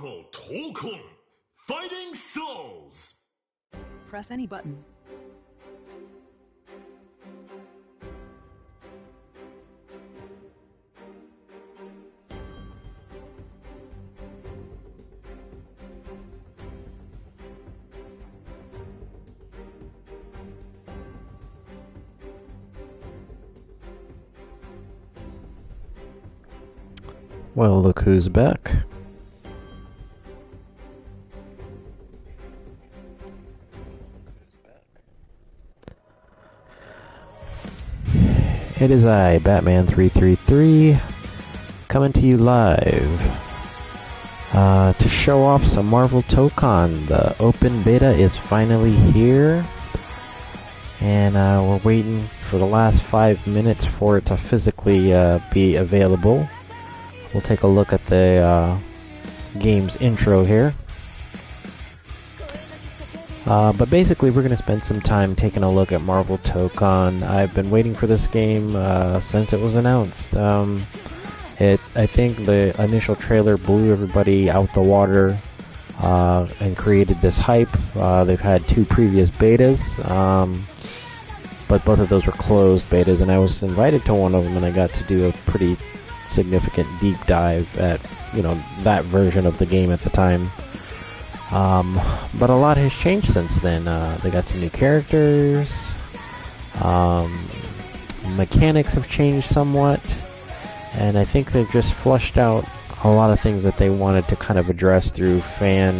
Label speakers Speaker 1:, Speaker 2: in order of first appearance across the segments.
Speaker 1: Marvel Tokon Fighting Souls.
Speaker 2: Press any button.
Speaker 3: Well, look who's back. It is I, Batman333, coming to you live to show off some Marvel Tokon. The open beta is finally here, and we're waiting for the last 5 minutes for it to physically be available. We'll take a look at the game's intro here. But basically, we're going to spend some time taking a look at Marvel Tokon. I've been waiting for this game since it was announced. I think the initial trailer blew everybody out the water and created this hype. They've had 2 previous betas, but both of those were closed betas, and I was invited to one of them, and I got to do a pretty significant deep dive at, that version of the game at the time. But a lot has changed since then. They got some new characters. Mechanics have changed somewhat, and I think they've just flushed out a lot of things that they wanted to kind of address through fan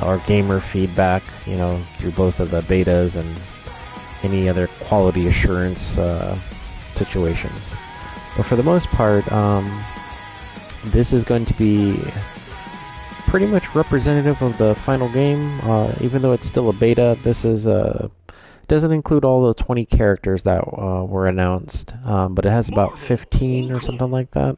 Speaker 3: or gamer feedback, through both of the betas and any other quality assurance situations. But for the most part, this is going to be pretty much representative of the final game. Even though it's still a beta, this is doesn't include all the 20 characters that were announced, but it has about 15 or something like that.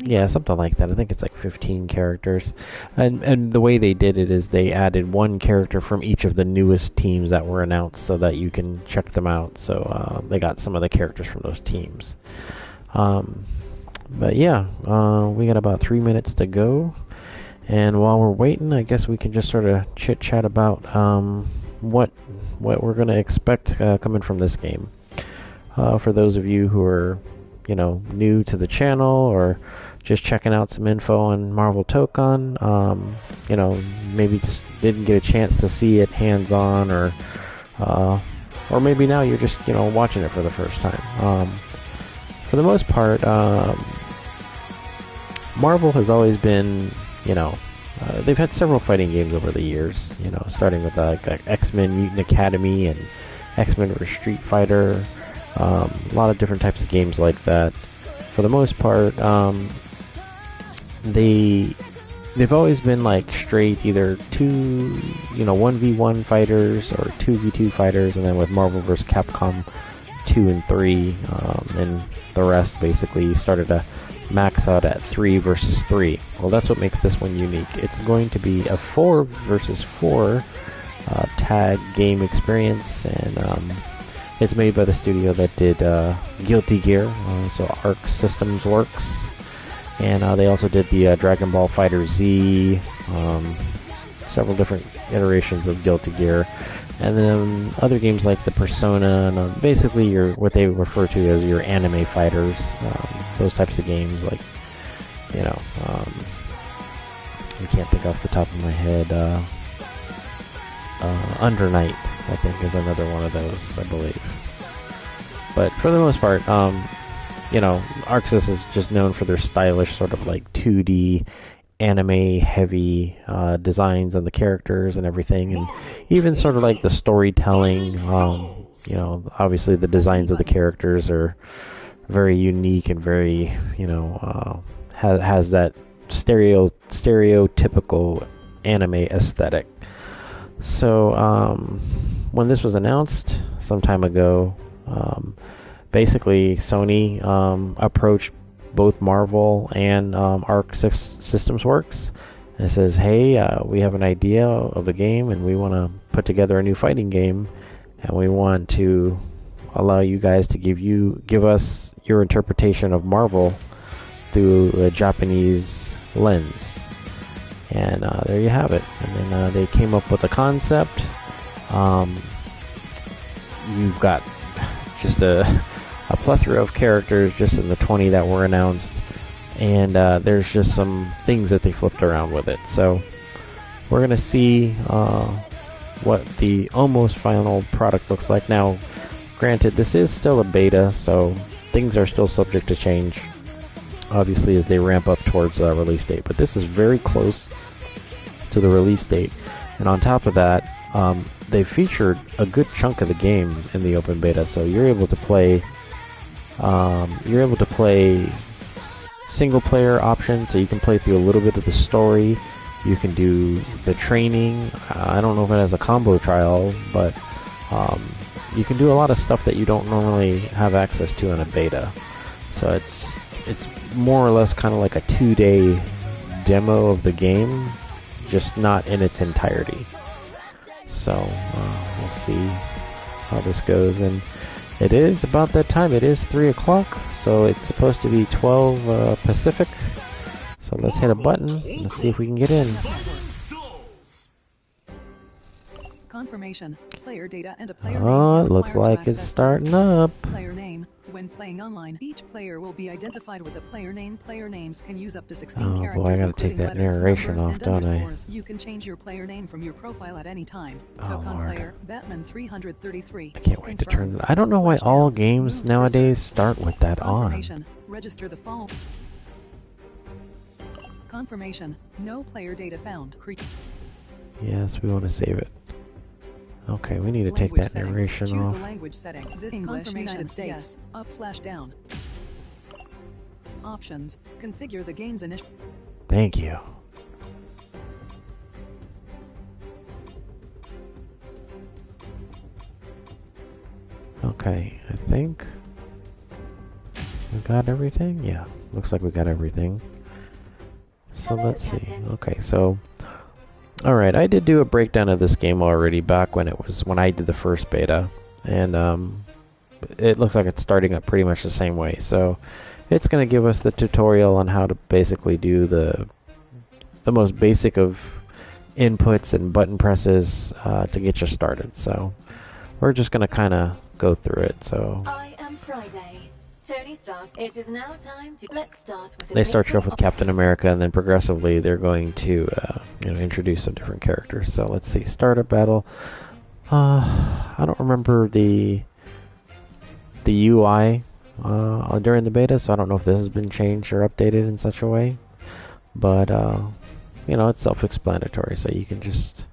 Speaker 3: Yeah, something like that. I think it's like 15 characters. And the way they did it is they added 1 character from each of the newest teams that were announced so that you can check them out. So they got some of the characters from those teams. But yeah, we got about 3 minutes to go. And while we're waiting, I guess we can just sort of chit-chat about what we're going to expect coming from this game. For those of you who are new to the channel or just checking out some info on Marvel Tokon, maybe just didn't get a chance to see it hands-on, or maybe now you're just, watching it for the first time. For the most part, Marvel has always been, they've had several fighting games over the years, starting with X-Men Mutant Academy and X-Men vs. Street Fighter. A lot of different types of games like that. For the most part, they've always been like straight either 1v1 fighters or 2v2 fighters, and then with Marvel vs. Capcom 2 and 3, and the rest basically started to max out at 3 versus 3. Well, that's what makes this one unique. It's going to be a 4 versus 4 tag game experience, and it's made by the studio that did Guilty Gear, so Arc Systems Works, and they also did the Dragon Ball Fighter Z, several different iterations of Guilty Gear, and then other games like the Persona, and basically what they refer to as your anime fighters, those types of games, like, I can't think off the top of my head, Under Night, I think, is another one of those, I believe. But for the most part, ArcSys is just known for their stylish sort of like 2D anime heavy designs of the characters and everything, and even sort of like the storytelling. Obviously the designs of the characters are very unique and very, has that stereotypical anime aesthetic. So when this was announced some time ago, basically Sony approached both Marvel and Arc Systems Works and says, hey, we have an idea of a game and we want to put together a new fighting game, and we want to allow you guys to give us your interpretation of Marvel through a Japanese lens. And there you have it. And then they came up with a concept. You've got just a plethora of characters just in the 20 that were announced. And there's just some things that they flipped around with it. So we're going to see what the almost final product looks like. Now, granted, this is still a beta, so things are still subject to change, obviously, as they ramp up towards release date. But this is very close to the release date. And on top of that, they featured a good chunk of the game in the open beta, so you're able to play single player options, so you can play through a little bit of the story. You can do the training. I don't know if it has a combo trial, but you can do a lot of stuff that you don't normally have access to in a beta. So it's more or less kind of like a 2-day demo of the game, just not in its entirety. So we'll see how this goes. And it is about that time. It is 3 o'clock, so it's supposed to be 12 Pacific. So let's hit a button and see if we can get in.
Speaker 2: Confirmation. Player data and a player
Speaker 3: Oh,
Speaker 2: name
Speaker 3: it looks
Speaker 2: required to
Speaker 3: like it's
Speaker 2: access
Speaker 3: starting up.
Speaker 2: player name. When playing online, each player will be identified with a player name. Player names can use up to 16
Speaker 3: Oh
Speaker 2: characters,
Speaker 3: boy, I gotta
Speaker 2: including
Speaker 3: take that
Speaker 2: letters,
Speaker 3: narration
Speaker 2: numbers,
Speaker 3: off,
Speaker 2: and
Speaker 3: don't I?
Speaker 2: underscores. You can change your player name from your profile at any time.
Speaker 3: Oh,
Speaker 2: Tokon
Speaker 3: Lord.
Speaker 2: player, Batman333.
Speaker 3: I can't wait to
Speaker 2: Confirm.
Speaker 3: turn that. I don't know why
Speaker 2: Slash
Speaker 3: all
Speaker 2: down.
Speaker 3: games
Speaker 2: Move
Speaker 3: nowadays
Speaker 2: cursor.
Speaker 3: start with that on.
Speaker 2: Confirmation. Register the following. Confirmation. No player data found.
Speaker 3: Yes, we want to save it. Okay, we need to take
Speaker 2: Language
Speaker 3: that
Speaker 2: setting.
Speaker 3: narration
Speaker 2: Choose
Speaker 3: off.
Speaker 2: the language setting. This English, United States. Yes. Up/down. Options. Configure the game's initial.
Speaker 3: Thank you. Okay, I think we got everything. Yeah, looks like we got everything. So let's see. Okay, so alright, I did do a breakdown of this game already back when I did the first beta, and it looks like it's starting up pretty much the same way. So it's going to give us the tutorial on how to basically do the most basic of inputs and button presses to get you started. So we're just going to kind of go through it. So
Speaker 4: I am Friday. Tony starts. It is now time to let's start with the
Speaker 3: they start you off
Speaker 4: basic
Speaker 3: with Captain America, and then progressively they're going to introduce some different characters. So let's see, startup battle. I don't remember the UI during the beta, so I don't know if this has been changed or updated in such a way. But it's self-explanatory, so you can just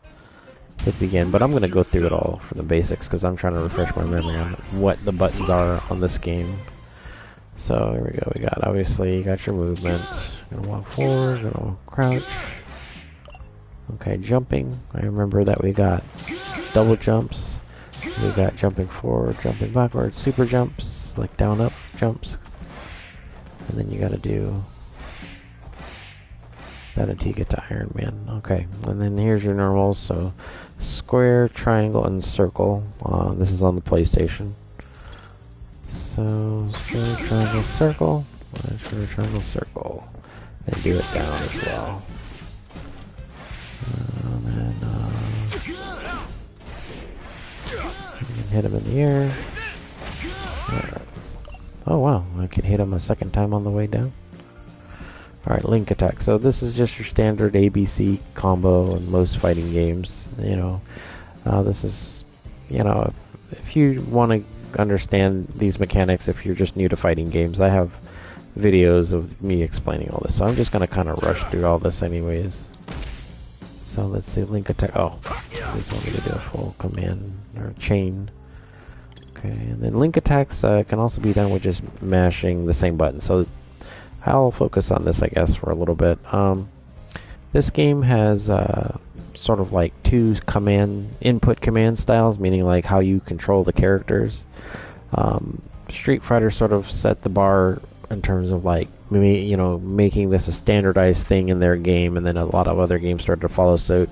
Speaker 3: hit begin. But I'm going to go through it all for the basics because I'm trying to refresh my memory on what the buttons are on this game. So here we go. We got, obviously, you got your movement. Gonna walk forward, gonna crouch. Okay, jumping. I remember that we got double jumps. We got jumping forward, jumping backwards, super jumps, like down up jumps. And then you gotta do that until you get to Iron Man. Okay, and then here's your normals. So square, triangle, and circle. This is on the PlayStation. So square, triangle, circle. Square, triangle, circle. And do it down as well. And then you can hit him in the air. Right. Oh wow, I can hit him a second time on the way down. Alright, link attack. So this is just your standard ABC combo in most fighting games. This is, if you want to understand these mechanics, if you're just new to fighting games, I have videos of me explaining all this. So I'm just going to kind of rush through all this anyways. So let's see, link attack. Oh, these want me to do a full command or chain. Okay, and then link attacks can also be done with just mashing the same button. So I'll focus on this, I guess, for a little bit. This game has sort of like two input command styles, meaning like how you control the characters. Street Fighter sort of set the bar in terms of like making this a standardized thing in their game, and then a lot of other games started to follow suit.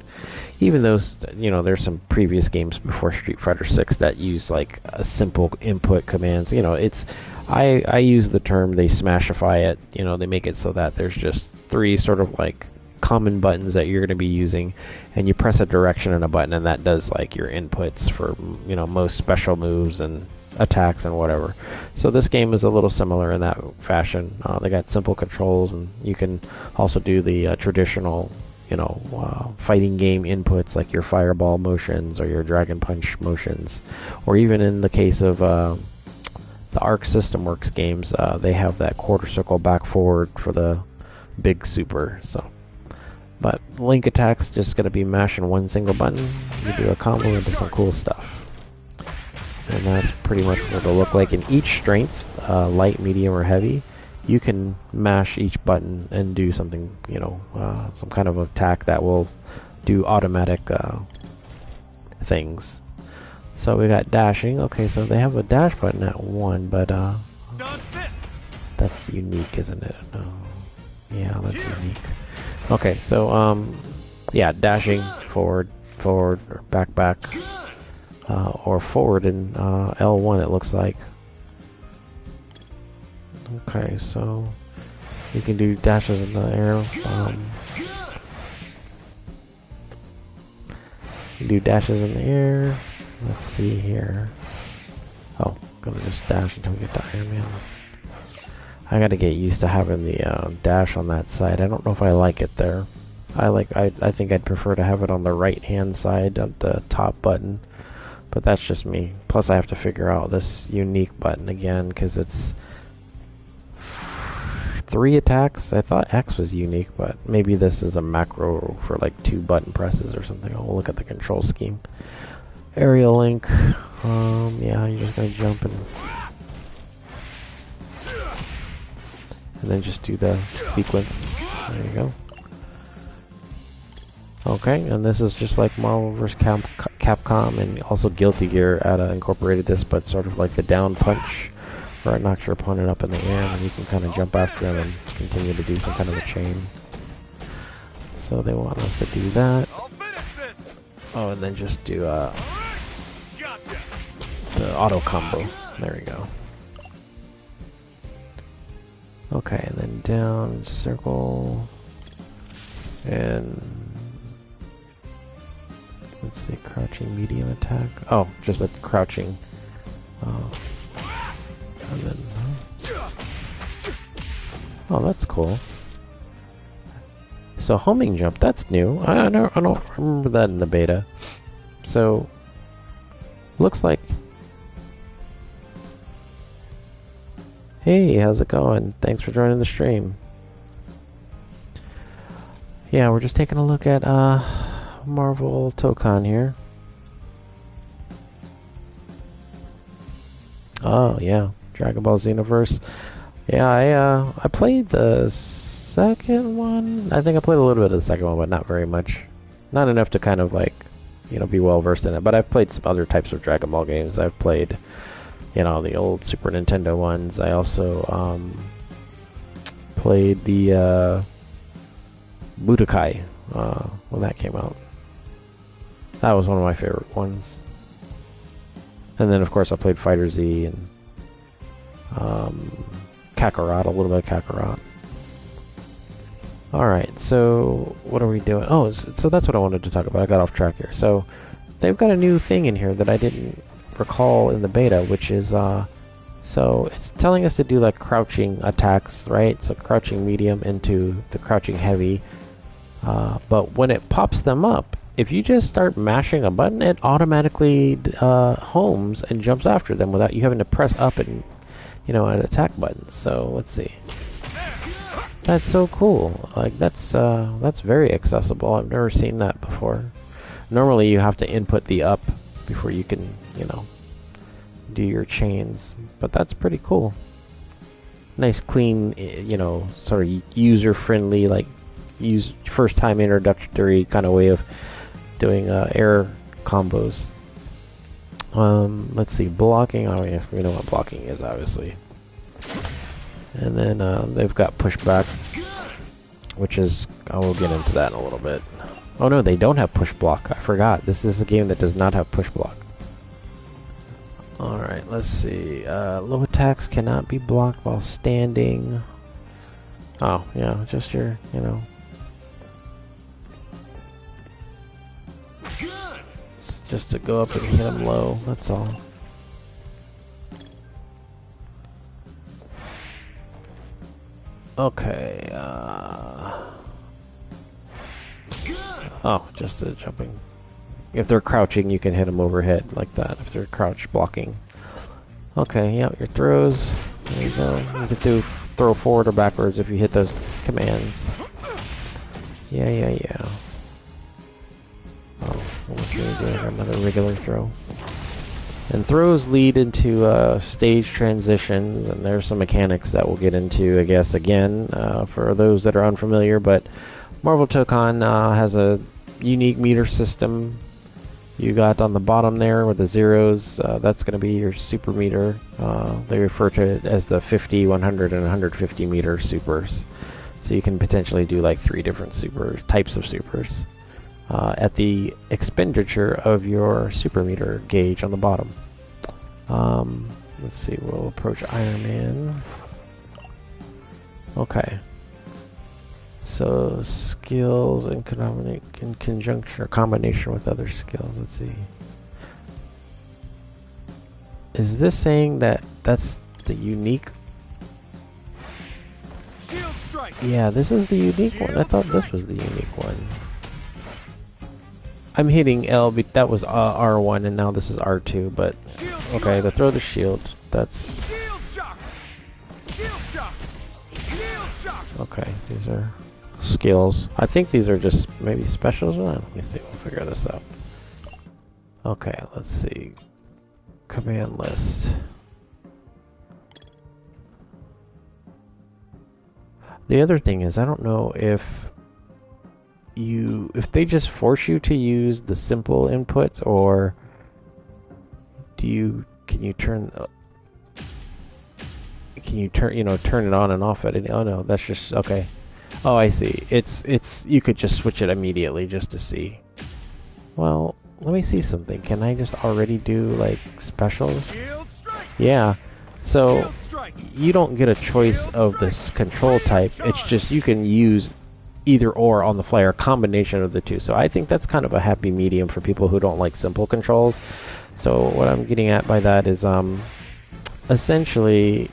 Speaker 3: Even though there's some previous games before Street Fighter 6 that use like a simple input commands. I use the term they smashify it. They make it so that there's just 3 sort of like common buttons that you're going to be using, and you press a direction and a button, and that does like your inputs for most special moves and attacks and whatever. So this game is a little similar in that fashion. They got simple controls, and you can also do the traditional fighting game inputs like your fireball motions or your dragon punch motions, or even in the case of the Arc System Works games, they have that quarter circle back forward for the big super. But Link attacks just going to be mashing one single button. You do a combo into some cool stuff. And that's pretty much what it'll look like. In each strength, light, medium, or heavy, you can mash each button and do something, some kind of attack that will do automatic things. So we got dashing. Okay, so they have a dash button at 1, but that's unique, isn't it? Yeah, that's unique. Okay, so yeah, dashing forward, or back, or forward in L1 it looks like. Okay, so you can do dashes in the air. You do dashes in the air. Let's see here. Oh, gonna just dash until we get to Iron Man. I gotta get used to having the dash on that side. I don't know if I like it there. I think I'd prefer to have it on the right hand side of the top button, but that's just me. Plus I have to figure out this unique button again because it's 3 attacks. I thought X was unique, but maybe this is a macro for like 2 button presses or something. I'll look at the control scheme. Aerial link. Yeah, you're just gonna jump and then just do the sequence. There you go. Okay, and this is just like Marvel vs. Capcom, and also Guilty Gear incorporated this, but sort of like the down punch, where it knocks your opponent up in the air, and you can kind of jump after them and continue to do some kind of a chain. So they want us to do that. Oh, and then just do the auto combo. There we go. Okay, and then down, circle, and let's see, crouching medium attack. Oh, just a crouching. And then, oh, that's cool. So homing jump, that's new. I don't remember that in the beta. So looks like. Hey, how's it going? Thanks for joining the stream. Yeah, we're just taking a look at Marvel Tokon here. Oh yeah, Dragon Ball Xenoverse. Yeah, I played the second one. I think I played a little bit of the second one, but not very much. Not enough to kind of like, be well versed in it. But I've played some other types of Dragon Ball games. I've played, the old Super Nintendo ones. I also played the Budokai when that came out. That was one of my favorite ones. And then, of course, I played Fighter Z and Kakarot, a little bit of Kakarot. Alright, so what are we doing? Oh, so that's what I wanted to talk about. I got off track here. So they've got a new thing in here that I didn't recall in the beta, which is, so it's telling us to do like crouching attacks, right? So crouching medium into the crouching heavy. But when it pops them up, if you just start mashing a button, it automatically homes and jumps after them without you having to press up and, an attack button. So let's see. That's so cool. Like that's very accessible. I've never seen that before. Normally you have to input the up before you can, do your chains. But that's pretty cool. Nice, clean, sort of user-friendly, like first-time introductory kind of way of doing air combos. Let's see, blocking. Oh yeah, we know what blocking is, obviously. And then they've got pushback, which is, I will get into that in a little bit. Oh no, they don't have push block. I forgot. This is a game that does not have push block. Alright, let's see. Low attacks cannot be blocked while standing. Oh, yeah, just your, you know. It's just to go up and hit them low, that's all. Okay, oh, just a jumping. If they're crouching, you can hit them overhead like that, if they're crouch blocking. Okay, yeah, your throws. There you go. You can do throw forward or backwards if you hit those commands. Yeah. Oh, what's he doing? Another regular throw. And throws lead into stage transitions, and there's some mechanics that we'll get into, I guess, again, for those that are unfamiliar, but Marvel Tokon has a unique meter system. You got on the bottom there with the zeros, that's going to be your super meter. They refer to it as the 50, 100, and 150 meter supers. So you can potentially do like 3 different types of supers at the expenditure of your super meter gauge on the bottom. Let's see, we'll approach Iron Man. Okay. So skills in conjunction or combination with other skills. Let's see. Is this saying that that's the unique?
Speaker 5: Shield strike.
Speaker 3: Yeah, this is the unique one. I thought this was the unique one. I'm hitting L, but that was R1, and now this is R2. But okay, the throw the shield. That's
Speaker 5: Shield shock. Shield shock. Shield shock.
Speaker 3: okay. These are skills. I think these are just maybe specials. Let me see. We'll figure this out. Okay, let's see. Command list. The other thing is, I don't know if they just force you to use the simple inputs, or can you turn turn it on and off at any? Oh no, that's just okay. Oh, I see. It's you could just switch it immediately just to see. Well, let me see something. Can I just already do like specials? Yeah. So you don't get a choice of this control type. It's just you can use either or on the fly, or a combination of the two. So I think that's kind of a happy medium for people who don't like simple controls. So what I'm getting at by that is essentially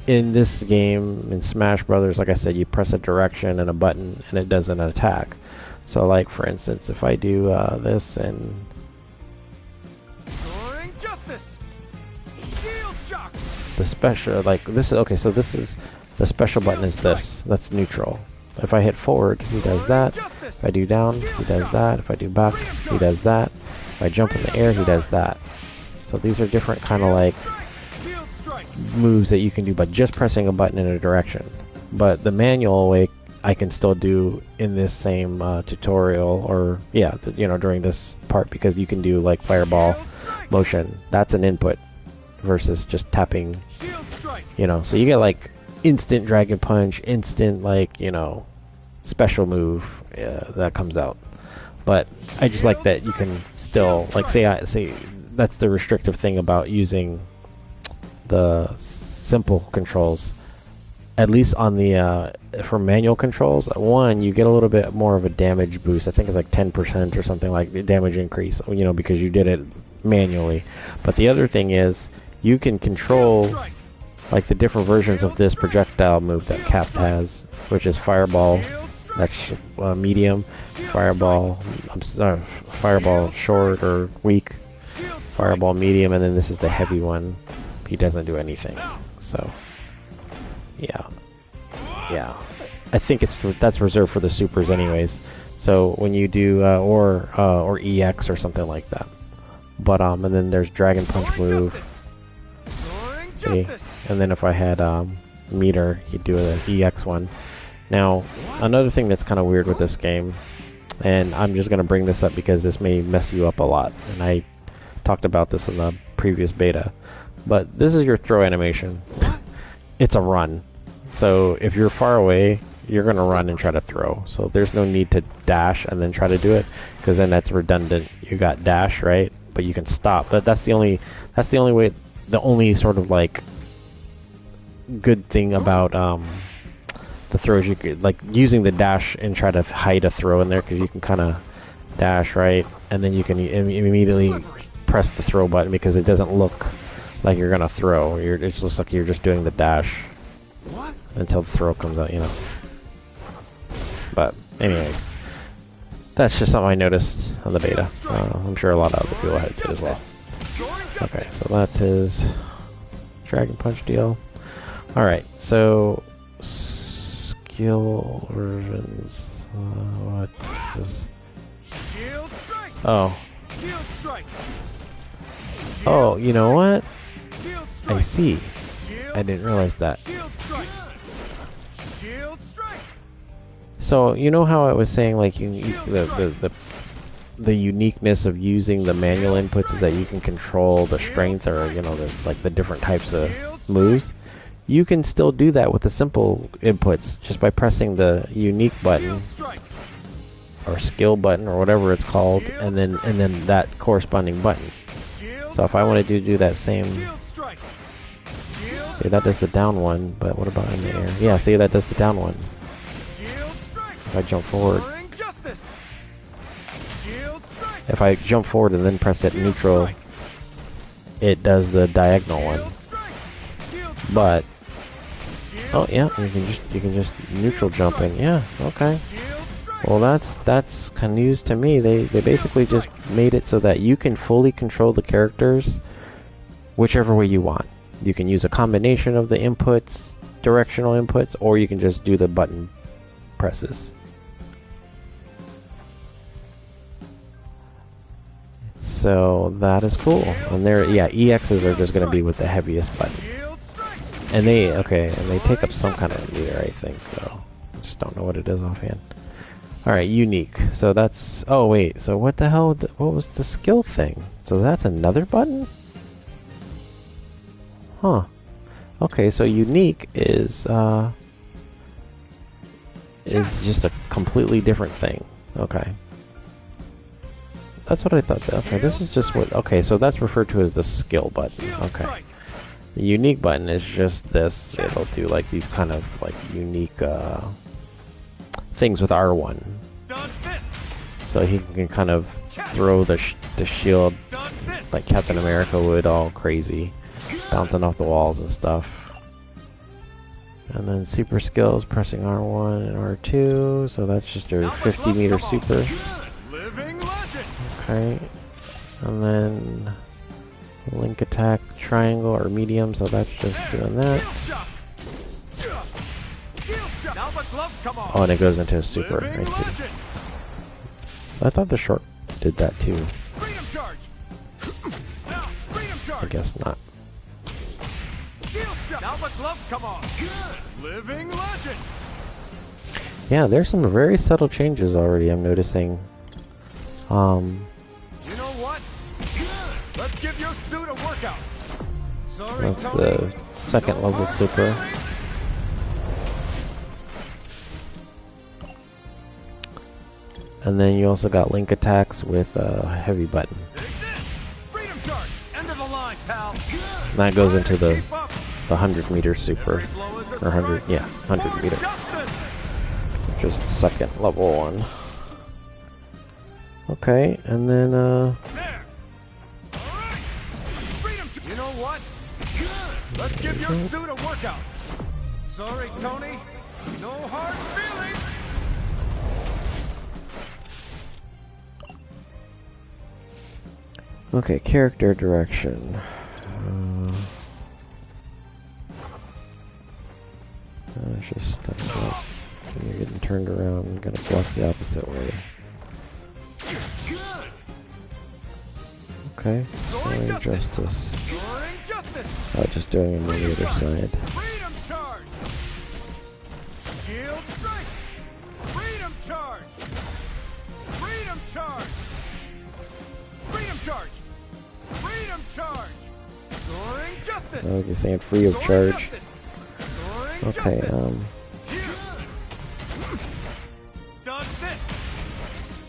Speaker 3: in this game, in Smash Brothers, like I said, you press a direction and a button and it does an attack. So like for instance, if I do this and the special, like this is okay, so this is the special button is this. That's neutral. If I hit forward, he does that. If I do down, he does that. If I do back, he does that. If I jump in the air, he does that. So these are different kind of like moves that you can do by just pressing a button in a direction. But the manual way I can still do in this same tutorial, or yeah, during this part, because you can do like fireball motion. That's an input versus just tapping. So you get like instant dragon punch, instant like special move that comes out. But I just like that you can still like say that's the restrictive thing about using the simple controls. At least on the for manual controls, one, you get a little bit more of a damage boost. I think it's like 10% or something, like the damage increase, because you did it manually. But the other thing is you can control like the different versions of this projectile move that Cap has, which is fireball, that's medium, fireball short or weak, fireball medium, and then this is the heavy one. He doesn't do anything. So yeah, I think that's reserved for the supers anyways. So when you do or EX or something like that. But and then there's dragon punch move. See, and then if I had meter, he'd do an EX one. Now another thing that's kind of weird with this game, and I'm just gonna bring this up because this may mess you up a lot, and I talked about this in the previous beta. But this is your throw animation. it's a run. So if you're far away, you're going to run and try to throw. So there's no need to dash and then try to do it, because then that's redundant. You got dash, right? But you can stop. But that's the only way, the only sort of like good thing about the throws. You could like using the dash and try to hide a throw in there, because you can kind of dash, right? And then you can immediately press the throw button, because it doesn't look like you're gonna throw. It just looks like you're just doing the dash until the throw comes out, you know. But anyways, that's just something I noticed on the beta. I'm sure a lot of other people had it as well. Okay, so that's his Dragon Punch deal. Alright, so skill versions. What is this? Oh. Oh, you know what? I see. I didn't realize that. So you know how I was saying, like, the uniqueness of using the manual inputs is that you can control the strength, or you know, the different types of moves. You can still do that with the simple inputs just by pressing the unique button or skill button or whatever it's called, and then that corresponding button. So if I wanted to do that same, see, that does the down one, but what about in the air? Yeah, see, that does the down one. If I jump forward, if I jump forward and then press it neutral, it does the diagonal one. But oh yeah, you can just neutral jumping. Yeah, okay. Well, that's kind of news to me. They basically just made it so that you can fully control the characters whichever way you want. You can use a combination of the inputs, directional inputs, or you can just do the button presses. So that is cool. And yeah, EXs are just going to be with the heaviest button. And they take up some kind of meter, I think, though. I just don't know what it is offhand. Alright, unique. So that's... Oh, wait. So what the hell... What was the skill thing? So that's another button? Huh. Okay, so unique is just a completely different thing. Okay. That's what I thought. Okay, this is just what... Okay, so that's referred to as the skill button. Okay. The unique button is just this. It'll do like these kind of like unique things with R1. So he can kind of throw the shield like Captain America would, all crazy, bouncing off the walls and stuff. And then super skills, pressing R1 and R2. So that's just a 50 meter super. Okay. And then link attack triangle or medium, so that's just doing that. Oh, and it goes into a super. I see. I thought the short did that too. I guess not. Yeah, there's some very subtle changes already, I'm noticing.
Speaker 5: You know what? Let's give your suit a workout. Sorry,
Speaker 3: that's the second level super. And then you also got link attacks with a heavy button.
Speaker 5: Freedom charge. End of the line, pal.
Speaker 3: And that goes into the 100 meter super, or 100 meter, which is the second level one. Okay, and then
Speaker 5: you know what? Let's give your suit a workout. Sorry, Tony. No hard feelings.
Speaker 3: okay, character direction. It's just stuff up. You're getting turned around and gonna bluff the opposite way. Okay, soaring justice. Oh, just doing it on the other side.
Speaker 5: Freedom charge. Shield strike. Freedom charge. Freedom charge. Freedom charge. Freedom charge. Soaring justice.
Speaker 3: So you're saying free of charge. Okay,
Speaker 5: Does this.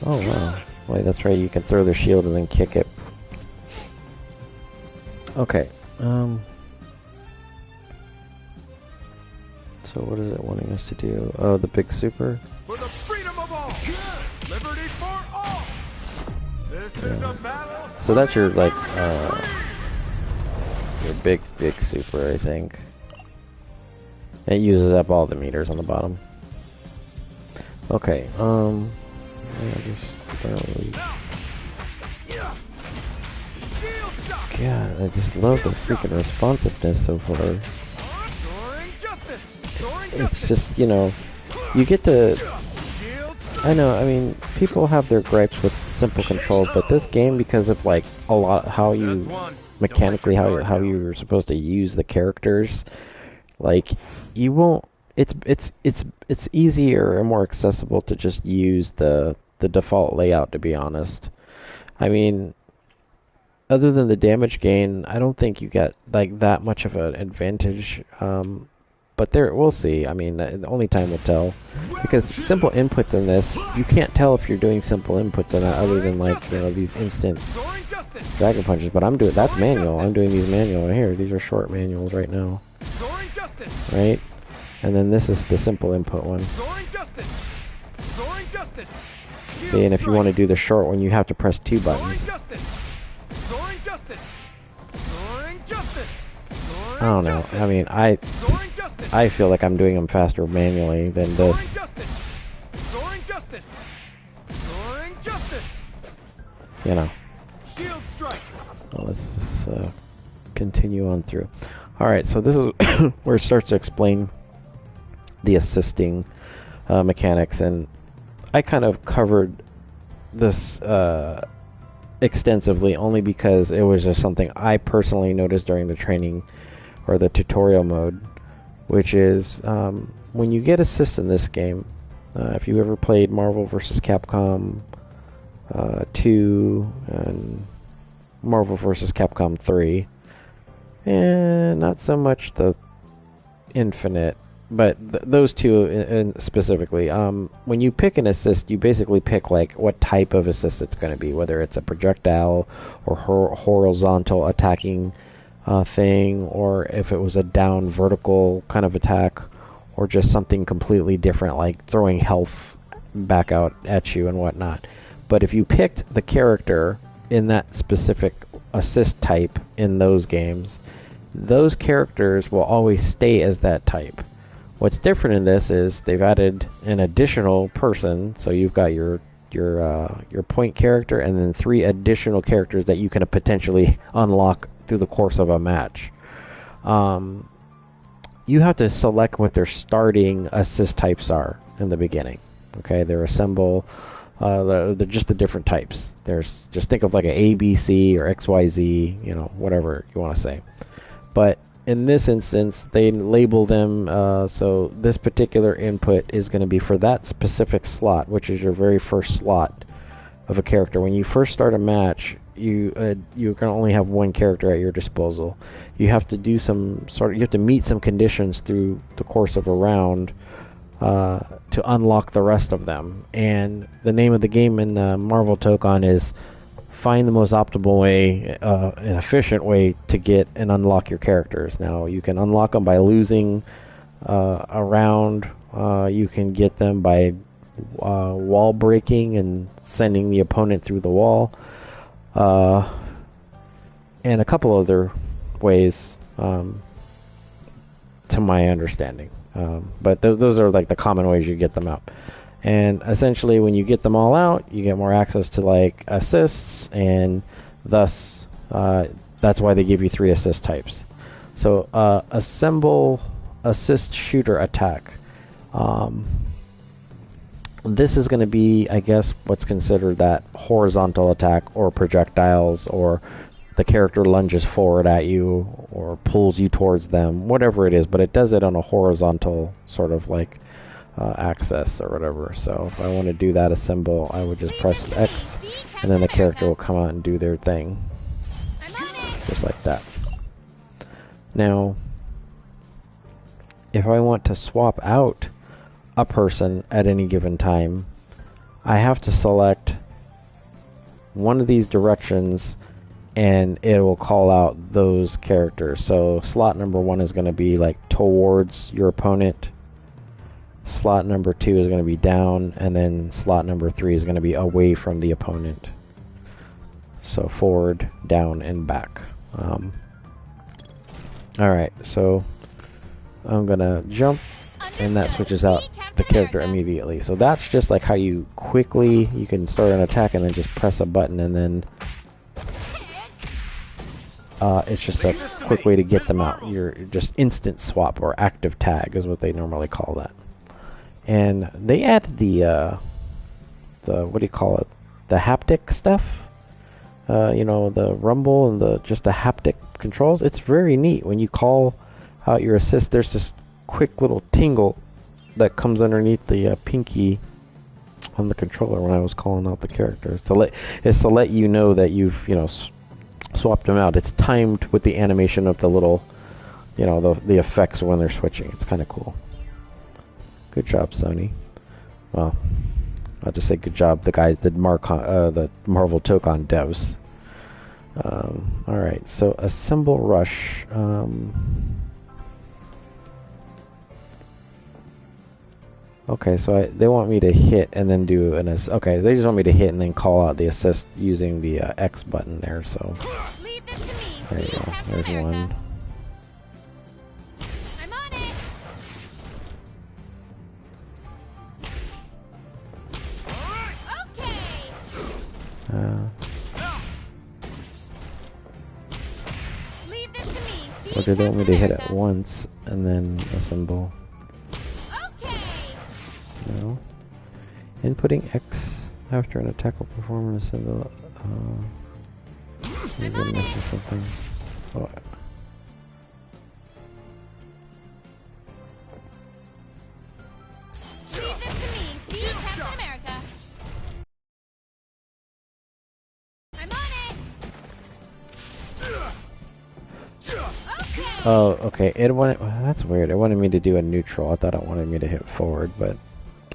Speaker 3: oh wow. Wait, that's right, you can throw the shield and then kick it. Okay, so what is it wanting us to do? Oh, the big super?
Speaker 5: For the freedom of all. Liberty for all. This is a battle.
Speaker 3: So that's your, like, your big super, I think. It uses up all the meters on the bottom. Okay, yeah, just barely. God, I just love the freaking responsiveness so far. It's just, you know, you get to... I know, I mean, people have their gripes with simple controls, but this game, because of, like, a lot, how you... mechanically, how you're supposed to use the characters, like, you won't... It's easier and more accessible to just use the default layout, to be honest. I mean, other than the damage gain, I don't think you get like that much of an advantage. But there, we'll see. I mean, only time will tell. Because simple inputs in this, you can't tell if you're doing simple inputs or not, other than like, you know, these instant dragon punches. But I'm doing, that's manual. I'm doing these manual right here. These are short manuals right now. Right? And then this is the simple input one. See, and if you want to do the short one, you have to press 2 buttons. I don't know. I mean, I feel like I'm doing them faster manually than this. You know. Well, let's just continue on through. Alright, so this is where it starts to explain the assisting mechanics, and I kind of covered this extensively only because it was just something I personally noticed during the training or the tutorial mode, which is when you get assists in this game, if you ever played Marvel vs. Capcom 2 and Marvel vs. Capcom 3, and not so much the Infinite, but those two specifically. When you pick an assist, you basically pick like what type of assist it's going to be, whether it's a projectile or horizontal attacking thing, or if it was a down vertical kind of attack, or just something completely different like throwing health back out at you and whatnot. But if you picked the character in that specific assist type in those games, those characters will always stay as that type. What's different in this is they've added an additional person, so you've got your point character and then 3 additional characters that you can potentially unlock through the course of a match. You have to select what their starting assist types are in the beginning. Okay, they're assemble. They're just the different types. There's just think of like an A, B, C or X, Y, Z. You know, whatever you want to say. But in this instance, they label them, so this particular input is going to be for that specific slot, which is your very first slot of a character. When you first start a match, you can only have one character at your disposal. You have to do you have to meet some conditions through the course of a round to unlock the rest of them. And the name of the game in Marvel Tokon is find the most optimal way, an efficient way to get and unlock your characters. Now, you can unlock them by losing a round. You can get them by wall breaking and sending the opponent through the wall. And a couple other ways, to my understanding. But those are like the common ways you get them out. And essentially, when you get them all out, you get more access to like assists, and thus that's why they give you 3 assist types. So assemble, assist, shooter, attack. This is going to be, I guess, what's considered that horizontal attack, or projectiles, or the character lunges forward at you or pulls you towards them, whatever it is, but it does it on a horizontal sort of like axis or whatever. So if I want to do that assemble, I would just press X, and then the character will come out and do their thing, just like that. Now, if I want to swap out a person at any given time, I have to select one of these directions and it will call out those characters. So slot number 1 is going to be like towards your opponent. Slot number 2 is going to be down, and then slot number 3 is going to be away from the opponent. So forward, down, and back. Alright, so I'm going to jump, and that switches out the character immediately. So that's just like how you can start an attack and then just press a button, and then it's just a quick way to get them out. You're just instant swap, or active tag is what they normally call that. And they added the what do you call it? The haptic stuff. You know, the rumble and just the haptic controls. It's very neat. When you call out your assist, there's this quick little tingle that comes underneath the pinky on the controller when I was calling out the character. To let you know that you've swapped them out. It's timed with the animation of the little, the effects when they're switching. It's kind of cool. Good job, Sony. Well, I'll just say good job, the guys that the Marvel Tokon devs. Alright, so assemble rush. Okay, so they want me to hit and then do an assist. Okay, they just want me to hit and then call out the assist using the X button there, so. There you go, there's one. Or do they want me to hit it once and then assemble? No. Inputting X after an attack will perform an assemble. I'm missing something. Oh. Oh, okay. That's weird. It wanted me to do a neutral. I thought it wanted me to hit forward, but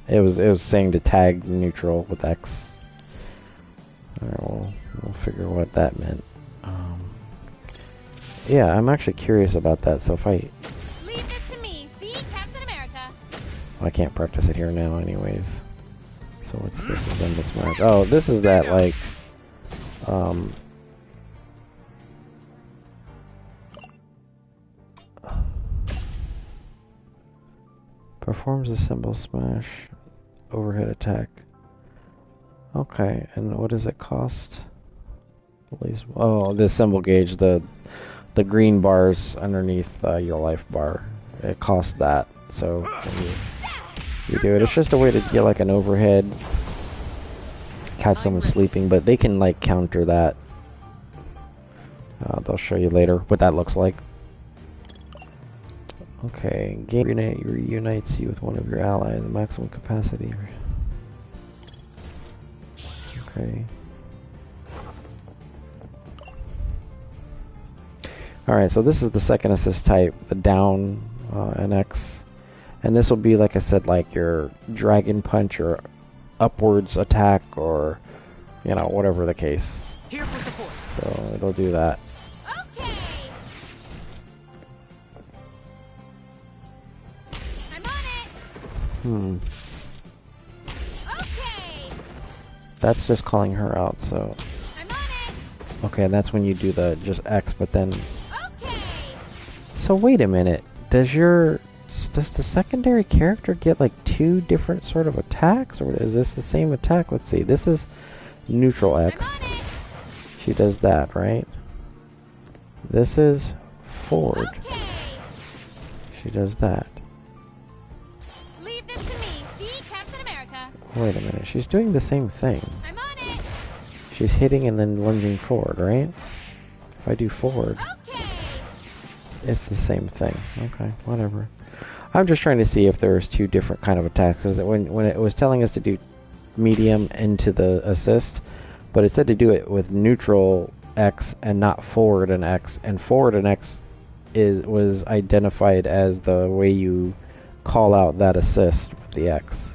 Speaker 3: it was saying to tag neutral with X. Alright, we'll figure what that meant. Yeah, I'm actually curious about that. So if I
Speaker 6: leave this to me, be Captain America.
Speaker 3: Well, I can't practice it here now, anyways. So what's this? Assemble smash. Oh, this is that like performs a symbol smash overhead attack. Okay, and what does it cost? Oh, the symbol gauge, the green bars underneath your life bar. It costs that. So you do it. It's just a way to get like an overhead, catch someone sleeping, but they can like counter that. They'll show you later what that looks like. Okay, game reunites you with one of your allies, maximum capacity. Okay. Alright, so this is the second assist type, the down and X. And this will be, like I said, like your dragon punch or upwards attack or, whatever the case.
Speaker 6: Here for support.
Speaker 3: So it'll do that.
Speaker 6: Okay.
Speaker 3: That's just calling her out, so.
Speaker 6: I'm on it.
Speaker 3: Okay, that's when you do the just X, but then.
Speaker 6: Okay.
Speaker 3: So wait a minute. Does the secondary character get like two different sort of attacks, or is this the same attack? Let's see. This is neutral X. She does that, right? This is forward.
Speaker 6: Okay.
Speaker 3: She does that.
Speaker 6: Leave this to me. Be Captain America.
Speaker 3: Wait a minute. She's doing the same thing.
Speaker 6: I'm on it.
Speaker 3: She's hitting and then lunging forward, right? If I do forward,
Speaker 6: Okay.
Speaker 3: it's the same thing. Okay, whatever. I'm just trying to see if there's two different kind of attacks. Because when it was telling us to do medium into the assist, but it said to do it with neutral X and not forward and X. And forward and X was identified as the way you call out that assist with the X.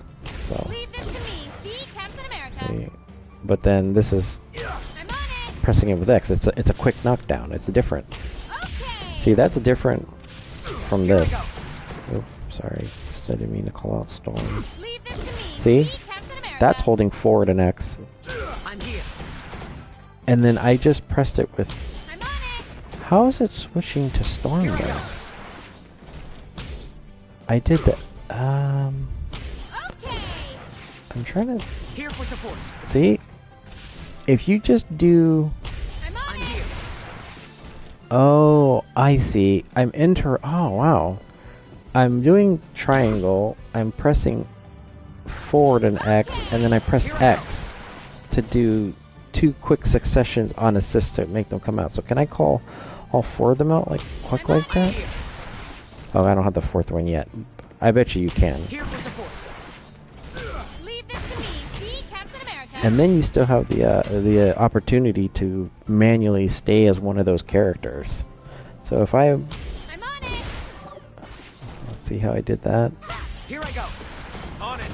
Speaker 3: So,
Speaker 6: Leave this to me. Be Captain America.
Speaker 3: see, but then this is
Speaker 6: I'm on it.
Speaker 3: pressing it with X. It's a quick knockdown. It's different.
Speaker 6: Okay.
Speaker 3: See, that's different from this. Oop, sorry, I didn't mean to call out Storm.
Speaker 6: Leave this to me.
Speaker 3: See,
Speaker 6: Be Captain America.
Speaker 3: that's holding forward an X.
Speaker 5: I'm here.
Speaker 3: And then I just pressed it with.
Speaker 6: I'm on it.
Speaker 3: How is it switching to Storm though? I did that.
Speaker 6: Okay.
Speaker 3: I'm trying to
Speaker 5: Here for support.
Speaker 3: see if you just do.
Speaker 6: I'm on
Speaker 5: I'm
Speaker 6: it.
Speaker 5: here.
Speaker 3: Oh, I see. Oh wow. I'm doing triangle. I'm pressing forward an X, and then I press X to do 2 quick successions on assist to make them come out. So can I call all 4 of them out like quick like that? Oh, I don't have the 4th one yet. I bet you can.
Speaker 5: Here for support.
Speaker 6: Leave this to me. Be Captain America.
Speaker 3: And then you still have the opportunity to manually stay as one of those characters. So if I
Speaker 6: I'm on it.
Speaker 3: let's see how I did that.
Speaker 5: Here I go. On it.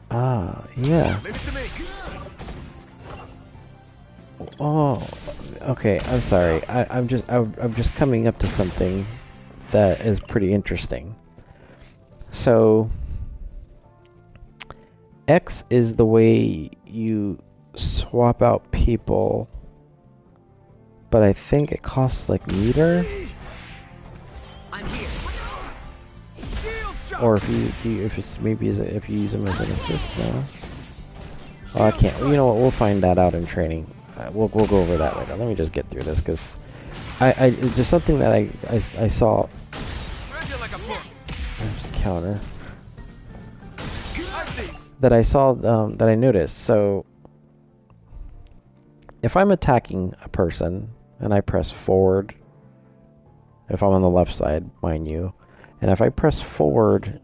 Speaker 3: Ah, yeah.
Speaker 5: Leave it to me.
Speaker 3: Oh, okay. I'm sorry. I'm just coming up to something that is pretty interesting. So, X is the way you swap out people, but I think it costs like meter,
Speaker 5: I'm here. Shield shot.
Speaker 3: or if if you use them as an assist now. Oh, I can't. You know what? We'll find that out in training. We'll go over that later. Let me just get through this because it's just something that I saw.
Speaker 5: Spread you like a book.
Speaker 3: There's a counter
Speaker 5: I see.
Speaker 3: that I saw that I noticed. So if I'm attacking a person and I press forward, if I'm on the left side, mind you, and if I press forward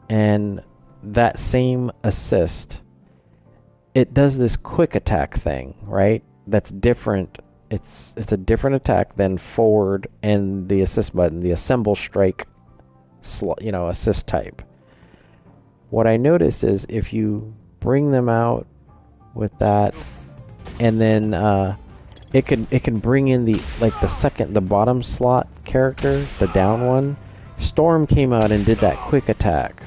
Speaker 3: and that same assist, it does this quick attack thing, right? That's different. It's a different attack than forward and the assist button, the assemble strike, assist type. What I notice is if you bring them out with that, and then it can bring in the bottom slot character, the down one. Storm came out and did that quick attack.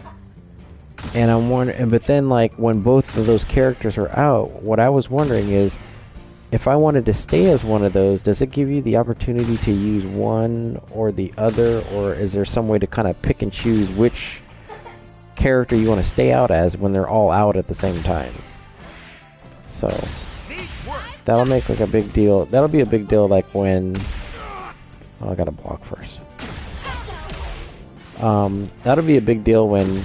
Speaker 3: And I'm wondering, but then like when both of those characters are out, what I was wondering is, if I wanted to stay as one of those, does it give you the opportunity to use one or the other, or is there some way to kind of pick and choose which character you want to stay out as when they're all out at the same time? So that'll make like a big deal. That'll be a big deal like when. Oh, I gotta block first. That'll be a big deal when.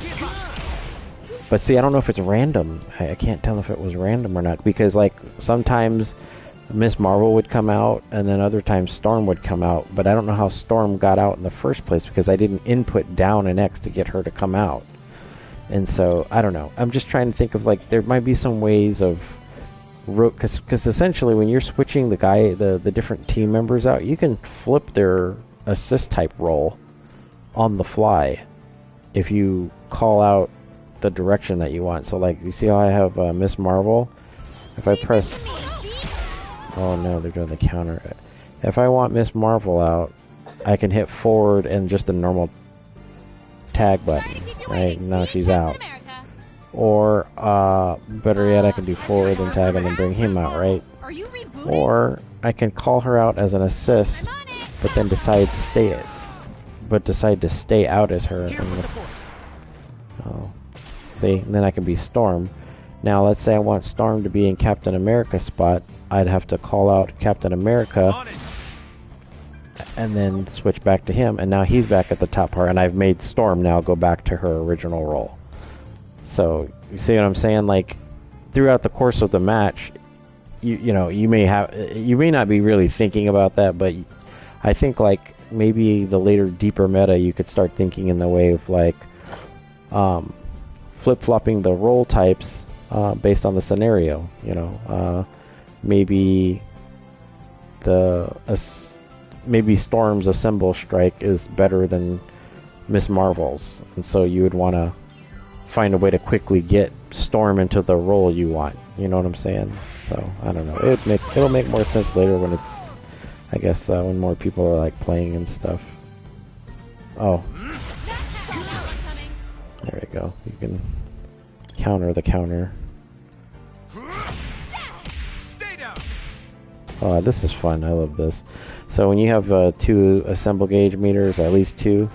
Speaker 3: But see, I don't know if it's random. I can't tell if it was random or not, because like sometimes Miss Marvel would come out and then other times Storm would come out, but I don't know how Storm got out in the first place because I didn't input down an X to get her to come out. And so I don't know. I'm just trying to think of like there might be some ways of because essentially when you're switching the different team members out, you can flip their assist type role on the fly if you call out the direction that you want. So like you see how I have Miss Marvel, if I press, oh no, they're doing the counter. If I want Miss Marvel out, I can hit forward and just the normal tag button, right? Now she's out. Or better yet, I can do forward and tag and then bring him out, right? Or I can call her out as an assist, but then decide to stay out as her. Oh. See, and then I can be Storm. Now, let's say I want Storm to be in Captain America's spot. I'd have to call out Captain America and then switch back to him. And now he's back at the top part, and I've made Storm now go back to her original role. So, you see what I'm saying? Like, throughout the course of the match, you may not be really thinking about that, but I think like maybe the later deeper meta, you could start thinking in the way of like flip-flopping the role types based on the scenario. Maybe maybe Storm's Assemble Strike is better than Miss Marvel's, and so you would want to find a way to quickly get Storm into the role you want. You know what I'm saying? So I don't know. It'll make more sense later when it's, I guess, when more people are like playing and stuff. Oh, there we go. You can counter the counter. Oh, this is fun. I love this. So when you have 2 assemble gauge meters, at least 2,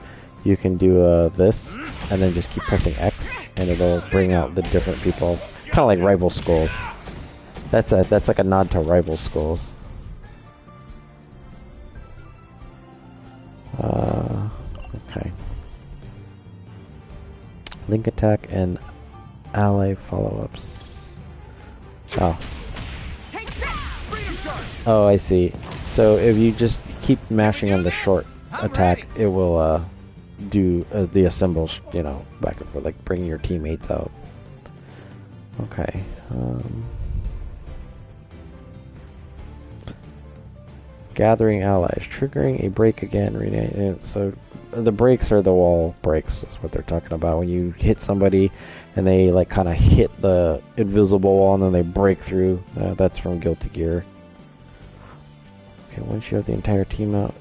Speaker 3: you can do this, and then just keep pressing X, and it'll bring out the different people. Kind of like Rival Schools. That's like a nod to Rival Schools. Okay. Link attack and ally follow-ups. Oh. Oh, I see. So if you just keep mashing on the short attack, it will do the assembles, you know, back and forth, like bring your teammates out. Okay. Gathering allies, triggering a break again. So the breaks are the wall breaks, is what they're talking about. When you hit somebody and they like kind of hit the invisible wall and then they break through. That's from Guilty Gear. Okay, once you have the entire team out.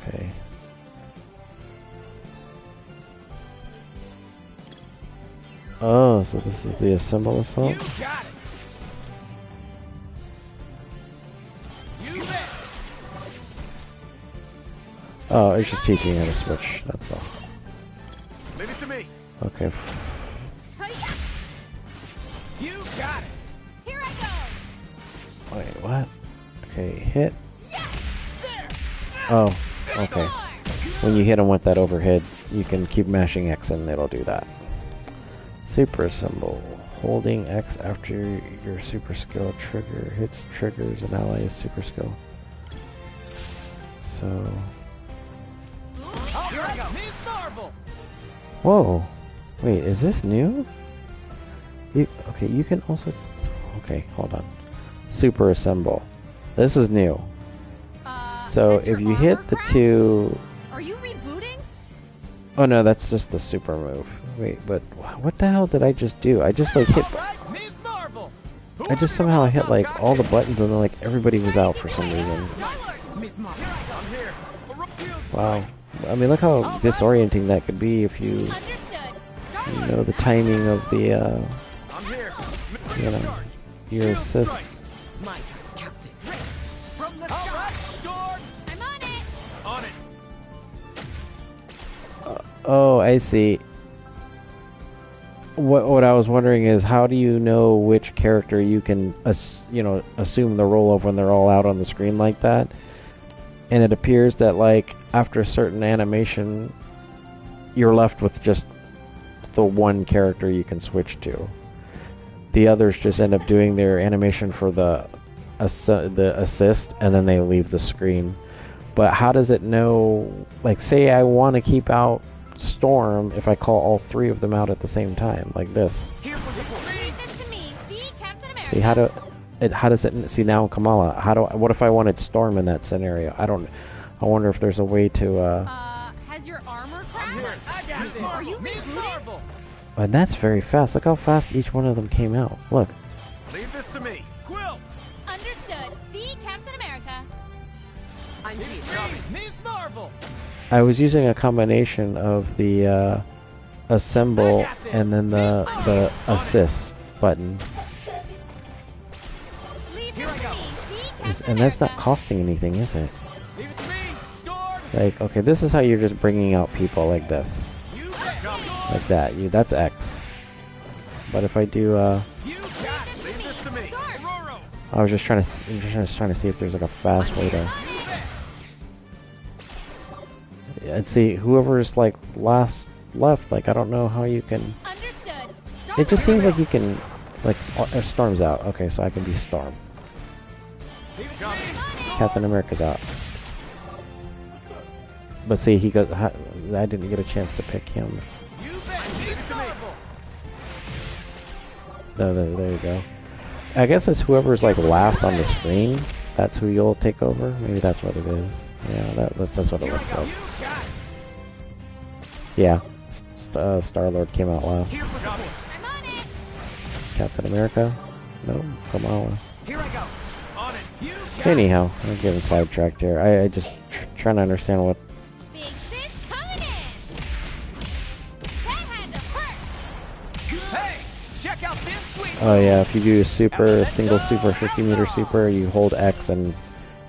Speaker 3: Okay. Oh, so this is the assemble assault?
Speaker 5: You got it. You bet.
Speaker 3: Oh, it's just teaching you how to switch, that's all.
Speaker 5: Leave it to me.
Speaker 3: Okay.
Speaker 5: You got it.
Speaker 6: Here I go.
Speaker 3: Wait, what? Okay, hit.
Speaker 5: There.
Speaker 3: Oh, okay. When you hit them with that overhead, you can keep mashing X and it'll do that. Super assemble. Holding X after your super skill trigger hits triggers an ally's super skill. So.
Speaker 5: Here I go. Miss Marvel.
Speaker 3: Whoa! Wait, is this new? Okay, you can also. Okay, hold on. Super assemble. This is new. So
Speaker 6: has your
Speaker 3: if you hit
Speaker 6: armor
Speaker 3: the
Speaker 6: crashed?
Speaker 3: 2.
Speaker 6: Are you rebooting?
Speaker 3: Oh no, that's just the super move. Wait, but what the hell did I just do? I just like hit.
Speaker 5: All right, Miss Marvel.
Speaker 3: I just somehow hit like all the buttons and then like everybody was out for some reason.
Speaker 5: Miss Marvel. I'm here.
Speaker 3: Wow. I mean, look how disorienting that could be if you
Speaker 6: Understood.
Speaker 3: know the timing of the
Speaker 5: I'm here.
Speaker 3: you know, your assists.
Speaker 5: My turn, Captain. From the all right, Storm.
Speaker 6: I'm on it.
Speaker 5: On it.
Speaker 3: Oh, I see. What I was wondering is, how do you know which character you can assume the role of when they're all out on the screen like that? And it appears that like after a certain animation, you're left with just the one character you can switch to. The others just end up doing their animation for the assist, and then they leave the screen. But how does it know? Like, say I want to keep out Storm, if I call all 3 of them out at the same time, like this.
Speaker 5: Here's what
Speaker 6: Leave this to me, the Captain America.
Speaker 3: See how does it see now, Kamala? What if I wanted Storm in that scenario? I wonder if there's a way to.
Speaker 6: Has your armor
Speaker 5: I'm here.
Speaker 6: crashed?
Speaker 5: I got this.
Speaker 6: Are you
Speaker 5: Miss
Speaker 6: rebooting?
Speaker 5: Marvel.
Speaker 3: And that's very fast. Look how fast each one of them came out. Look.
Speaker 5: Leave this to me. Quill.
Speaker 6: Understood, the Captain America.
Speaker 5: I'm here. Miss Marvel.
Speaker 3: I was using a combination of the assemble and then the assist button,
Speaker 6: Leave
Speaker 5: Here
Speaker 6: this
Speaker 5: I
Speaker 6: to
Speaker 5: go.
Speaker 6: me, the Captain
Speaker 3: and that's not
Speaker 6: America.
Speaker 3: costing anything, is it?
Speaker 5: Leave it to me. Storm.
Speaker 3: Like, okay, this is how you're just bringing out people like this,
Speaker 5: You bet.
Speaker 3: like that. That's X. But if I do,
Speaker 5: You got it. Leave this to me.
Speaker 6: Start.
Speaker 5: Roro.
Speaker 3: I was just trying to see if there's like a fast way to. And see, whoever's like left, like I don't know how you can.
Speaker 6: Understood.
Speaker 3: It just seems like you can, like, Storm's out. Okay, so I can be Storm.
Speaker 5: Leave it to me.
Speaker 3: Captain America's out. But see, he goes. I didn't get a chance to pick him.
Speaker 5: You bet. Miss Marvel.
Speaker 3: No, there you go. I guess it's whoever's like last on the screen. That's who you'll take over. Maybe that's what it is. Yeah, that's what it looks like. Yeah, Star-Lord came out last.
Speaker 6: I'm on it.
Speaker 3: Captain America? No, Kamala.
Speaker 5: Here I go. On it. You got
Speaker 3: Anyhow, I'm getting sidetracked here. I just trying to understand what.
Speaker 6: Big fist coming in. That had to hurt.
Speaker 5: Hey, check out this sweet.
Speaker 3: Oh yeah, if you do a single super, 50-meter super, you hold X and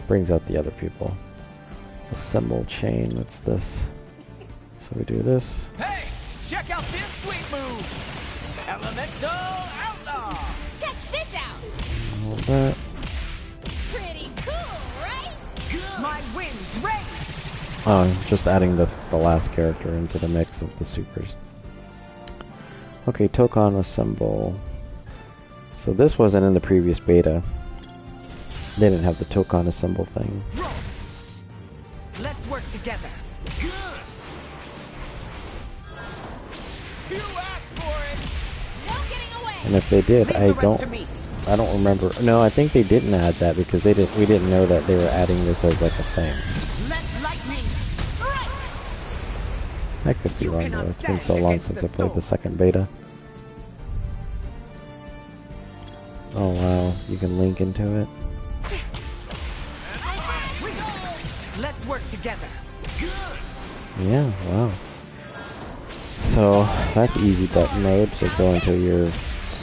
Speaker 3: brings out the other people. Assemble chain. What's this? So we do this.
Speaker 5: Hey, check out this sweet move. Elemental outlaw.
Speaker 6: Check this out.
Speaker 3: Hold that.
Speaker 6: Pretty cool, right?
Speaker 5: My wind's ready.
Speaker 3: Oh, I'm just adding the last character into the mix of the supers. Okay, Tokon assemble. So this wasn't in the previous beta. They didn't have the Tokon assemble thing.
Speaker 5: Let's work together. Good. You asked for it.
Speaker 6: No getting away.
Speaker 3: And if they did,
Speaker 5: Leave
Speaker 3: I
Speaker 5: the rest
Speaker 3: don't
Speaker 5: to me.
Speaker 3: remember. No, I think they didn't add that because we didn't know that they were adding this as like a thing.
Speaker 5: Let lightning strike.
Speaker 3: I could be
Speaker 5: You
Speaker 3: wrong though.
Speaker 5: cannot
Speaker 3: It's been so
Speaker 5: stand
Speaker 3: long
Speaker 5: against
Speaker 3: since
Speaker 5: the
Speaker 3: I played the
Speaker 5: storm.
Speaker 3: second beta. Oh wow, you can link into it.
Speaker 5: Let's work together.
Speaker 3: Yeah, wow. So that's easy button mode to go into your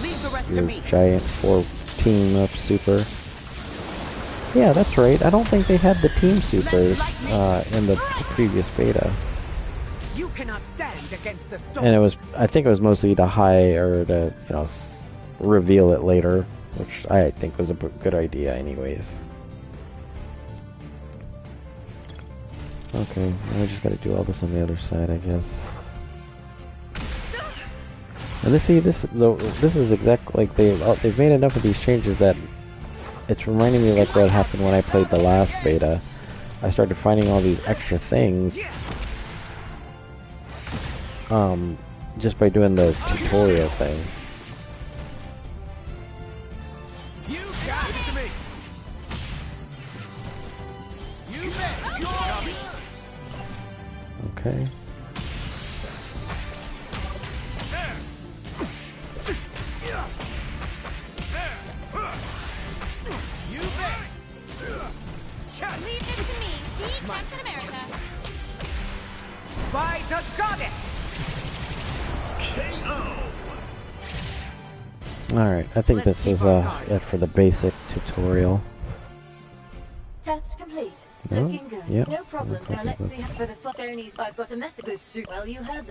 Speaker 5: Leave the rest to me.
Speaker 3: giant 4 team up super. Yeah, that's right. I don't think they had the team supers in the previous beta.
Speaker 5: You cannot stand against the storm.
Speaker 3: And I think it was mostly to hide or to, reveal it later, which I think was a good idea anyways. Okay, I just gotta do all this on the other side, I guess. And this is exactly like they've made enough of these changes that it's reminding me like what happened when I played the last beta. I started finding all these extra things just by doing the tutorial thing.
Speaker 5: You got it to me. You bet. You're
Speaker 3: Okay.
Speaker 5: You bet.
Speaker 6: Leave this to me. Be Captain America.
Speaker 5: By the goddess.
Speaker 3: Alright, I think
Speaker 5: Let's
Speaker 3: this is
Speaker 5: keep our guard.
Speaker 3: it for the basic tutorial.
Speaker 4: Test complete.
Speaker 3: No?
Speaker 4: Looking good.
Speaker 3: Yep.
Speaker 4: No problem.
Speaker 3: Looks
Speaker 4: Now
Speaker 3: like
Speaker 4: let's see
Speaker 3: that's-
Speaker 4: how for the Tony's. I've got a message. This shoot. Well, you heard.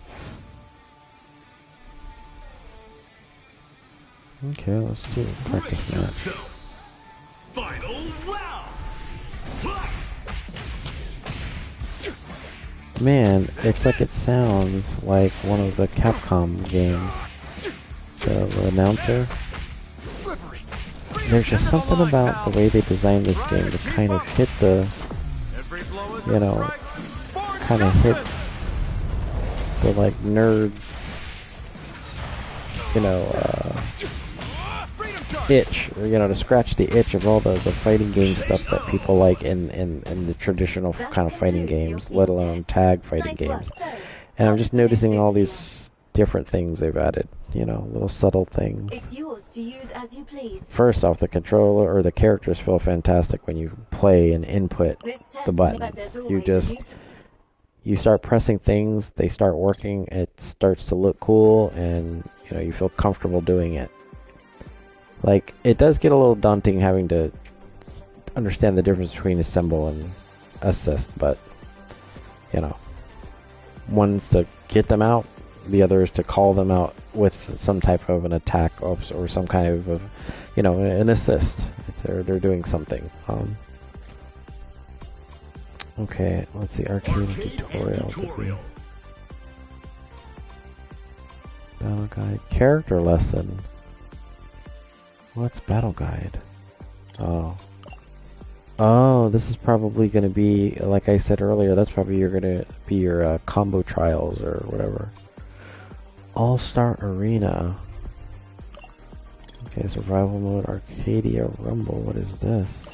Speaker 3: Okay, let's do a practice
Speaker 1: Brace
Speaker 3: match.
Speaker 1: yourself. Final round. Fight.
Speaker 3: Man, it's like it sounds like one of the Capcom games. The announcer.
Speaker 5: Slippery.
Speaker 3: There's just something about the way they designed this game to kind of hit the,
Speaker 5: Every blow is
Speaker 3: you
Speaker 5: a
Speaker 3: know,
Speaker 5: strike. Forward
Speaker 3: kind of hit
Speaker 5: justice.
Speaker 3: the like nerd,
Speaker 5: Freedom charge.
Speaker 3: itch, or, to scratch the itch of all the fighting game stuff that people like in the traditional kind of fighting games, let alone tag fighting
Speaker 4: Nice work.
Speaker 3: games.
Speaker 4: So,
Speaker 3: And I'm
Speaker 4: what
Speaker 3: just
Speaker 4: is the new
Speaker 3: noticing
Speaker 4: suit
Speaker 3: all
Speaker 4: for you?
Speaker 3: these different things they've added, little subtle things.
Speaker 4: It's yours to use as you please.
Speaker 3: First off, the controller or the characters feel fantastic when you play and input
Speaker 4: This test
Speaker 3: the
Speaker 4: means
Speaker 3: buttons.
Speaker 4: that there's
Speaker 3: You
Speaker 4: always a
Speaker 3: just
Speaker 4: new-
Speaker 3: you start pressing things, they start working, it starts to look cool, and you feel comfortable doing it. Like, it does get a little daunting having to understand the difference between assemble and assist, but one's to get them out, the other is to call them out with some type of an attack or some kind of an assist. They're doing something. Okay, let's see, arcade and tutorial. Battle guide, character lesson. What's battle guide? Oh, this is probably going to be, like I said earlier, that's probably going to be your combo trials or whatever. All-Star Arena. Okay, survival mode, Arcadia Rumble. What is this?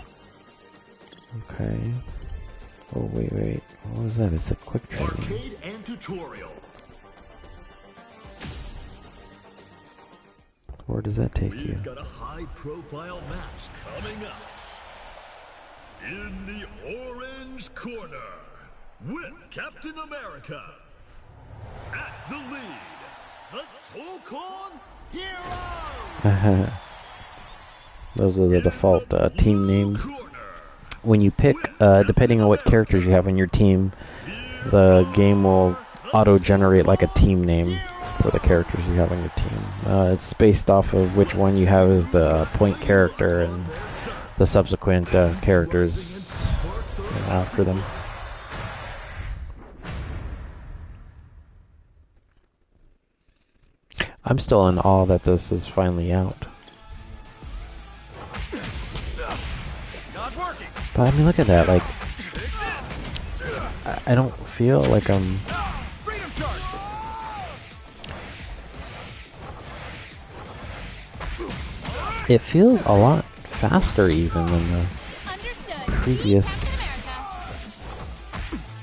Speaker 3: Okay. Oh, wait. What was that? It's a quick training.
Speaker 1: Arcade and tutorial.
Speaker 3: Where does that take you?
Speaker 1: We've got a high-profile match coming up. In the orange corner, with Captain America. At the lead, the Tokon Heroes!
Speaker 3: Those are the default team names. When you pick, depending on what characters you have on your team, the game will auto-generate like a team name for the characters you have on your team. It's based off of which one you have as the point character and the subsequent characters after them. I'm still in awe that this is finally out. But I mean, look at that, like, I don't feel like I'm... It feels a lot faster even than the previous...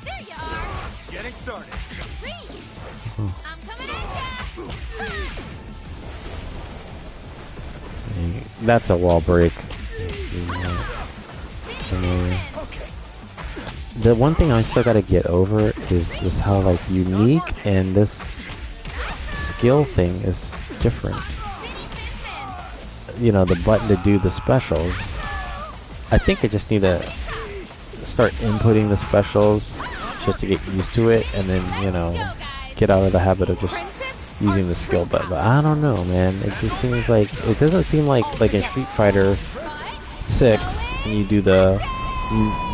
Speaker 6: There you are.
Speaker 5: Getting started.
Speaker 6: I'm coming at ya.
Speaker 3: That's a wall break. The one thing I still gotta get over is just how like unique and this skill thing is different. You know, the button to do the specials. I think I just need to start inputting the specials just to get used to it, and then, you know, get out of the habit of just using the skill button. But I don't know, man. It just seems like, it doesn't seem like in Street Fighter 6, when you do the,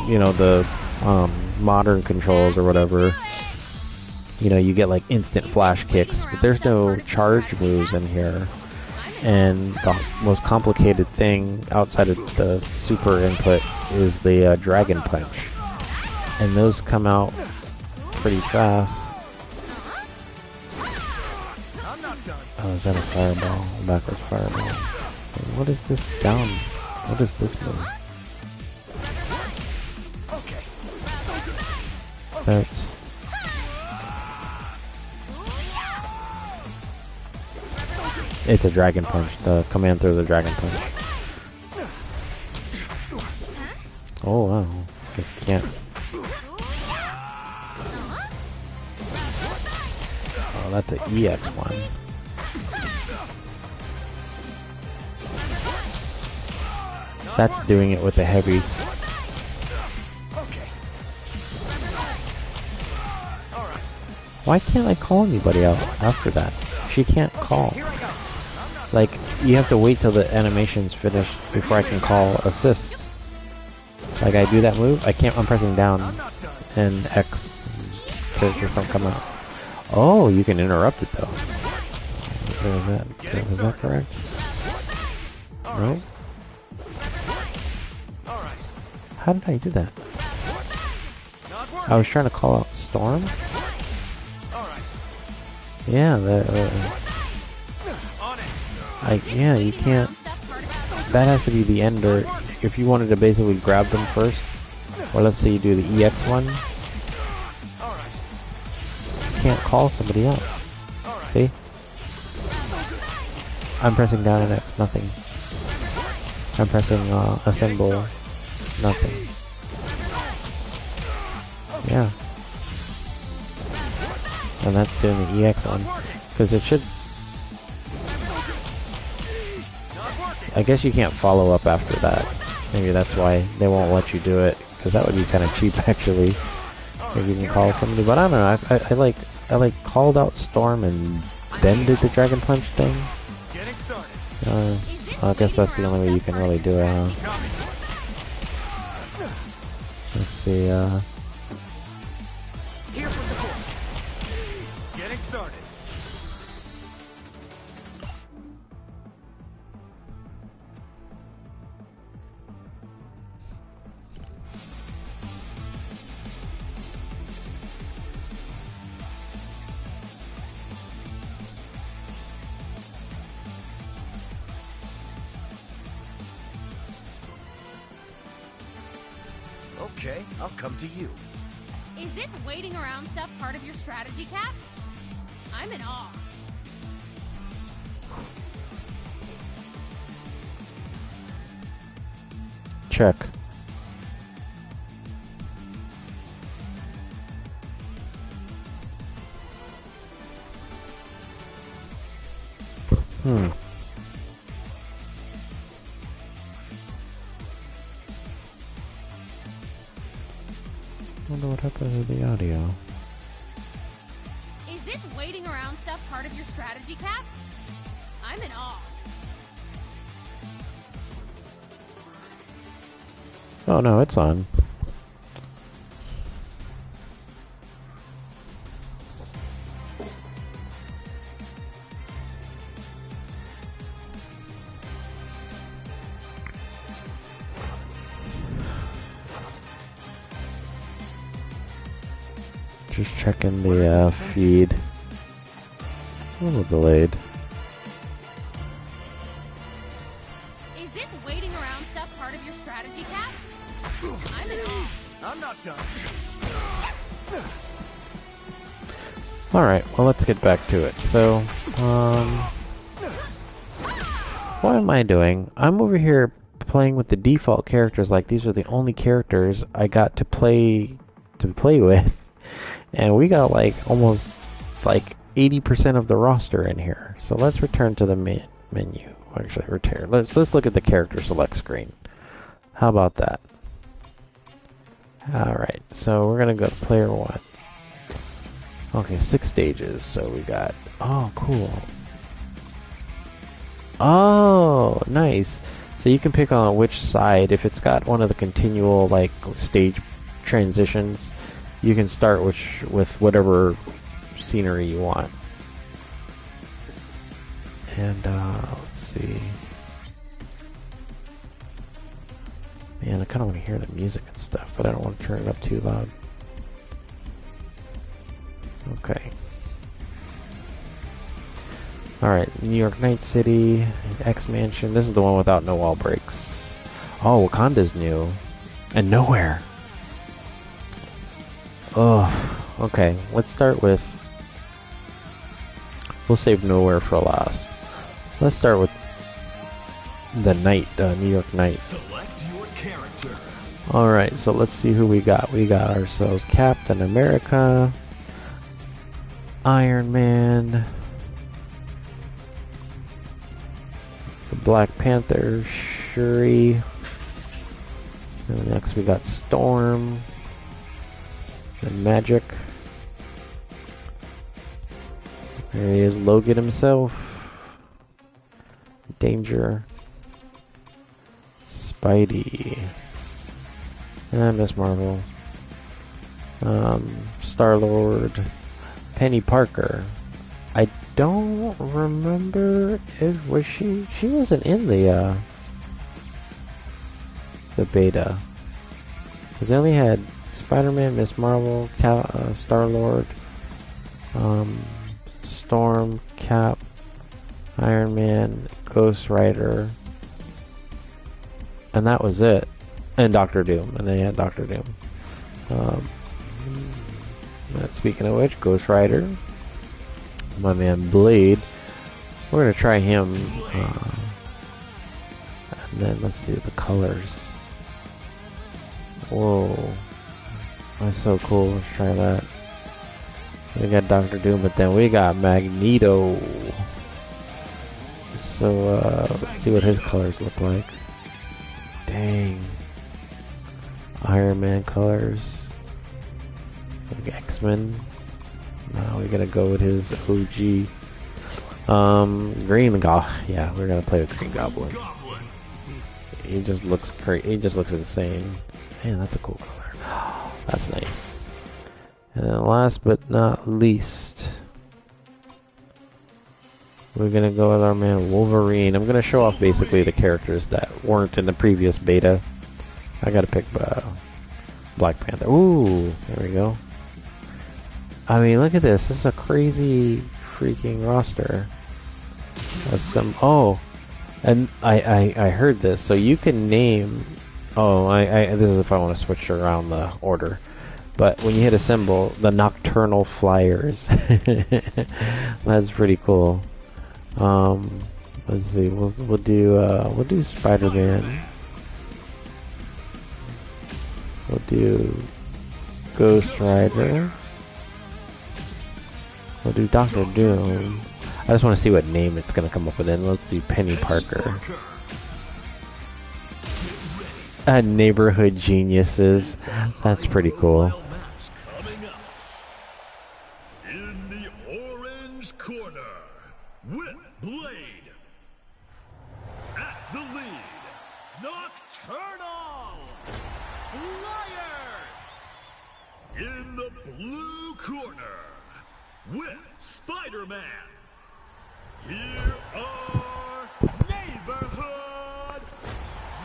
Speaker 3: you know, the modern controls or whatever, you know, you get like instant flash kicks, but there's no charge moves in here. And the most complicated thing outside of the super input is the dragon punch, and those come out pretty fast. Oh, is that a fireball? A backwards fireball. What is this down? What is this move? That's... It's a dragon punch. The command throws a dragon punch. Oh wow. Guess you can't. Oh, that's an EX one. That's doing it with a heavy. Why can't I call anybody out after that? She can't call. Like, you have to wait till the animation's finished before I can call assists. Like, I do that move, I can't, I'm pressing down and X, characters don't come out. Oh, you can interrupt it though. Was that correct? No? How did I do that? I was trying to call out Storm? Yeah, yeah, you can't. That has to be the ender. If you wanted to basically grab them first, or let's say you do the EX one, you can't call somebody out. See? I'm pressing down and X, nothing. I'm pressing assemble, nothing. Yeah. And that's doing the EX one, because it should. I guess you can't follow up after that. Maybe that's why they won't let you do it, because that would be kind of cheap actually. If you can call somebody, but I don't know. I like called out Storm and then did the Dragon Punch thing. I guess that's the only way you can really do it. Huh? Let's see.
Speaker 5: Here for support. Getting started. Okay, I'll come to you.
Speaker 6: Is this waiting around stuff part of your strategy, Cap? I'm in awe.
Speaker 3: Check. Wonder what happened to the audio.
Speaker 6: Is this waiting around stuff part of your strategy, Cap? I'm in awe.
Speaker 3: Oh no, it's on. Just checking the feed. A little delayed.
Speaker 6: Is this waiting around stuff part of your strategy, Cap? I'm in awe.
Speaker 5: I'm not done.
Speaker 3: Alright, well let's get back to it. So, what am I doing? I'm over here playing with the default characters, like these are the only characters I got to play with. And we got like almost like 80% of the roster in here. So let's return to the menu. Actually, return. Let's look at the character select screen. How about that? All right. So we're gonna go to player 1. Okay, 6 stages. So we got. Oh, cool. Oh, nice. So you can pick on which side. If it's got one of the continual like stage transitions, you can start with whatever scenery you want. And let's see. Man, I kind of want to hear the music and stuff, but I don't want to turn it up too loud. Okay. Alright, New York Night City, X Mansion. This is the one without no wall breaks. Oh, Wakanda's new. And nowhere. Oh, okay. Let's start with... We'll save nowhere for last. Let's start with the night, New York Night.
Speaker 1: Select your characters.
Speaker 3: Alright, so let's see who we got. We got ourselves Captain America, Iron Man, the Black Panther, Shuri, and next we got Storm, and Magic. There he is, Logan himself, Danger, Spidey, and Miss Marvel, Star-Lord, Penny Parker. I don't remember if she wasn't in the beta, because they only had Spider-Man, Miss Marvel, Star-Lord, Storm, Cap, Iron Man, Ghost Rider, and that was it. And Doctor Doom, and they had Doctor Doom. Speaking of which, Ghost Rider, my man Blade. We're gonna try him, and then let's see the colors. Whoa, that's so cool. Let's try that. We got Doctor Doom, but then we got Magneto. So let's see what his colors look like. Dang. Iron Man colors. Like X-Men. Now we're gonna go with his OG. Green Goblin. Yeah, we're gonna play with Green Goblin. He just looks great. He just looks insane. Man, that's a cool color. That's nice. And then last but not least, we're gonna go with our man Wolverine. I'm gonna show off basically the characters that weren't in the previous beta. I gotta pick Black Panther. Ooh, there we go. I mean, look at this. This is a crazy freaking roster. And I heard this. So you can name Oh, this is if I want to switch around the order. But when you hit a symbol, the Nocturnal Flyers. That's pretty cool. Let's see. We'll do Spider-Man. We'll do Ghost Rider. We'll do Doctor Doom. I just want to see what name it's gonna come up with. Then let's do Penny Parker. Neighborhood Geniuses. That's pretty cool.
Speaker 1: In the orange corner, with Blade. At the lead, Nocturnal Flyers. In the blue corner, with Spider-Man. Here are Neighborhood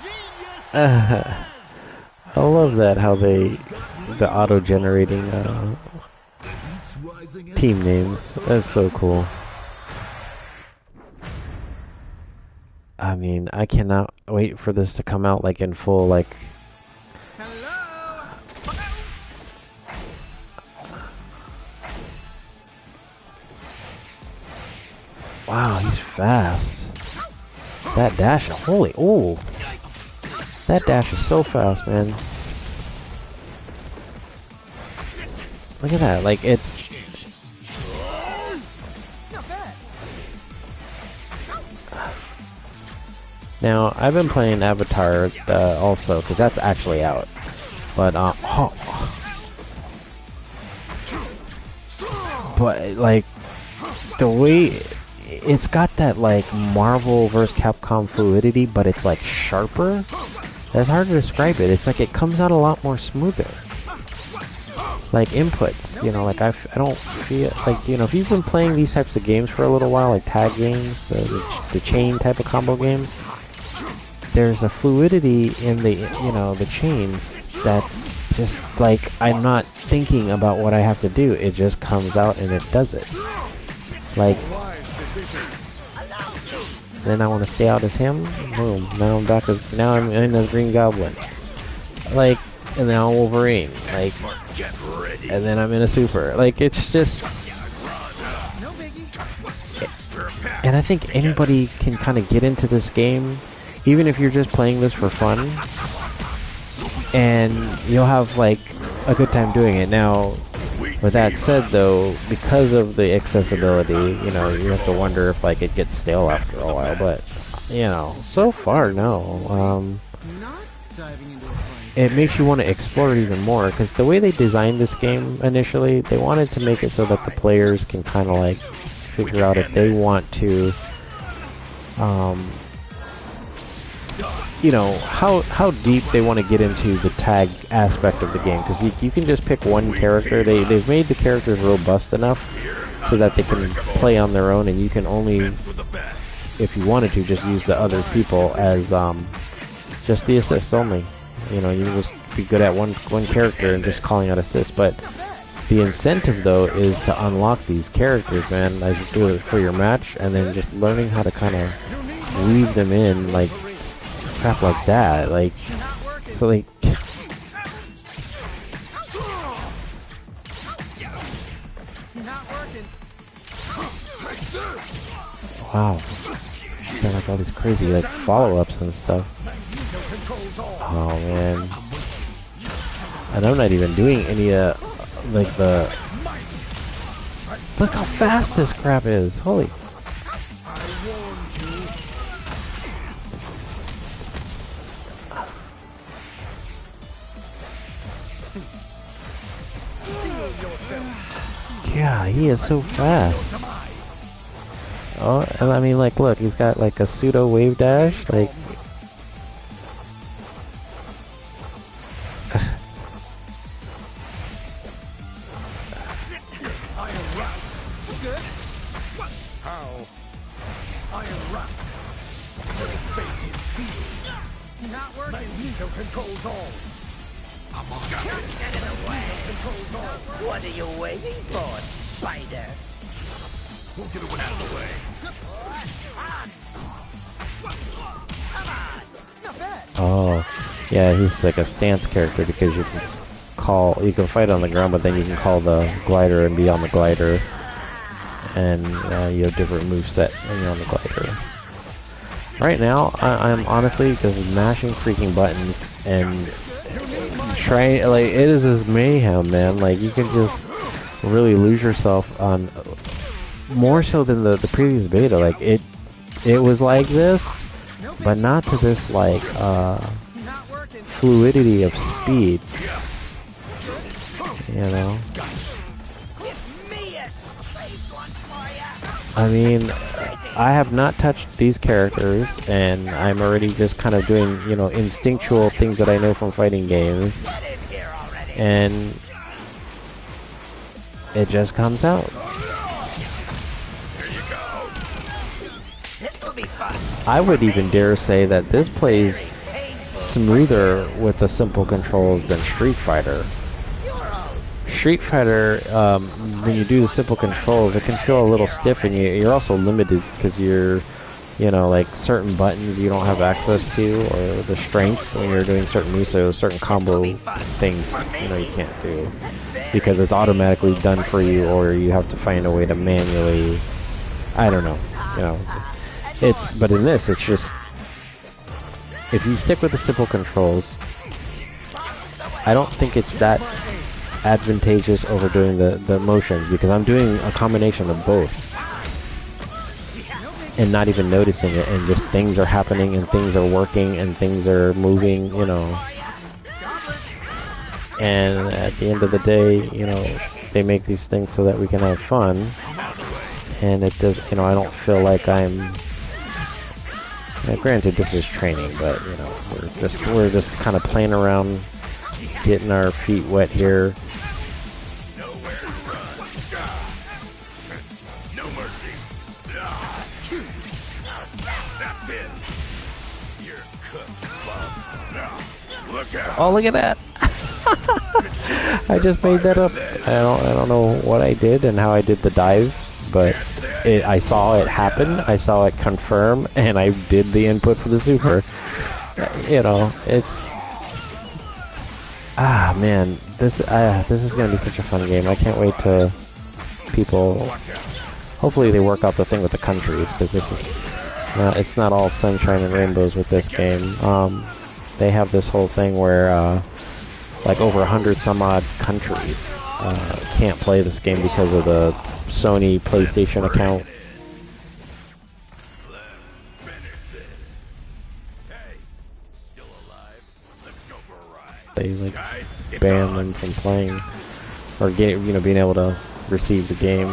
Speaker 1: Geniuses.
Speaker 3: I love that how the auto-generating team names. That's so cool. I mean, I cannot wait for this to come out like in full, like. Wow, he's fast. That dash, holy, oh. That dash is so fast, man. Look at that, like it's... Now, I've been playing Avatar also, because that's actually out. But, but, like, the way... It's got that, like, Marvel vs. Capcom fluidity, but it's, like, sharper. That's hard to describe it. It's like it comes out a lot more smoother. Like, inputs, you know, like, I don't feel... Like, you know, if you've been playing these types of games for a little while, like tag games, the chain type of combo games, there's a fluidity in the, you know, the chains that's just, like, I'm not thinking about what I have to do. It just comes out and it does it. Like... Then I want to stay out as him. Boom. Now I'm back as... Now I'm in as Green Goblin. Like, and now Wolverine. Like, and then I'm in a super. Like, it's just... And I think anybody can kind of get into this game, even if you're just playing this for fun. And you'll have, like, a good time doing it. Now... With that said, though, because of the accessibility, you know, you have to wonder if, like, it gets stale after a while, but, you know, so far, no. It makes you want to explore it even more, because the way they designed this game initially, they wanted to make it so that the players can kind of, like, figure out if they want to, you know, how deep they want to get into the tag aspect of the game, because you can just pick one character. They've made the characters robust enough so that they can play on their own, and you can only, if you wanted to, just use the other people as just the assists only. You know, you can just be good at one character and just calling out assists. But the incentive, though, is to unlock these characters, man, as you do it for your match, and then just learning how to kind of weave them in, like, crap like that, like, so, like, wow, got like all these crazy, like, follow-ups and stuff. Oh man, and I'm not even doing any like the, look how fast this crap is, holy. Yeah, he is so fast. Oh, and I mean, like, look, he's got like a pseudo wave dash, like.
Speaker 5: Not working. Magneto controls all.
Speaker 7: Get in the way! What are you waiting for, Spider?
Speaker 1: We'll get away out of the way.
Speaker 3: Oh, Yeah, he's like a stance character because you can fight on the ground, but then you can call the glider and be on the glider, and you have different moveset when you're on the glider. Right now, I'm honestly just mashing freaking buttons and trying. Like, it is this mayhem, man. Like, you can just really lose yourself on more so than the previous beta. Like, it was like this, but not to this like fluidity of speed. You know. I mean, I have not touched these characters, and I'm already just kind of doing, you know, instinctual things that I know from fighting games, and it just comes out. I would even dare say that this plays smoother with the simple controls than Street Fighter. Street Fighter, when you do the simple controls, it can feel a little stiff, and you're also limited because you're, you know, like certain buttons you don't have access to, or the strength when you're doing certain moves, so certain combo things, you know, you can't do because it's automatically done for you, or you have to find a way to manually, I don't know, you know. But in this, it's just, if you stick with the simple controls, I don't think it's that advantageous over doing the motions, because I'm doing a combination of both and not even noticing it, and just things are happening and things are working and things are moving, you know. And at the end of the day, you know, they make these things so that we can have fun, and it does, you know, I don't feel like I'm, granted this is training, but you know, we're just kind of playing around, getting our feet wet here. Oh, look at that! I just made that up. I don't know what I did and how I did the dive, but I saw it happen. I saw it confirm, and I did the input for the super. You know, it's man, this is gonna be such a fun game. I can't wait to people. Hopefully, they work out the thing with the countries, because this is it's not all sunshine and rainbows with this game. They have this whole thing where like over 100 some odd countries can't play this game because of the Sony PlayStation account. They like ban them from playing or being able to receive the game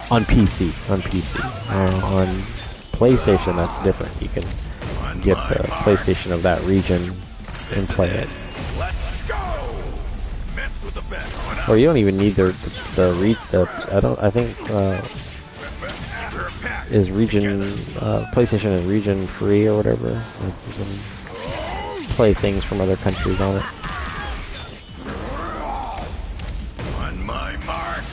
Speaker 3: on PC. On PlayStation, that's different. You can get the PlayStation of that region and play it. Or you don't even need the I think is region PlayStation is region free or whatever. Like you can play things from other countries on it.
Speaker 1: On my mark.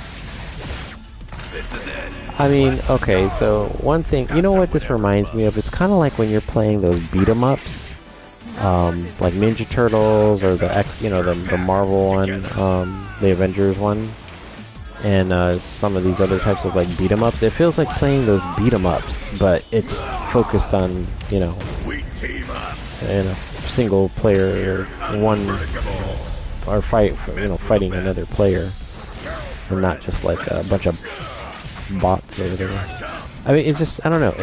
Speaker 1: This is it.
Speaker 3: I mean, okay, so one thing, you know what this reminds me of? It's kind of like when you're playing those beat-em-ups, like Ninja Turtles or the Marvel one, the Avengers one, and some of these other types of like beat-em-ups. It feels like playing those beat-em-ups, but it's focused on, you know, in a single player, or fighting another player, and not just like a bunch of bots or whatever. I mean, it just, I don't know,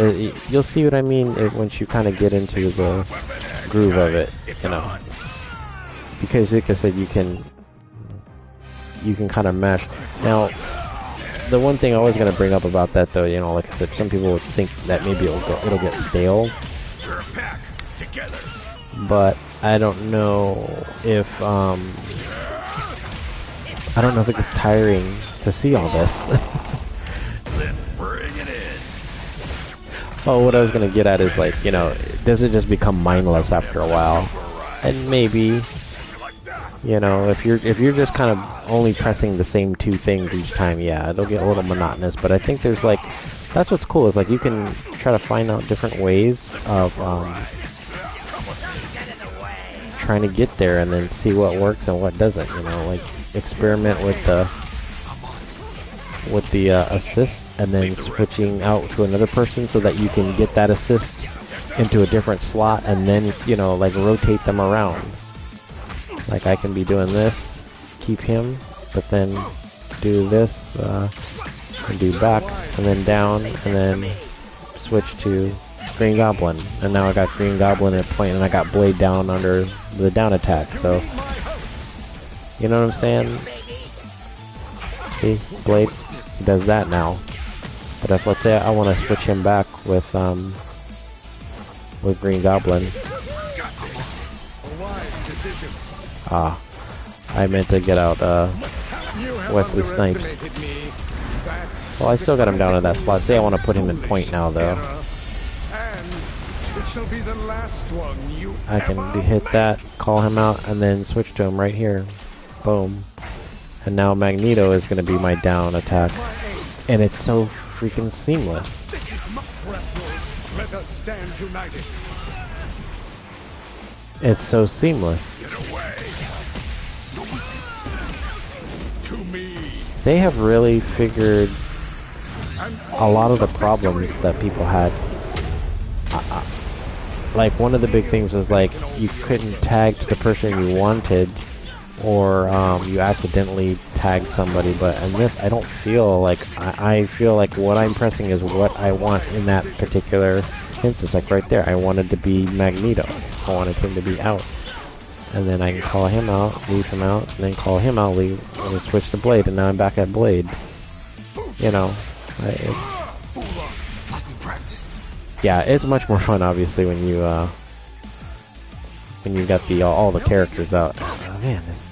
Speaker 3: you'll see what I mean once you kind of get into the groove of it, you know, because like I said, you can kind of mesh. Now, the one thing I was going to bring up about that, though, you know, like I said, some people would think that maybe it'll get stale, but I don't know if it gets tiring to see all this.
Speaker 1: Let's bring it in.
Speaker 3: Oh, what I was gonna get at is, like, you know, does it just become mindless after a while? And maybe, you know, if you're just kind of only pressing the same two things each time, yeah, it'll get a little monotonous. But I think there's like, that's what's cool, is like you can try to find out different ways of trying to get there and then see what works and what doesn't. You know, like experiment with the assist and then switching out to another person so that you can get that assist into a different slot and then, you know, like rotate them around. Like I can be doing this, keep him, but then do this, and do back, and then down, and then switch to Green Goblin. And now I got Green Goblin at point, and I got Blade down under the down attack, so... You know what I'm saying? See? Blade, he does that now. But if, let's say, I want to switch him back with Green Goblin... Ah, I meant to get out, Wesley Snipes. Well, I still got him down in that slot. Say I want to put him in point now, though. I can hit that, call him out, and then switch to him right here. Boom. And now Magneto is going to be my down attack. And it's so freaking seamless.
Speaker 5: Let us stand united.
Speaker 3: It's so seamless. They have really figured a lot of the problems that people had. Like, one of the big things was, like, you couldn't tag to the person you wanted, or you accidentally tagged somebody. But in this, I don't feel like... I feel like what I'm pressing is what I want in that particular instance. Like, right there, I wanted to be Magneto. I wanted him to be out. And then I can call him out, leave him out, and then call him out, leave, and then switch to Blade, and now I'm back at Blade. You know, yeah, it's much more fun, obviously, when you got the all the characters out. Oh man, this.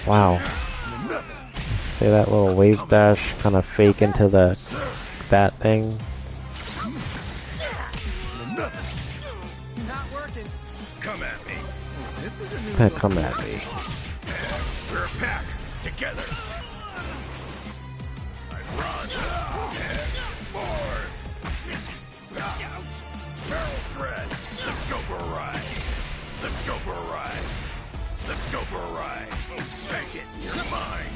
Speaker 3: Wow. See that little wave dash kind of fake into that thing. Come at me.
Speaker 1: We're a pack together. I run and force. Barrel shred. Let's go for a ride. Let's go for a ride. Let's go for a ride. Take it. You're mine.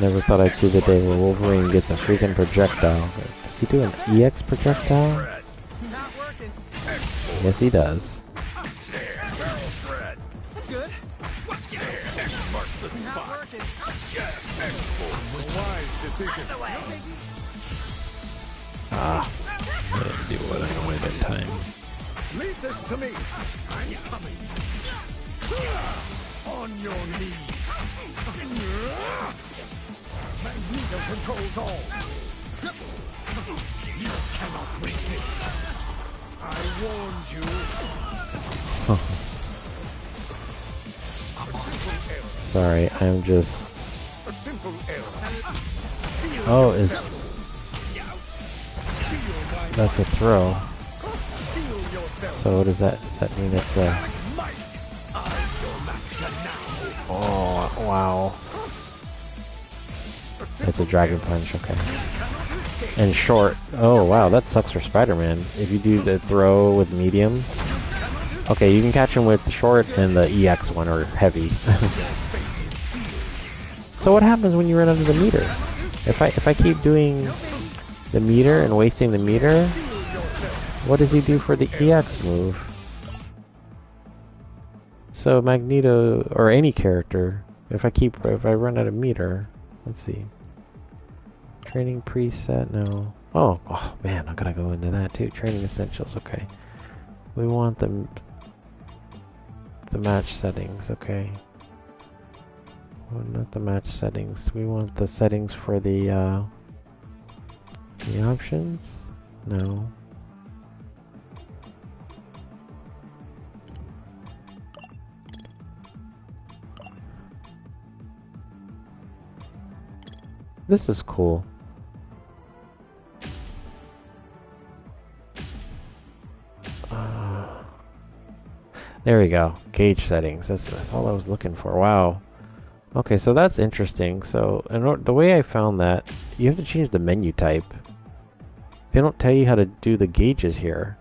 Speaker 3: Never thought I'd see the day where Wolverine gets a freaking projectile. Does he do an EX projectile? Yes, he does. Ah, I didn't do what I wanted in time.
Speaker 5: Leave this to me. I'm coming. On your knees. Magneto controls all. You cannot resist. I warned you.
Speaker 3: Sorry, I'm just...
Speaker 5: A simple error.
Speaker 3: Oh, that's a throw. So what does that mean? It's a... Oh, wow. It's a dragon punch, okay. And short. Oh, wow, that sucks for Spider-Man. If you do the throw with medium... Okay, you can catch him with the short and the EX one, or heavy. So what happens when you run under the meter? If I keep doing the meter and wasting the meter, what does he do for the EX move? So Magneto, or any character, if I run out of meter, let's see. Training preset, no. Oh man, I gotta go into that too. Training essentials, okay. We want the match settings, okay. Well, not the match settings. We want the settings for the options? No. This is cool. There we go. Gauge settings. That's all I was looking for. Wow. Okay, so that's interesting. So the way I found that, you have to change the menu type. They don't tell you how to do the gauges here.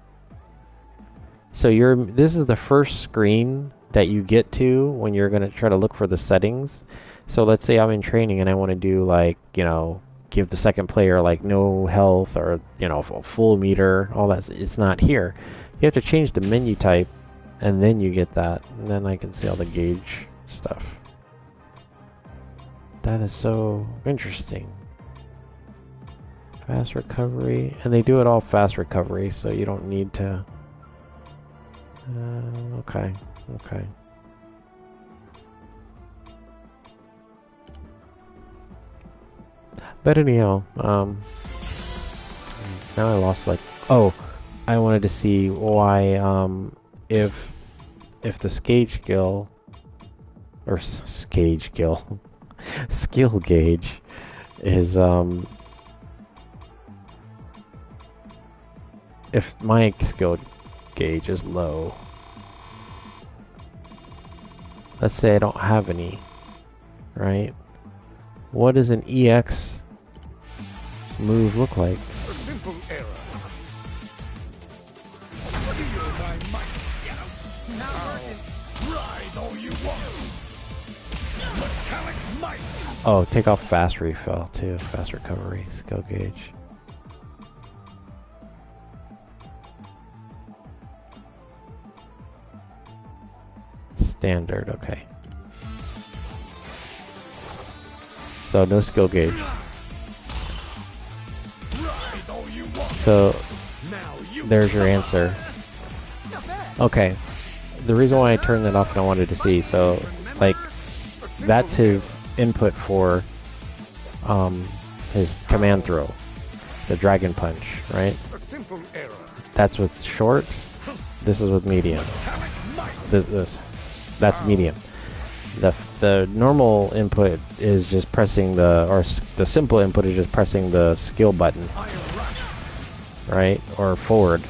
Speaker 3: So this is the first screen that you get to when you're going to try to look for the settings. So let's say I'm in training and I want to do like, you know, give the second player like no health or, you know, full meter, all that. It's not here. You have to change the menu type and then you get that. And then I can see all the gauge stuff. That is so interesting. Fast recovery. And they do it all fast recovery, so you don't need to... okay. Okay. But anyhow, now I lost like... Oh! I wanted to see why, if the skill gauge is, if my skill gauge is low. Let's say I don't have any, right? What does an EX move look like?
Speaker 5: A simple error. Ride all you want. Metallic might.
Speaker 3: Oh, take off fast refill too. Fast recovery, skill gauge. Standard, okay. So no skill gauge. So there's your answer. Okay. The reason why I turned that off and I wanted to see, so like that's his input for his command throw. It's a dragon punch, right? That's with short. This is with medium. That's medium. The normal input is just pressing the simple input is just pressing the skill button, right? Or forward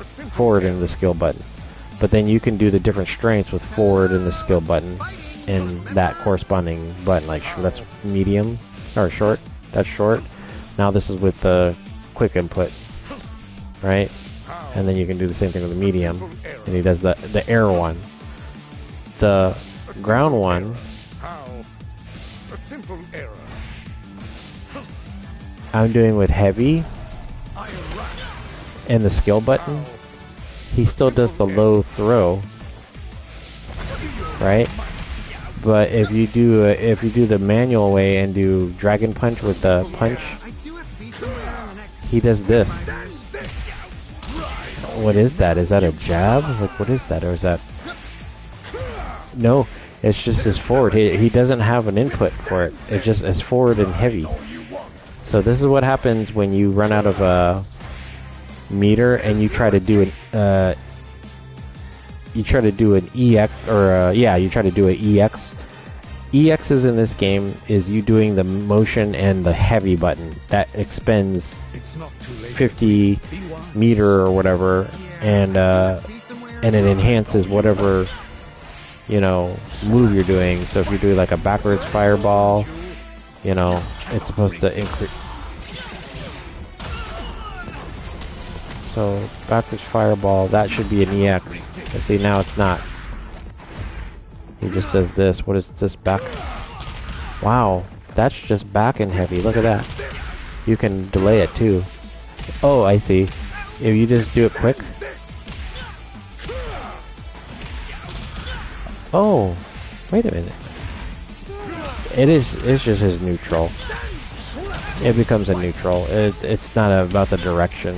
Speaker 3: in the skill button. But then you can do the different strengths with forward in the skill button and that corresponding button. Like that's medium or short. That's short. Now this is with the quick input, right? And then you can do the same thing with the medium. And he does the air one. The ground one, I'm doing with heavy and the skill button. He still does the low throw, right? But if you do the manual way and do dragon punch with the punch, he does this. What is that? Is that a jab? Like, what is that? Or is that... No, it's just his forward. He doesn't have an input for it. It's forward and heavy. So this is what happens when you run out of a meter and you try to do an EX, or you try to do an EX. EXs in this game is you doing the motion and the heavy button that expends 50 meter or whatever, and it enhances whatever, you know, move you're doing. So if you're doing like a backwards fireball, you know, it's supposed to increase. So backwards fireball, that should be an EX. But see, now it's not. He just does this. What is this back? Wow, that's just back and heavy. Look at that. You can delay it too. Oh, I see. If you just do it quick. Oh, wait a minute. It's just his neutral. It becomes a neutral. It's not about the direction.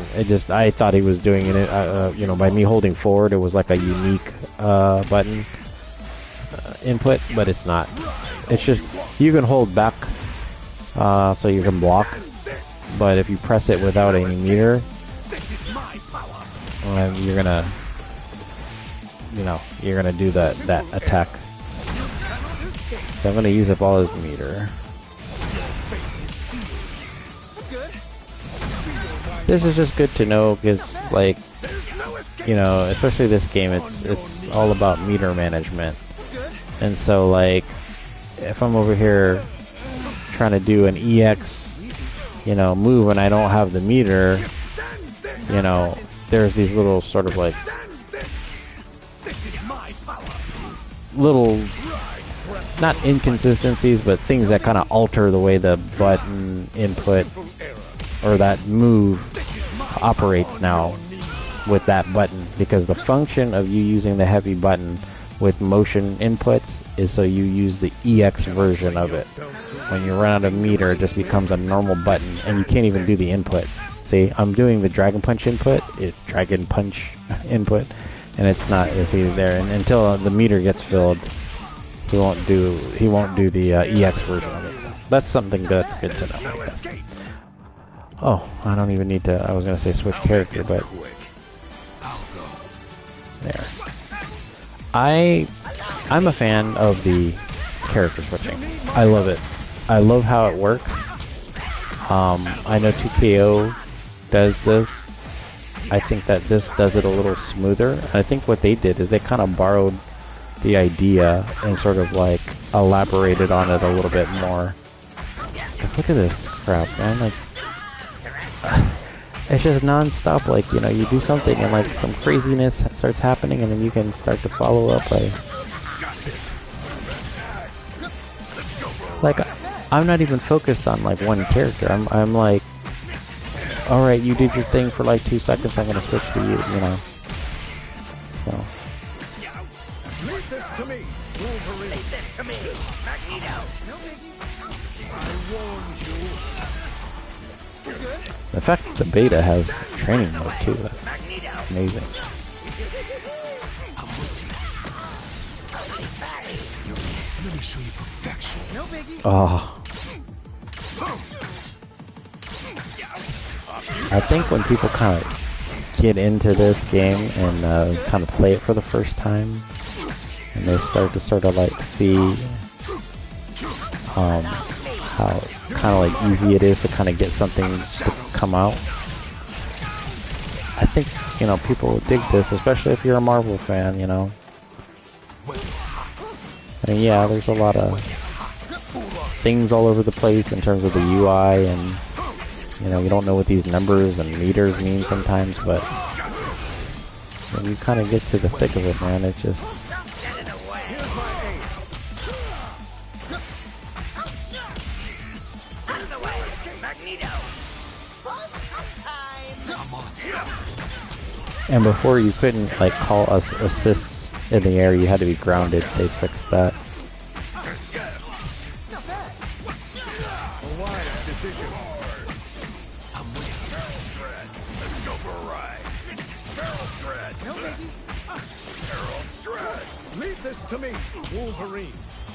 Speaker 3: I thought he was doing it, you know, by me holding forward, it was like a unique button input, but it's not. It's just, you can hold back so you can block, but if you press it without any meter, you're gonna, you know, you're gonna do that attack. So I'm gonna use up all his meter. This is just good to know because, like, you know, especially this game, it's all about meter management. And so, like, if I'm over here trying to do an EX, you know, move and I don't have the meter, you know, there's these little sort of like little, not inconsistencies, but things that kind of alter the way the button input or that move operates now with that button, because the function of you using the heavy button with motion inputs is so you use the EX version of it. When you run out of meter, it just becomes a normal button and you can't even do the input. See, I'm doing the Dragon Punch input, and it's not, it's either there, and until the meter gets filled, he won't do the EX version of it. So that's something that's good to know, I guess. Oh, I don't even need to, I was gonna say switch character, but there. I'm a fan of the character switching. I love it. I love how it works. I know 2KO does this. I think that this does it a little smoother. I think what they did is they kind of borrowed the idea and sort of like elaborated on it a little bit more. 'Cause look at this crap, man. Like, it's just non-stop. Like, you know, you do something and like some craziness starts happening, and then you can start to follow up by, like, I'm not even focused on like one character. I'm like, all right, you did your thing for like 2 seconds. I'm gonna switch to you. You know. So.
Speaker 5: Leave this to me, Wolverine.
Speaker 7: Leave this to me, Magneto.
Speaker 5: I warned you.
Speaker 3: The fact that the beta has training mode too, that's amazing.
Speaker 1: Let me show you perfection.
Speaker 3: Oh. I think when people kind of get into this game and kind of play it for the first time, and they start to sort of like see how kind of like easy it is to kind of get something to come out. I think, you know, people will dig this, especially if you're a Marvel fan, you know. I mean, yeah, there's a lot of things all over the place in terms of the UI, and, you know, you don't know what these numbers and meters mean sometimes, but when you kind of get to the thick of it, man, it just... And before, you couldn't like call us assists in the air, you had to be grounded. They fixed that.
Speaker 5: Leave this to me, Wolverine.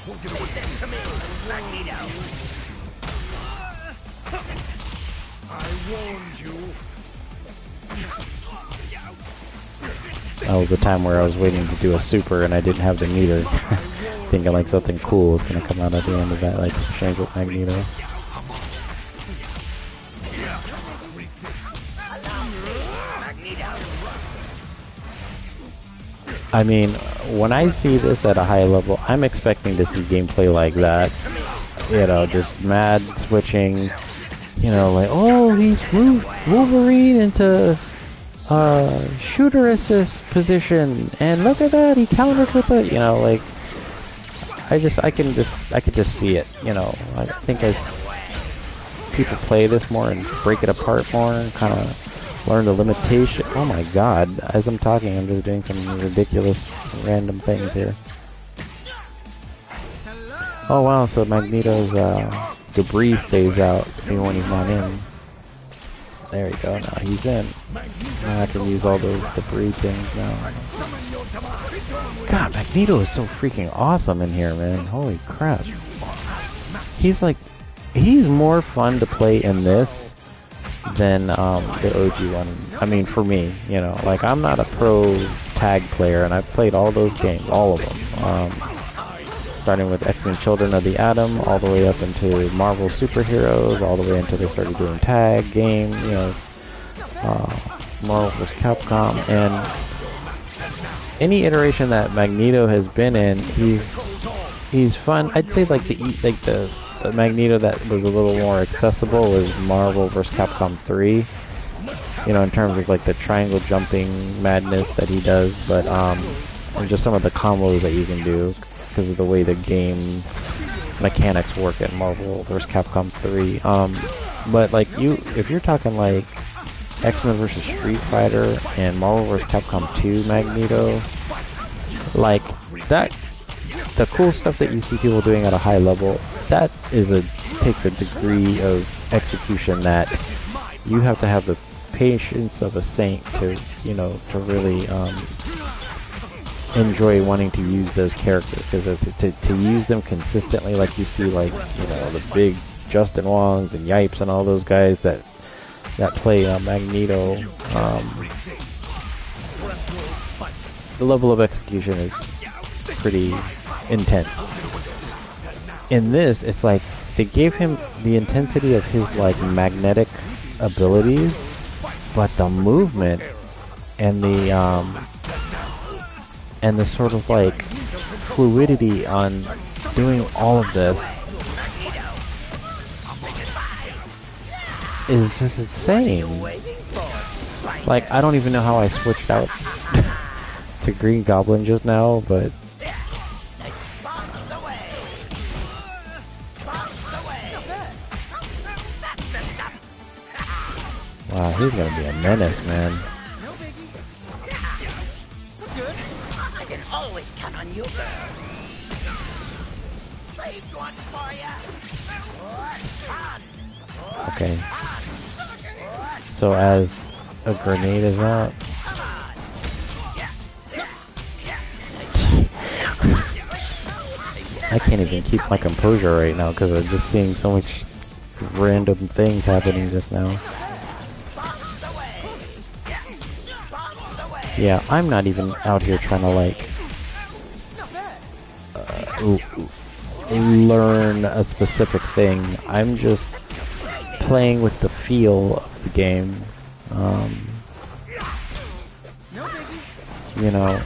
Speaker 7: Leave this to me, Magneto.
Speaker 5: I warned you.
Speaker 3: That was the time where I was waiting to do a super and I didn't have the meter. Thinking like something cool was going to come out at the end of that, like exchange with Magneto. I mean, when I see this at a high level, I'm expecting to see gameplay like that. You know, just mad switching. You know, like, oh, he's moved Wolverine into shooter assist position, and look at that, he countered with it. You know, like, I could just see it. You know, I think as people play this more and break it apart more and kind of learn the limitation. Oh my God! As I'm talking, I'm just doing some ridiculous, random things here. Oh wow! So Magneto's debris stays out even when he's not in. There you go. Now he's in. Now I can use all those debris things now. God, Magneto is so freaking awesome in here, man. Holy crap! He's more fun to play in this than the OG one. I mean, for me, you know, like, I'm not a pro tag player, and I've played all those games, all of them. Starting with X-Men Children of the Atom, all the way up into Marvel Superheroes, all the way until they started doing tag game, you know, Marvel vs. Capcom, and any iteration that Magneto has been in, he's he's fun. I'd say like the Magneto that was a little more accessible was Marvel vs. Capcom 3. You know, in terms of like the triangle jumping madness that he does, but and just some of the combos that you can do because of the way the game mechanics work at Marvel vs. Capcom 3. But like if you're talking like X-Men vs. Street Fighter and Marvel vs. Capcom 2 Magneto, like that, the cool stuff that you see people doing at a high level, that takes a degree of execution that you have to have the patience of a saint to, you know, to really enjoy wanting to use those characters, because to use them consistently, like you see, like, you know, the big Justin Wongs and Yipes and all those guys that play Magneto, the level of execution is pretty intense. In this, it's like they gave him the intensity of his like magnetic abilities, but the movement and the sort of like fluidity on doing all of this is just insane. Like, I don't even know how I switched out to Green Goblin just now, but wow, he's gonna be a menace, man.
Speaker 7: I can always count on you, girl. Saved one for ya.
Speaker 3: Okay. So as a grenade is out. I can't even keep my composure right now because I'm just seeing so much random things happening just now. Yeah, I'm not even out here trying to like learn a specific thing. I'm just playing with the feel of the game. You know.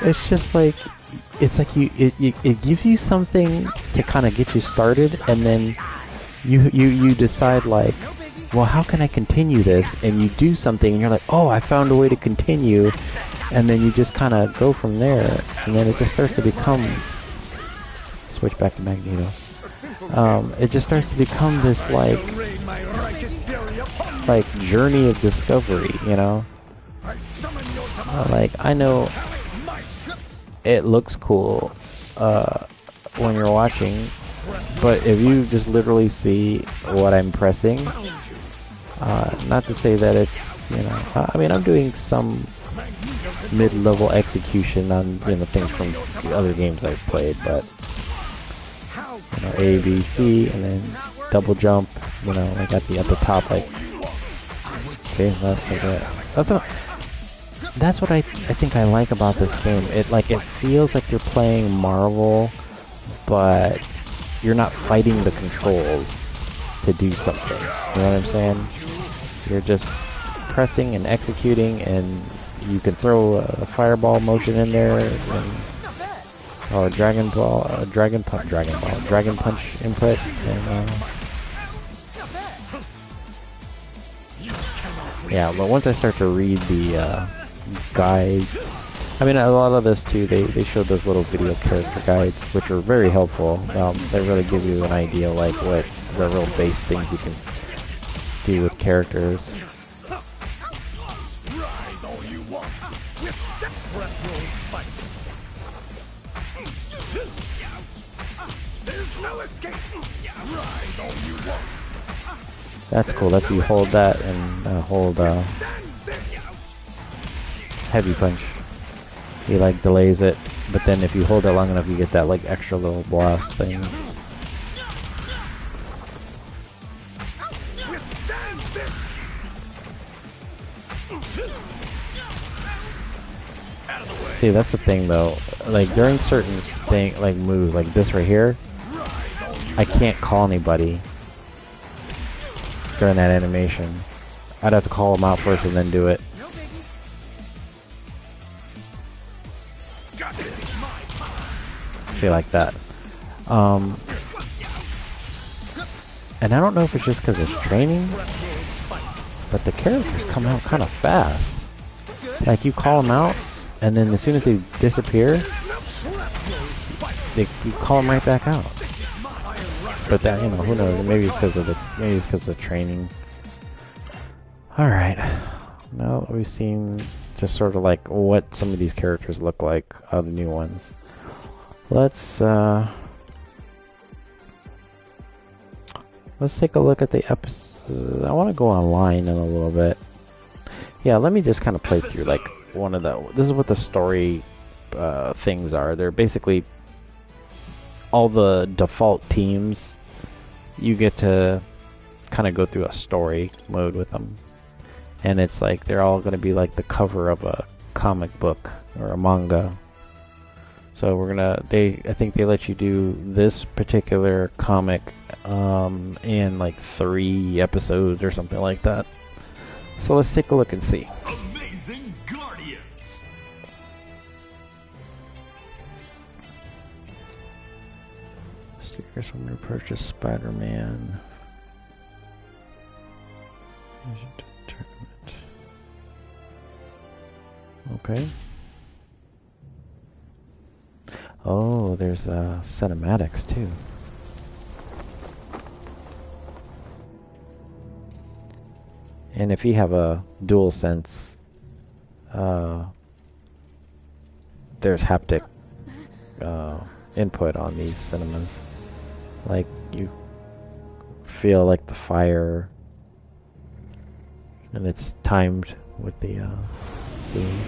Speaker 3: It's just like, it's like it gives you something to kind of get you started, and then you decide like, well, how can I continue this? And you do something and you're like, oh, I found a way to continue, and then you just kind of go from there, and then it just starts to become, switch back to Magneto, it just starts to become this like journey of discovery, you know? Like, I know it looks cool when you're watching, but if you just literally see what I'm pressing, not to say that it's, you know, I mean, I'm doing some mid-level execution on, you know, things from the other games I've played, but, you know, A, B, C, and then double jump, you know, like at the top, like, okay, that's like that. That's what I think I like about this game. It feels like you're playing Marvel, but you're not fighting the controls to do something. You know what I'm saying? You're just pressing and executing, and you can throw a fireball motion in there, or dragon punch input, and yeah. But once I start to read the guide, I mean, a lot of this too, they showed those little video character guides, which are very helpful. They really give you an idea, like, what the real base things you can do with characters. That's cool. That's, you hold that and hold heavy punch. He like delays it, but then if you hold it long enough, you get that like extra little blast thing. See, that's the thing though. Like during certain like moves, like this right here, I can't call anybody during that animation. I'd have to call them out first and then do it.
Speaker 5: No biggie.
Speaker 1: Got this.
Speaker 3: I feel like that. And I don't know if it's just because it's training, but the characters come out kind of fast. Like, you call them out, and then as soon as they disappear, you call them right back out. But that, you know, who knows? Maybe it's because of the training. All right. Now that we've seen just sort of like what some of these characters look like, the new ones. Let's take a look at the episode. I want to go online in a little bit. Yeah, let me just kind of play through like one of the. This is what the story things are. They're basically all the default teams. You get to kind of go through a story mode with them, and it's like they're all going to be like the cover of a comic book or a manga. So we're gonna. I think they let you do this particular comic in like 3 episodes or something like that. So let's take a look and see.
Speaker 1: Amazing Guardians.
Speaker 3: Stickers when we purchase Spider-Man. Okay. Oh, there's cinematics too. And if you have a DualSense, there's haptic input on these cinemas. Like, you feel like the fire, and it's timed with the scene.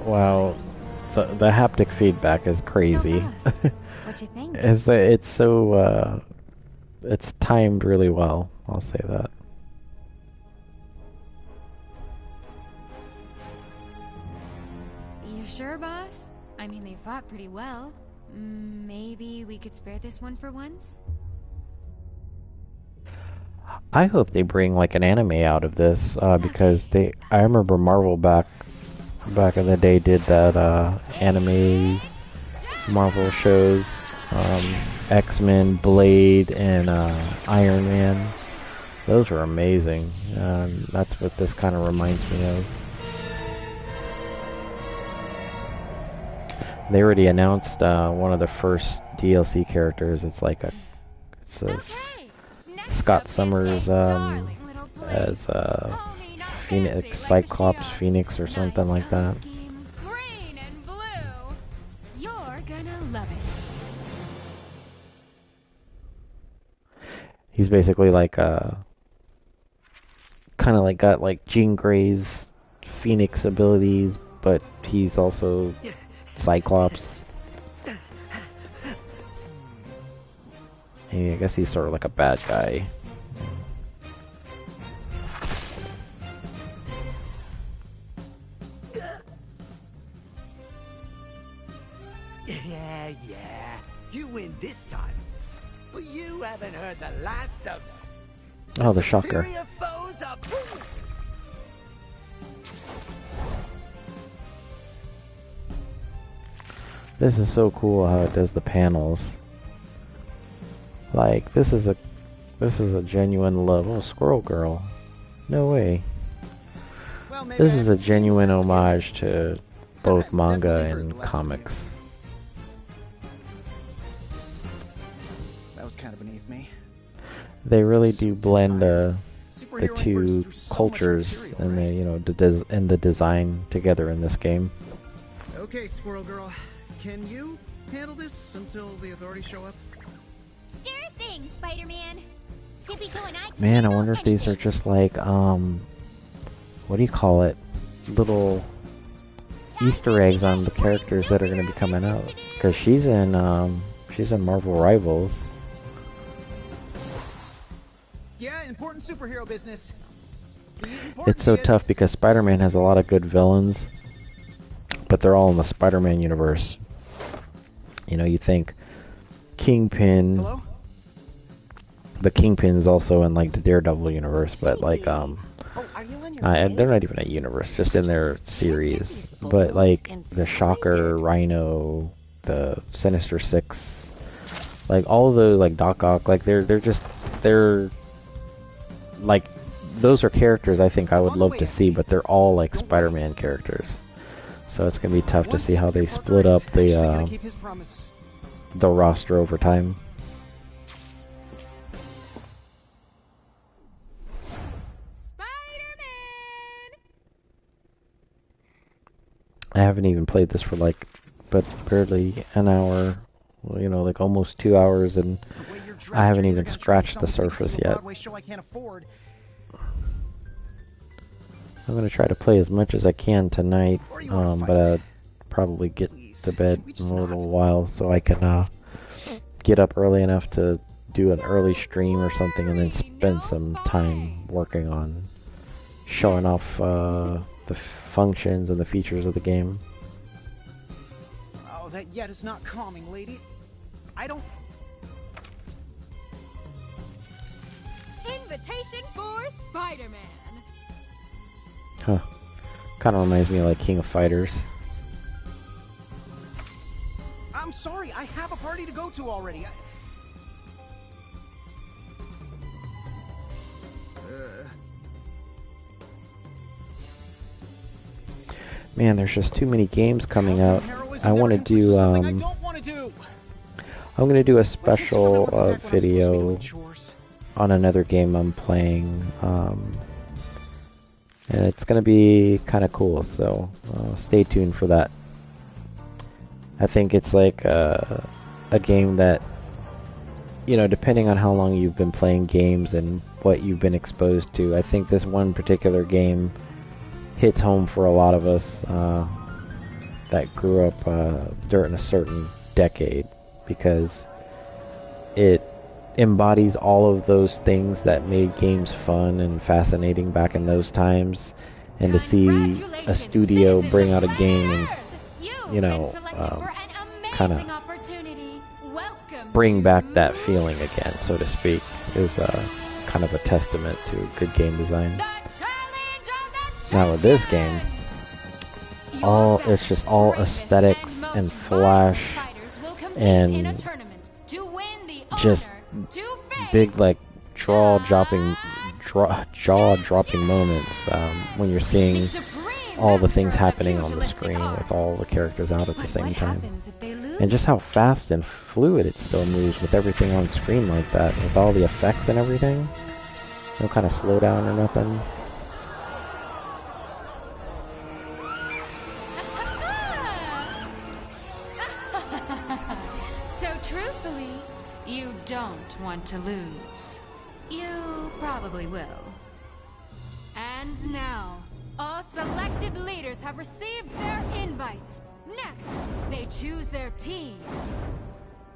Speaker 3: Wow, the haptic feedback is crazy.
Speaker 6: What you think?
Speaker 3: It's so it's timed really well. I'll say that.
Speaker 6: You sure, boss? I mean, they fought pretty well. Maybe we could spare this one for once?
Speaker 3: I hope they bring like an anime out of this because I remember Marvel back in the day did that anime Marvel shows, X-Men, Blade, and Iron Man. Those were amazing. That's what this kind of reminds me of. They already announced one of the first DLC characters. It's like Scott Summers as Phoenix, Cyclops Phoenix or something like that.
Speaker 6: Green and blue. You're gonna love it.
Speaker 3: He's basically like kind of like got like Jean Grey's Phoenix abilities, but he's also Cyclops. And I guess he's sort of like a bad guy.
Speaker 7: Yeah. You win this time. But you haven't heard the last of them.
Speaker 3: Oh, the shocker.
Speaker 7: Superior foes are...
Speaker 3: This is so cool how it does the panels. Like, this is a genuine love. Oh, Squirrel Girl. No way.
Speaker 5: Well, maybe
Speaker 3: This
Speaker 5: I
Speaker 3: is a
Speaker 5: haven't seen
Speaker 3: genuine
Speaker 5: this
Speaker 3: homage to both manga
Speaker 5: Definitely heard
Speaker 3: and
Speaker 5: last
Speaker 3: comics.
Speaker 5: That was kind of beneath me.
Speaker 3: They really do blend the
Speaker 5: Superhero
Speaker 3: two
Speaker 5: works through so much
Speaker 3: cultures
Speaker 5: material,
Speaker 3: and
Speaker 5: right?
Speaker 3: the and the design together in this game.
Speaker 5: Okay, Squirrel Girl, can you handle this until the authorities show up?
Speaker 6: Sure thing, Spider-Man. Tippy-toe and I can
Speaker 3: Man, I
Speaker 6: handle
Speaker 3: wonder if these are
Speaker 6: anything.
Speaker 3: just like what do you call it? Little Easter eggs on the characters that are going to be coming out. Because she's in Marvel Rivals.
Speaker 5: Yeah, important superhero business.
Speaker 3: It's so tough because Spider-Man has a lot of good villains, but they're all in the Spider-Man universe. You know, you think Kingpin,
Speaker 5: Hello?
Speaker 3: but Kingpin's also in like the Daredevil universe, but like
Speaker 7: Oh, are you on your way?
Speaker 3: they're not even a universe, just in their series. But like the Shocker, Rhino, the Sinister Six, like all of those, like Doc Ock, like they're like, those are characters I think I would love to see, but they're all like Spider-Man characters. So it's gonna be tough to see how they split up the
Speaker 5: Keep his promise.
Speaker 3: roster over time.
Speaker 6: Spider-Man!
Speaker 3: I haven't even played this for like, but barely an hour. Well, you know, like almost 2 hours, and
Speaker 5: The way you're dressed,
Speaker 3: I haven't
Speaker 5: you're
Speaker 3: even
Speaker 5: either gonna
Speaker 3: scratched the
Speaker 5: try to sell me
Speaker 3: surface
Speaker 5: tickets to a
Speaker 3: yet.
Speaker 5: Broadway show I can't afford.
Speaker 3: I'm gonna try to play as much as I can tonight,
Speaker 5: Or you wanna
Speaker 3: but
Speaker 5: fight?
Speaker 3: I'll probably get
Speaker 5: Please,
Speaker 3: to bed
Speaker 5: can we
Speaker 3: in
Speaker 5: just
Speaker 3: a
Speaker 5: not?
Speaker 3: little while so I can get up early enough to do an early stream or something, and then spend some time working on showing off the functions and the features of the game.
Speaker 5: Oh, that yet is not calming, lady. I don't...
Speaker 6: Invitation for Spider-Man.
Speaker 3: Huh. Kind of reminds me of like King of Fighters.
Speaker 5: I'm sorry, I have a party to go to already.
Speaker 3: Man, there's just too many games coming out.
Speaker 5: Heroism
Speaker 3: I want to
Speaker 5: never conflicts
Speaker 3: do
Speaker 5: with something I don't want to do.
Speaker 3: I'm gonna do a
Speaker 5: Why can't you tell me
Speaker 3: special
Speaker 5: what's attack when I'm supposed to be
Speaker 3: video
Speaker 5: doing chores?
Speaker 3: on another game I'm playing, and it's gonna be kind of cool. So stay tuned for that. I think it's like a game that, you know, depending on how long you've been playing games and what you've been exposed to, I think this one particular game hits home for a lot of us that grew up during a certain decade, because it embodies all of those things that made games fun and fascinating back in those times, and to see a studio bring out a game and, you know, kinda bring back that feeling again, so to speak, is kind of a testament to good game design. Now with this game, it's just all aesthetics and flash and just big, like, jaw-dropping moments when you're seeing all the things happening on the screen with all the characters out at the same time. And just how fast and fluid it still moves with everything on screen like that, with all the effects and everything. No kind of slowdown or nothing.
Speaker 6: So truthfully, you don't want to lose. You probably will. And now, all selected leaders have received their invites. Next, they choose their teams.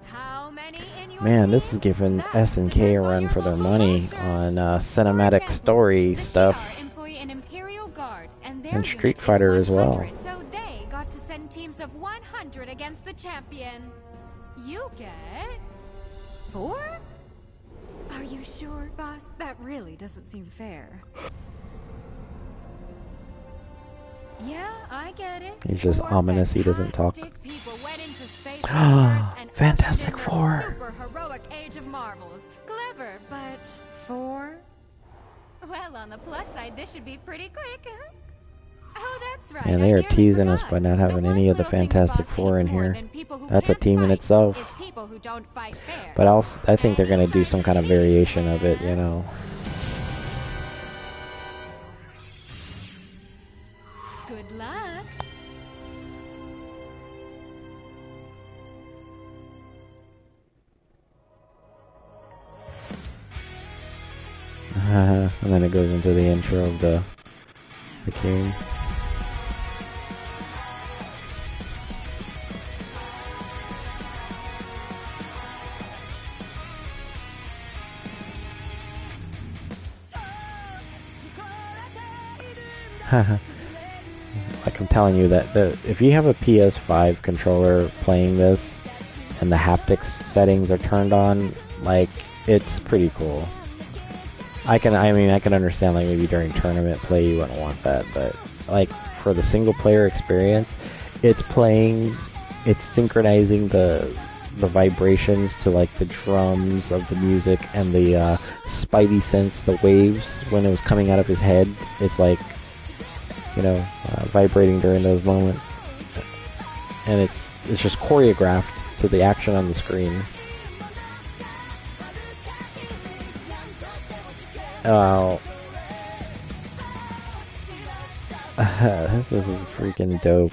Speaker 6: How many in your
Speaker 3: Man, this
Speaker 6: team?
Speaker 3: is giving
Speaker 6: That
Speaker 3: SNK a
Speaker 6: depends on
Speaker 3: run
Speaker 6: your
Speaker 3: for their
Speaker 6: local
Speaker 3: money
Speaker 6: roster.
Speaker 3: on
Speaker 6: For
Speaker 3: cinematic
Speaker 6: example,
Speaker 3: story
Speaker 6: the
Speaker 3: stuff.
Speaker 6: Chars employ an Imperial Guard, and their
Speaker 3: And
Speaker 6: unit
Speaker 3: Street
Speaker 6: is
Speaker 3: Fighter as well.
Speaker 6: 100, so they got to send teams of 100 against the champion. You get 4? Are you sure, boss? That really doesn't seem fair. Yeah, I get it.
Speaker 3: He's just
Speaker 6: 4
Speaker 3: ominous, he doesn't talk.
Speaker 6: fantastic people went into space on Earth and
Speaker 3: Fantastic
Speaker 6: ushered in the
Speaker 3: Four.
Speaker 6: super heroic age of Marvels. Clever, but 4? Well, on the plus side, this should be pretty quick. Oh, that's right.
Speaker 3: And they are teasing us by not having any of the Fantastic Four in here. That's a team in itself. But I think they're going to do some kind of variation of it, you know.
Speaker 6: Good luck.
Speaker 3: And then it goes into the intro of the game. Like I'm telling you that if you have a PS5 controller playing this and the haptics settings are turned on, like, it's pretty cool. I can understand, like, maybe during tournament play you wouldn't want that, but like for the single player experience, it's synchronizing the vibrations to like the drums of the music and the spidey sense, the waves when it was coming out of his head. It's like, you know, vibrating during those moments, and it's just choreographed to the action on the screen. Oh, this is freaking dope.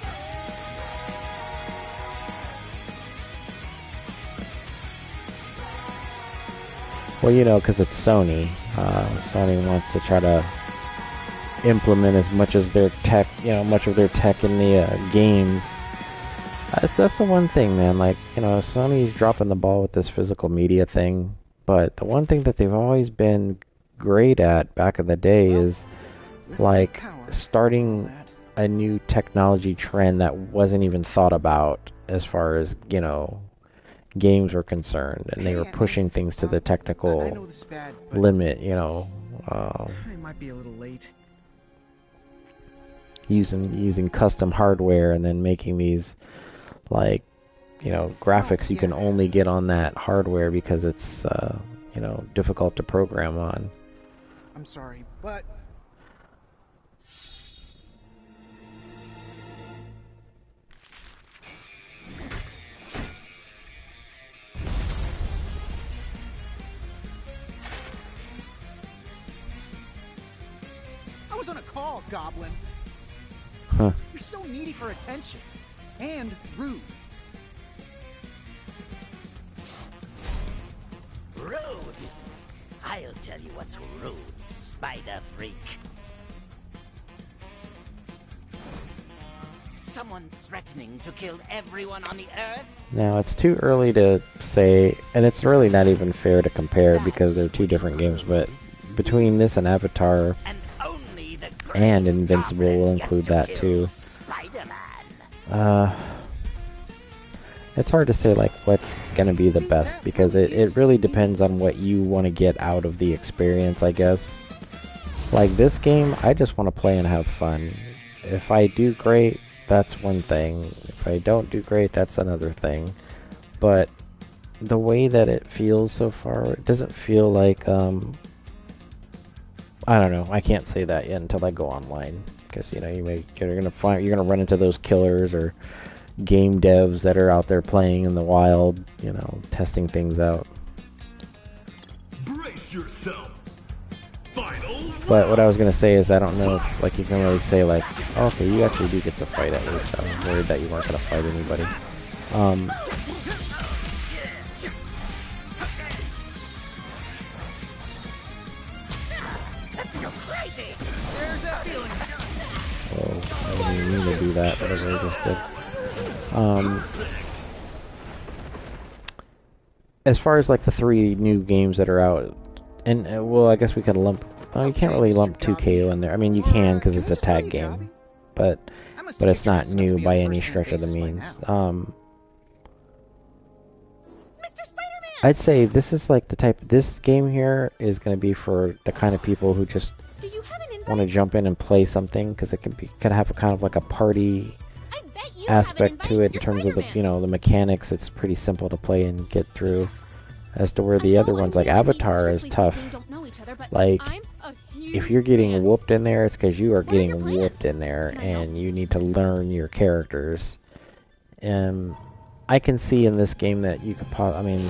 Speaker 3: Well, you know, because it's Sony. Sony wants to try to implement as much as their tech, you know, much of their tech in the games. That's the one thing, man. Like, you know, Sony's dropping the ball with this physical media thing, but the one thing that they've always been great at back in the day is like starting a new technology trend that wasn't even thought about as far as, you know, games were concerned, and they were pushing things to the technical limit, you know.
Speaker 5: It might be a little late.
Speaker 3: Using custom hardware and then making these, like, you know, graphics you can only get on that hardware because it's you know, difficult to program on.
Speaker 5: I'm sorry, but I was on a call, Goblin.
Speaker 3: Huh.
Speaker 5: You're so needy for attention. And rude.
Speaker 7: Rude? I'll tell you what's rude, spider freak. Someone threatening to kill everyone on the Earth?
Speaker 3: Now, it's too early to say, and it's really not even fair to compare because they're two different games, but between this and Avatar and Invincible, we'll include that too. It's hard to say like what's gonna be the best because it really depends on what you want to get out of the experience, I guess. Like this game, I just want to play and have fun. If I do great, that's one thing. If I don't do great, that's another thing. But the way that it feels so far, it doesn't feel like I don't know. I can't say that yet until I go online, because you know you're gonna run into those killers or game devs that are out there playing in the wild, you know, testing things out.
Speaker 1: Brace yourself. Final.
Speaker 3: But what I was gonna say is I don't know if like you can really say like, oh, okay, you actually do get to fight at least. I was worried that you weren't gonna fight anybody. Oh, I didn't mean to do that, whatever I just did. As far as like the 3 new games that are out, and well, I guess we could lump. Well, you can't really lump 2K in there. I mean, you can because it's a tag game, but it's not new by any stretch of the means. I'd say this is like the type. This game here is going to be for the kind of people who just want to jump in and play something, because it could have a kind of like a party aspect to it in terms of the, you know, the mechanics. It's pretty simple to play and get through, as to where the other ones like Avatar is tough. Like if you're getting whooped in there, it's because you are getting whooped in there, and you need to learn your characters. And I can see in this game that you could I mean,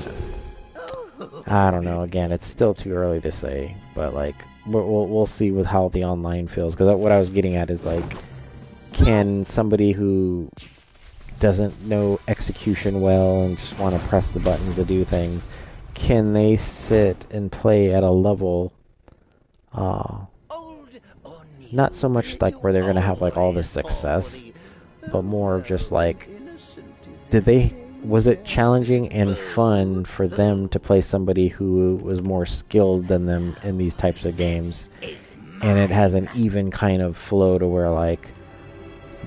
Speaker 3: I don't know. Again, it's still too early to say, but like we'll see with how the online feels. Because what I was getting at is like, can somebody who doesn't know execution well and just want to press the buttons to do things, can they sit and play at a level, not so much like where they're going to have like all the success, but more of just like, was it challenging and fun for them to play somebody who was more skilled than them in these types of games, and it has an even kind of flow to where like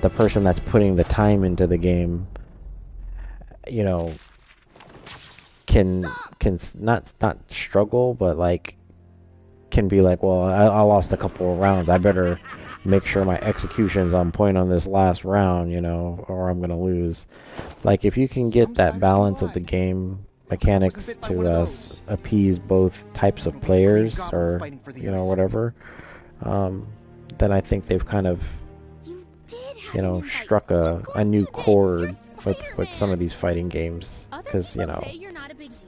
Speaker 3: the person that's putting the time into the game, you know, can not struggle, but like can be like, well, I lost a couple of rounds, I better make sure my execution's on point on this last round, you know, or I'm gonna lose. Like, if you can get that balance of the game mechanics to appease both types of players, or you know, whatever, then I think they've kind of, you know, struck a new chord with some of these fighting games. Because, you know,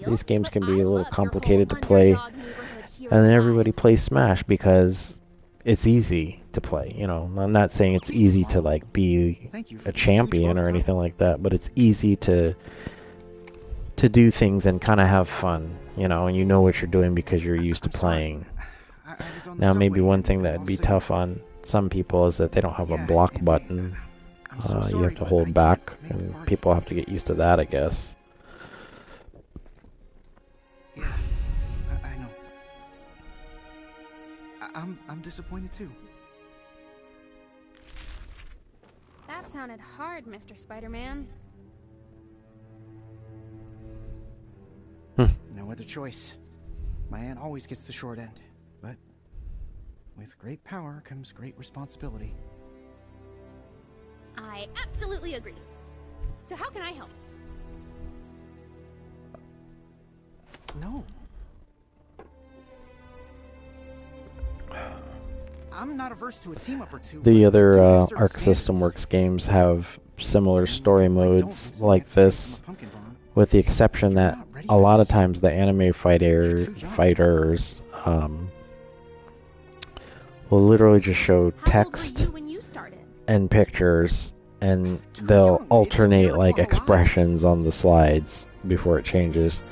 Speaker 3: these games can be a little complicated to play, and then everybody plays Smash because it's easy to play. You know, I'm not saying it's easy to like be a champion or anything like that, but it's easy to do things and kind of have fun, you know, and you know what you're doing because you're used to playing. Now, maybe one thing that would be tough on some people is that they don't have a block button. You have to hold back, and people have to get used to that, I guess.
Speaker 5: Yeah, I know. I'm disappointed too.
Speaker 6: That sounded hard, Mr. Spider-Man.
Speaker 5: No other choice. My aunt always gets the short end, but with great power comes great responsibility.
Speaker 6: I absolutely agree. So how can I help?
Speaker 5: No. I'm not averse to a team up or two.
Speaker 3: The other Arc System Works games have similar story modes like this, with the exception that a lot of times the anime fighters will literally just show text and pictures, and they'll alternate like expressions on the slides before it changes.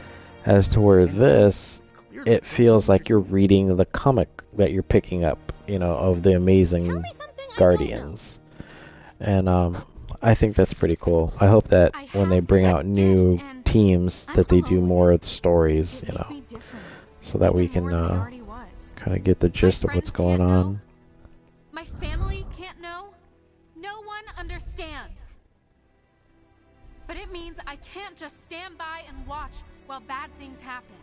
Speaker 3: As to where this, it feels like you're reading the comic that you're picking up, you know, of the Amazing Guardians. And I think that's pretty cool. I hope that when they bring out new teams that they do more of the stories, you know, so that we can kind of get the gist of what's going on.
Speaker 6: My family can't know. No one understands. But it means I can't just stand by and watch while bad things happen.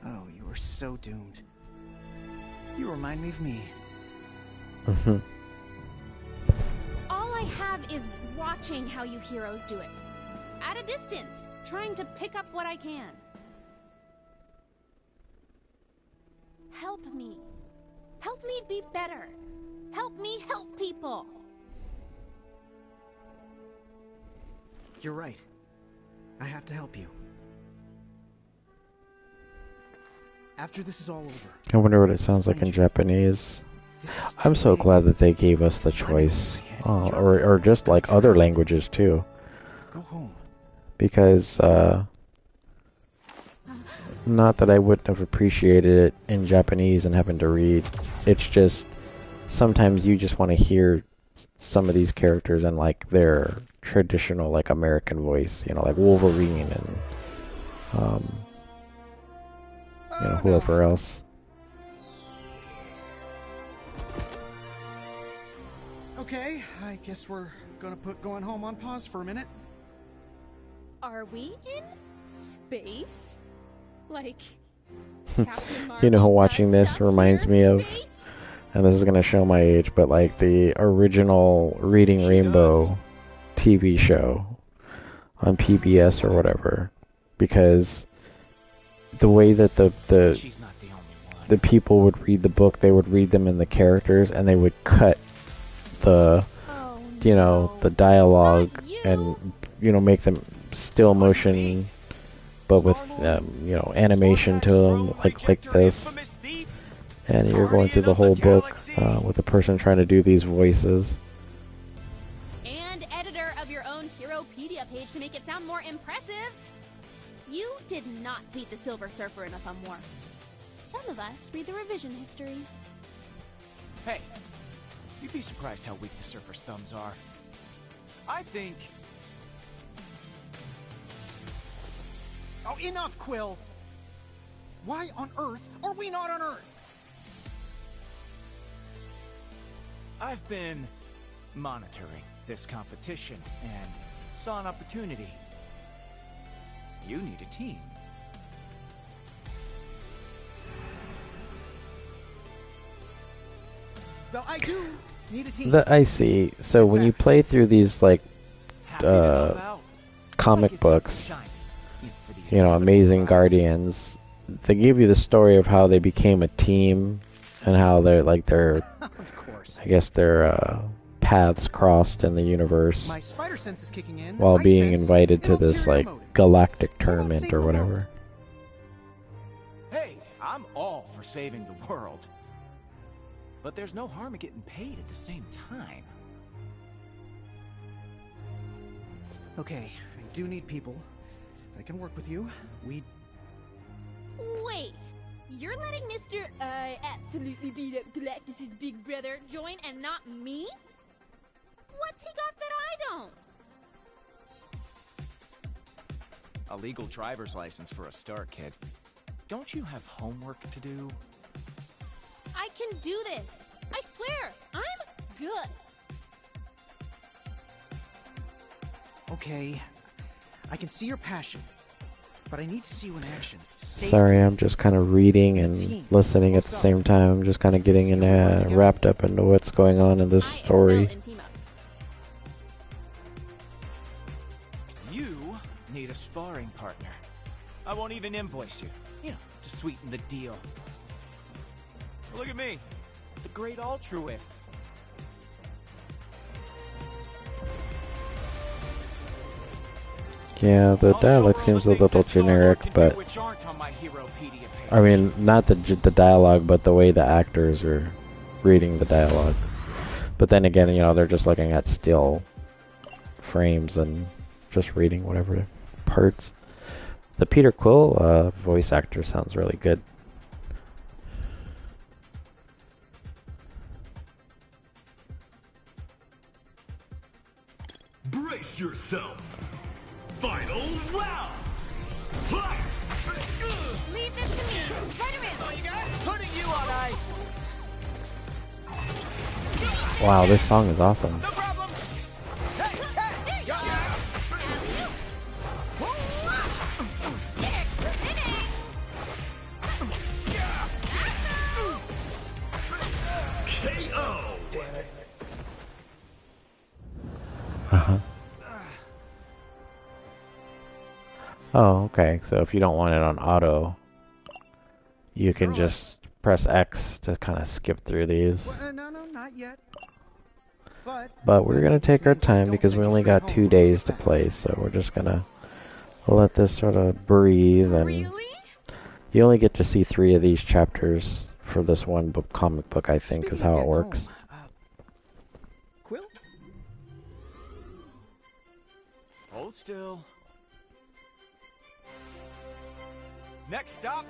Speaker 5: Oh, you are so doomed. You remind me of me.
Speaker 6: All I have is watching how you heroes do it. At a distance, trying to pick up what I can. Help me. Help me be better. Help me help people.
Speaker 5: You're right. I have to help you. After this is all over.
Speaker 3: I wonder what it sounds like in Japanese. I'm so glad that they gave us the choice, or just like other languages too.
Speaker 5: Go home.
Speaker 3: Because not that I wouldn't have appreciated it in Japanese and having to read. It's just sometimes you just want to hear some of these characters in like their traditional like American voice, you know, like Wolverine and you know, whoever else.
Speaker 5: Okay, I guess we're gonna put going home on pause for a minute.
Speaker 6: Are we in space? Like Captain Marvel
Speaker 3: You know who watching
Speaker 6: does
Speaker 3: this
Speaker 6: stuff
Speaker 3: reminds
Speaker 6: here
Speaker 3: me
Speaker 6: in
Speaker 3: of,
Speaker 6: space?
Speaker 3: and this is gonna show my age, but like the original Reading Rainbow TV show on PBS or whatever, because the way that the the people would read the book, they would read them in the characters, and they would cut the, the dialogue and, make them still motion, but with, animation to them, like this. And you're going through the whole book with a person trying to do these voices.
Speaker 8: And editor of your own Heropedia page to make it sound more impressive. You did not beat the Silver Surfer in a thumb war. Some of us read the revision history.
Speaker 9: Hey, you'd be surprised how weak the Surfer's thumbs are. I think...
Speaker 5: Oh, enough, Quill! Why on Earth are we not on Earth?
Speaker 9: I've been monitoring this competition and saw an opportunity. You need a team.
Speaker 5: Well, I do need a team.
Speaker 3: I see. So when you play through these, like, comic books, Amazing Guardians, they give you the story of how they became a team and how they're,
Speaker 5: Of course.
Speaker 3: I guess their paths crossed in the universe
Speaker 5: My spider sense is kicking in.
Speaker 3: while
Speaker 5: I
Speaker 3: being
Speaker 5: sense
Speaker 3: invited to
Speaker 5: an
Speaker 3: this,
Speaker 5: ulterior
Speaker 3: like,
Speaker 5: motive.
Speaker 3: galactic tournament or whatever.
Speaker 9: Hey, I'm all for saving the world. But there's no harm in getting paid at the same time.
Speaker 5: Okay, I do need people. I can work with you.
Speaker 8: Wait, you're letting Mr. Absolutely beat up Galactus' big brother join and not me? What's he got that I don't?
Speaker 9: A legal driver's license for a start, kid. Don't you have homework to do?
Speaker 8: I can do this. I swear, I'm good.
Speaker 5: Okay, I can see your passion, but I need to see you in action.
Speaker 3: Sorry, I'm just kind of reading and listening at the same time. I'm just kind of getting wrapped up into what's going on in this story.
Speaker 9: You need a sparring partner. I won't even invoice you, to sweeten the deal. Look at me, the great altruist.
Speaker 3: Yeah, the dialogue seems a little generic, but I mean, not the dialogue, but the way the actors are reading the dialogue. But then again, they're just looking at still frames and just reading whatever parts. The Peter Quill voice actor sounds really good.
Speaker 1: Brace yourself. Final round. Fight!
Speaker 8: Leave this to me. Spider-Man!
Speaker 9: So you guys, putting you on ice.
Speaker 3: Wow, this song is awesome.
Speaker 9: No problem. Hey,
Speaker 8: There you go!
Speaker 1: KO. Damn it.
Speaker 3: Uh-huh. Oh, okay. So if you don't want it on auto, you can just press X to kind of skip through these.
Speaker 5: No, not yet.
Speaker 3: But we're going to take our time because we only got 2 days to play, so we're just going to let this sort of breathe. And you only get to see 3 of these chapters for this one comic book, I think, is how it works.
Speaker 5: Quill?
Speaker 9: hold still. Next stop.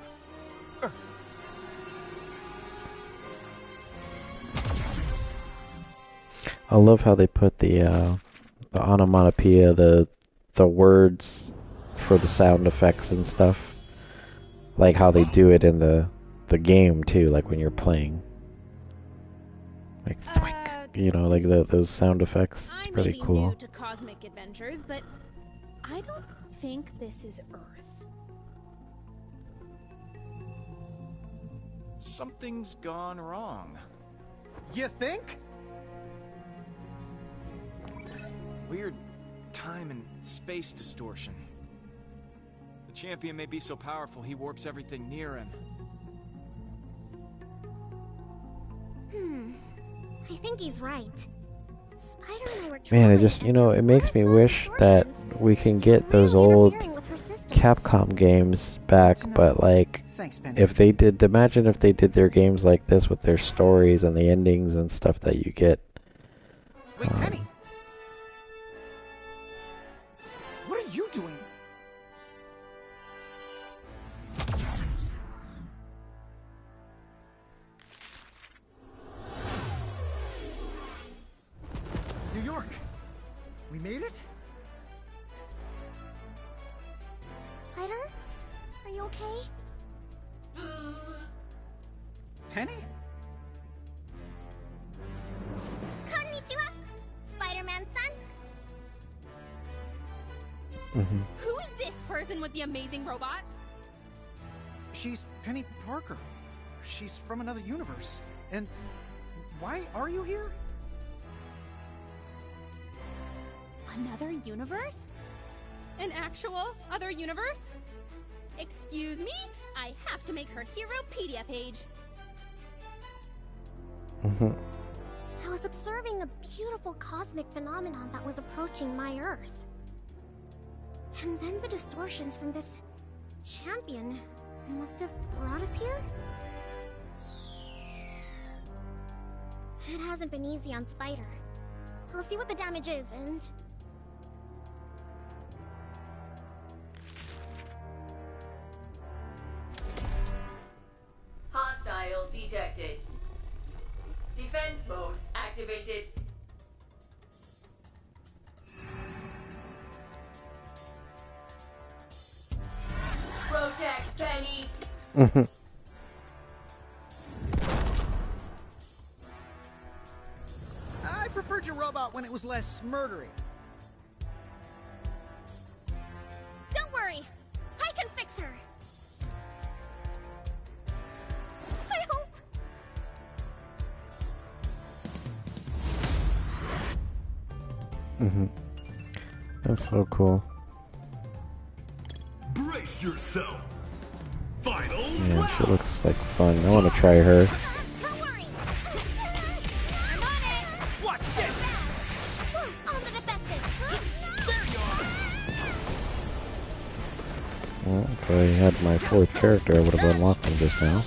Speaker 3: I love how they put the onomatopoeia, the words for the sound effects and stuff, like how they do it in the game too, like when you're playing, like like those sound effects. It's pretty cool.
Speaker 8: I may be new to cosmic adventures, but I don't think this is Earth.
Speaker 9: Something's gone wrong.
Speaker 5: You think?
Speaker 9: Weird time and space distortion. The champion may be so powerful he warps everything near him.
Speaker 8: I think he's right. Spider and I were
Speaker 3: Man, it
Speaker 8: trying,
Speaker 3: just,
Speaker 8: and
Speaker 3: you know, it makes me
Speaker 8: there were
Speaker 3: wish
Speaker 8: some
Speaker 3: that
Speaker 8: distortions.
Speaker 3: we can get
Speaker 8: It
Speaker 3: those
Speaker 8: really
Speaker 3: old
Speaker 8: interfering with resistance.
Speaker 3: Capcom games back, but like,
Speaker 5: Thanks, Penny.
Speaker 3: if they did, imagine if they did their games like this with their stories and the endings and stuff that you get.
Speaker 5: Wait, Penny! What are you doing? New York! We made it?
Speaker 8: Spider? Are you okay?
Speaker 5: Penny?
Speaker 8: Konnichiwa! Spider-Man's son? Who is this person with the amazing robot?
Speaker 5: She's Penny Parker. She's from another universe. And why are you here?
Speaker 8: Another universe? An actual other universe? Excuse me? I have to make her Heropedia page. I was observing a beautiful cosmic phenomenon that was approaching my Earth. And then the distortions from this champion must have brought us here? It hasn't been easy on Spider. I'll see what the damage is and...
Speaker 4: Hostiles detected. Defense mode activated. Protect Penny.
Speaker 5: I preferred your robot when it was less murdery.
Speaker 8: Don't worry! I can fix her! I hope...
Speaker 3: That's so cool.
Speaker 1: Brace yourself. Final
Speaker 3: Yeah, she looks like fun. I want to try her.
Speaker 8: Don't worry! I'm on it!
Speaker 5: Watch this!
Speaker 8: On the defensive!
Speaker 3: Well, if I had my fourth character, I would have unlocked him just now.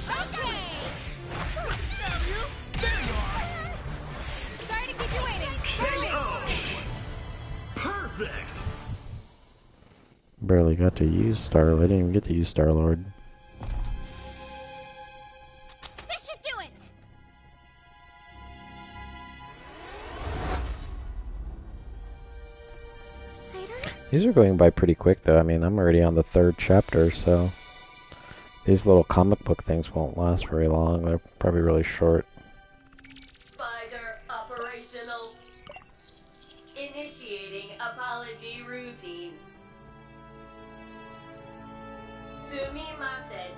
Speaker 8: Sorry to keep you waiting.
Speaker 1: perfect.
Speaker 3: Barely got to use Star-Lord. I didn't even get to use Star-Lord.
Speaker 8: This should do it! Spider?
Speaker 3: These are going by pretty quick, though. I mean, I'm already on the 3rd chapter, so... These little comic book things won't last very long. They're probably really short.
Speaker 4: Spider operational. Initiating apology routine. Sumimasen.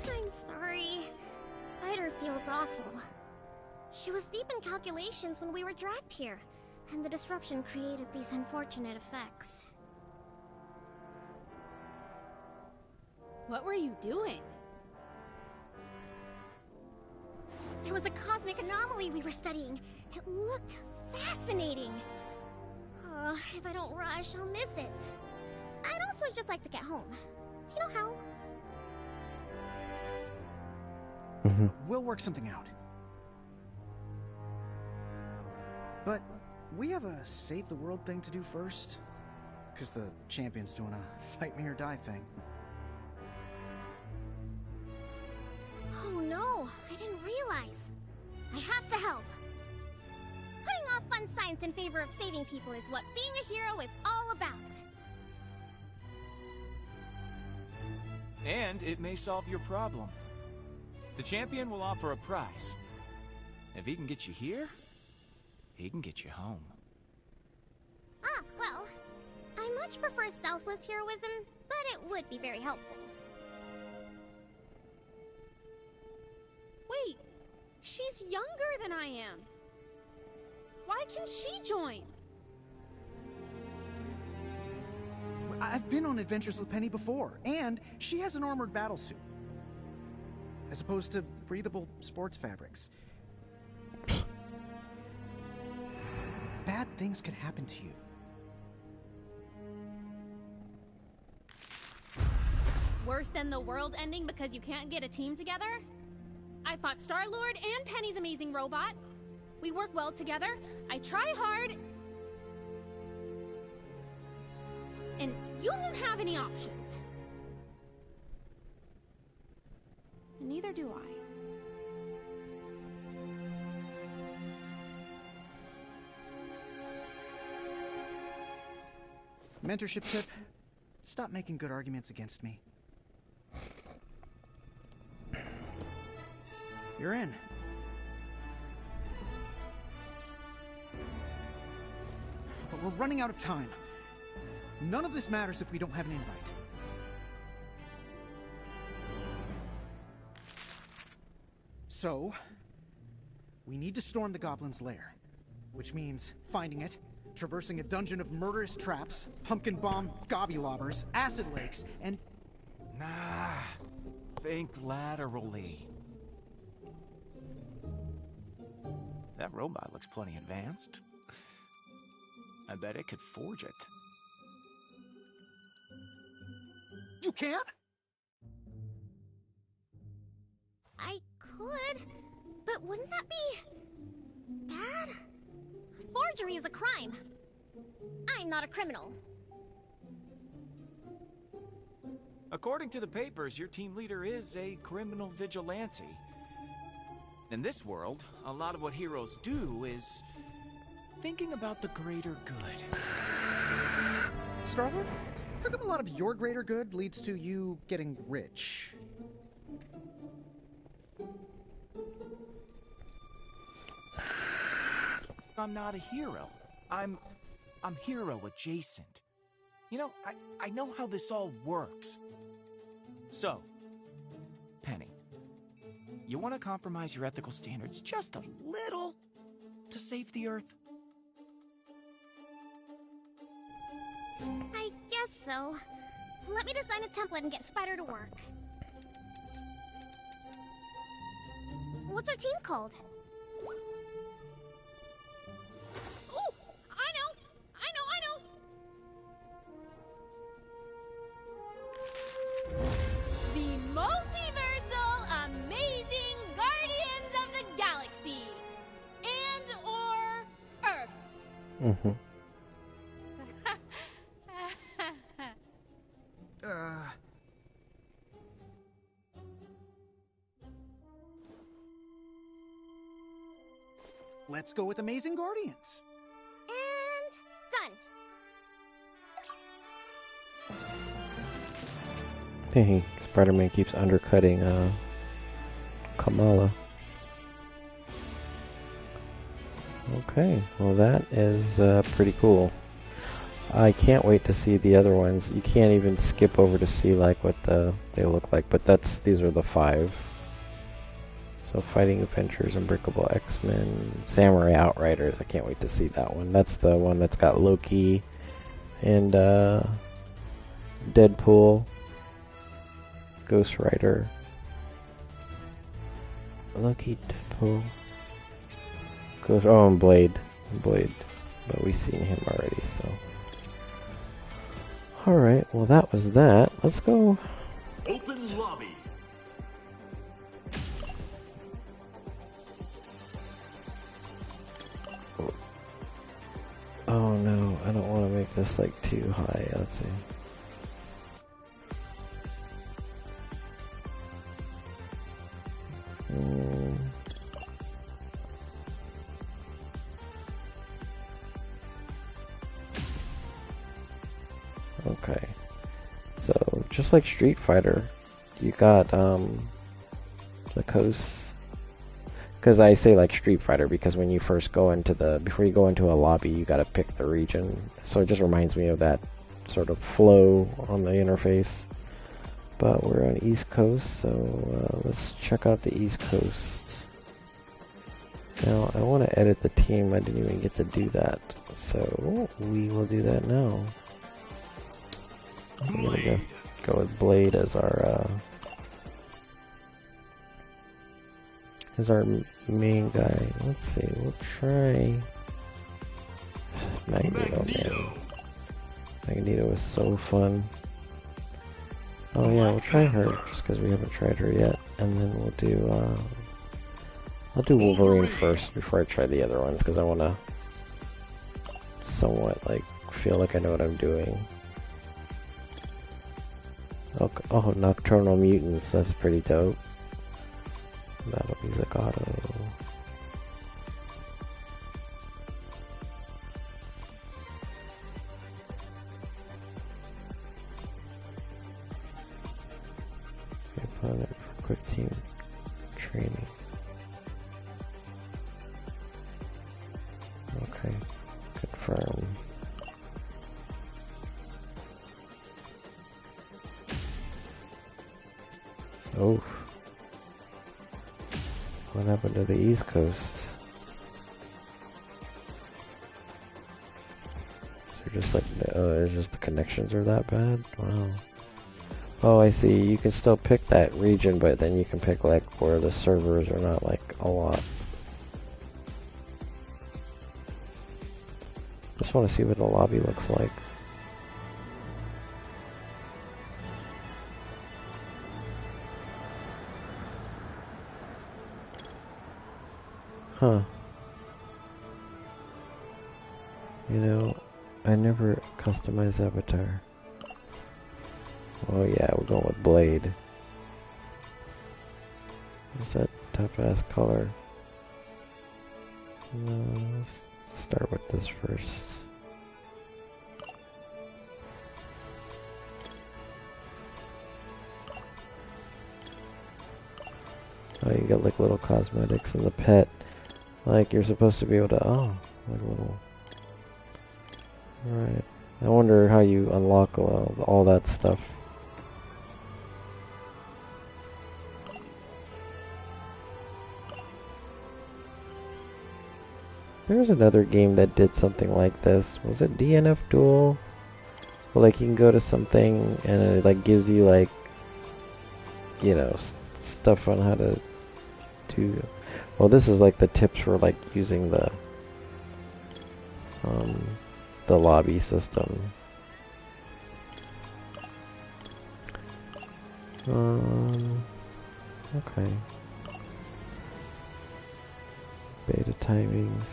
Speaker 8: I'm sorry. Spider feels awful. She was deep in calculations when we were dragged here, and the disruption created these unfortunate effects. What were you doing? There was a cosmic anomaly we were studying. It looked fascinating. If I don't rush, I'll miss it. I'd also just like to get home. Do you know how?
Speaker 5: We'll work something out. But we have a save the world thing to do first. Because the champion's doing a fight me or die thing.
Speaker 8: Oh no, I didn't realize. I have to help. Putting off fun science in favor of saving people is what being a hero is all about.
Speaker 9: And it may solve your problem. The champion will offer a prize. If he can get you here, he can get you home.
Speaker 8: Ah, well, I much prefer selfless heroism, but it would be very helpful. Wait, she's younger than I am. Why can she join?
Speaker 5: I've been on adventures with Penny before, and she has an armored battlesuit.
Speaker 10: as opposed to breathable sports fabrics. Bad things could happen to you.
Speaker 8: Worse than the world ending because you can't get a team together? I fought Star-Lord and Penny's amazing robot. We work well together. I try hard. And you don't have any options. And neither do I.
Speaker 10: Mentorship tip: stop making good arguments against me. You're in. But we're running out of time. None of this matters if we don't have an invite. So, we need to storm the Goblin's lair, which means finding it, traversing a dungeon of murderous traps, pumpkin bomb gobby-lobbers, acid lakes, and...
Speaker 9: Nah, think laterally. That robot looks plenty advanced. I bet it could forge it.
Speaker 10: You can?
Speaker 8: I could, but wouldn't that be bad? Forgery is a crime. I'm not a criminal.
Speaker 9: According to the papers, your team leader is a criminal vigilante. In this world, a lot of what heroes do is thinking about the greater good.
Speaker 10: Star-Lord, how come a lot of your greater good leads to you getting rich?
Speaker 9: I'm not a hero. I'm hero adjacent. You know, I know how this all works. So, Penny, you want to compromise your ethical standards just a little to save the Earth?
Speaker 8: I guess so. Let me design a template and get Spider to work. What's our team called? Ooh! I know! The Multiversal Amazing Guardians of the Galaxy! And/or Earth.
Speaker 3: Mm-hmm.
Speaker 10: Let's go with Amazing Guardians.
Speaker 8: And done.
Speaker 3: Hey, Spider-Man keeps undercutting Kamala. Okay, well that is pretty cool. I can't wait to see the other ones. You can't even skip over to see like what they look like, but these are the 5. So Fighting Adventures, Unbreakable X-Men, Samurai Outriders. I can't wait to see that one. That's the one that's got Loki and Deadpool, Ghost Rider, Loki, Deadpool, and Blade, but we've seen him already. So, all right. Well, that was that. Let's go.
Speaker 1: Open lobby.
Speaker 3: Oh no, I don't want to make this like too high. Let's see. Okay, so just like Street Fighter, you got the coasts. Because I say like Street Fighter because when you first go into before you go into a lobby, you gotta pick the region. So it just reminds me of that sort of flow on the interface. But we're on East Coast, so let's check out the East Coast. Now I want to edit the team. I didn't even get to do that, so we will do that now. I'm gonna go with Blade as our is our main guy. Let's see, we'll try Magneto, man. Magneto is so fun. Oh yeah, we'll try her, just because we haven't tried her yet. And then we'll do, I'll do Wolverine first before I try the other ones, because I want to somewhat, like, feel like I know what I'm doing. Oh, Nocturnal Mutants, that's pretty dope. That'll be Zagato. Opponent for quick team training. Okay, confirm. Oh, what happened to the East Coast? So just like, it's just the connections are that bad? Wow. Oh, I see. You can still pick that region, but then you can pick like where the servers are not like a lot. Just want to see what the lobby looks like. Huh. You know, I never customize avatar. Oh yeah, we're going with Blade. What's that tough-ass color? Let's start with this first. Oh, you got like little cosmetics in the pet. Like you're supposed to be able to, oh, like little. Alright. I wonder how you unlock all that stuff. There was another game that did something like this. Was it DNF Duel? Well, like you can go to something and it like gives you like, you know, stuff on how to do. Well, this is like the tips for like using the lobby system. Okay. Beta timings.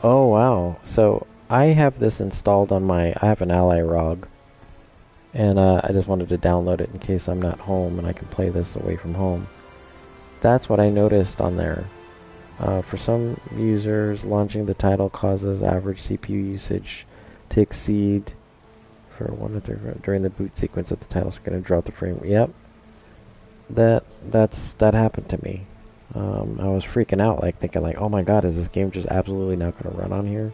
Speaker 3: Oh wow, so I have this installed on I have an Ally ROG, and I just wanted to download it in case I'm not home and I can play this away from home. That's what I noticed on there. For some users, launching the title causes average CPU usage to exceed for during the boot sequence of the title. So going to drop the frame. Yep, that happened to me. I was freaking out, like thinking like, oh my god, is this game just absolutely not going to run on here?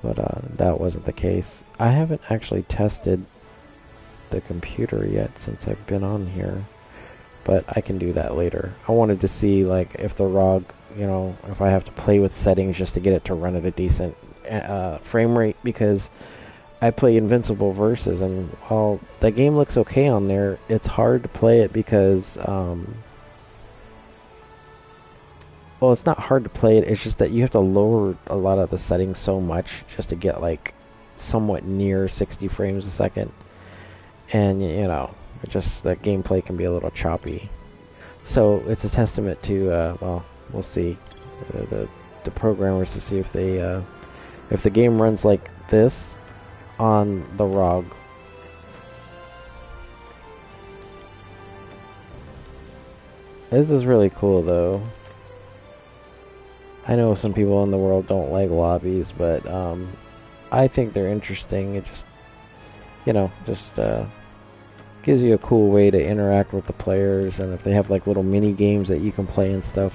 Speaker 3: But that wasn't the case. I haven't actually tested the computer yet since I've been on here, but I can do that later. I wanted to see like if the ROG, you know, if I have to play with settings just to get it to run at a decent frame rate, because I play Invincible Versus, and while the game looks okay on there, it's hard to play it because well, it's not hard to play it, it's just that you have to lower a lot of the settings so much just to get like somewhat near 60 frames a second. And you know, it just the gameplay can be a little choppy. So it's a testament to well, we'll see the programmers to see if the game runs like this on the ROG. This is really cool though. I know some people in the world don't like lobbies, but I think they're interesting. It just you know, just gives you a cool way to interact with the players, and if they have like little mini games that you can play and stuff,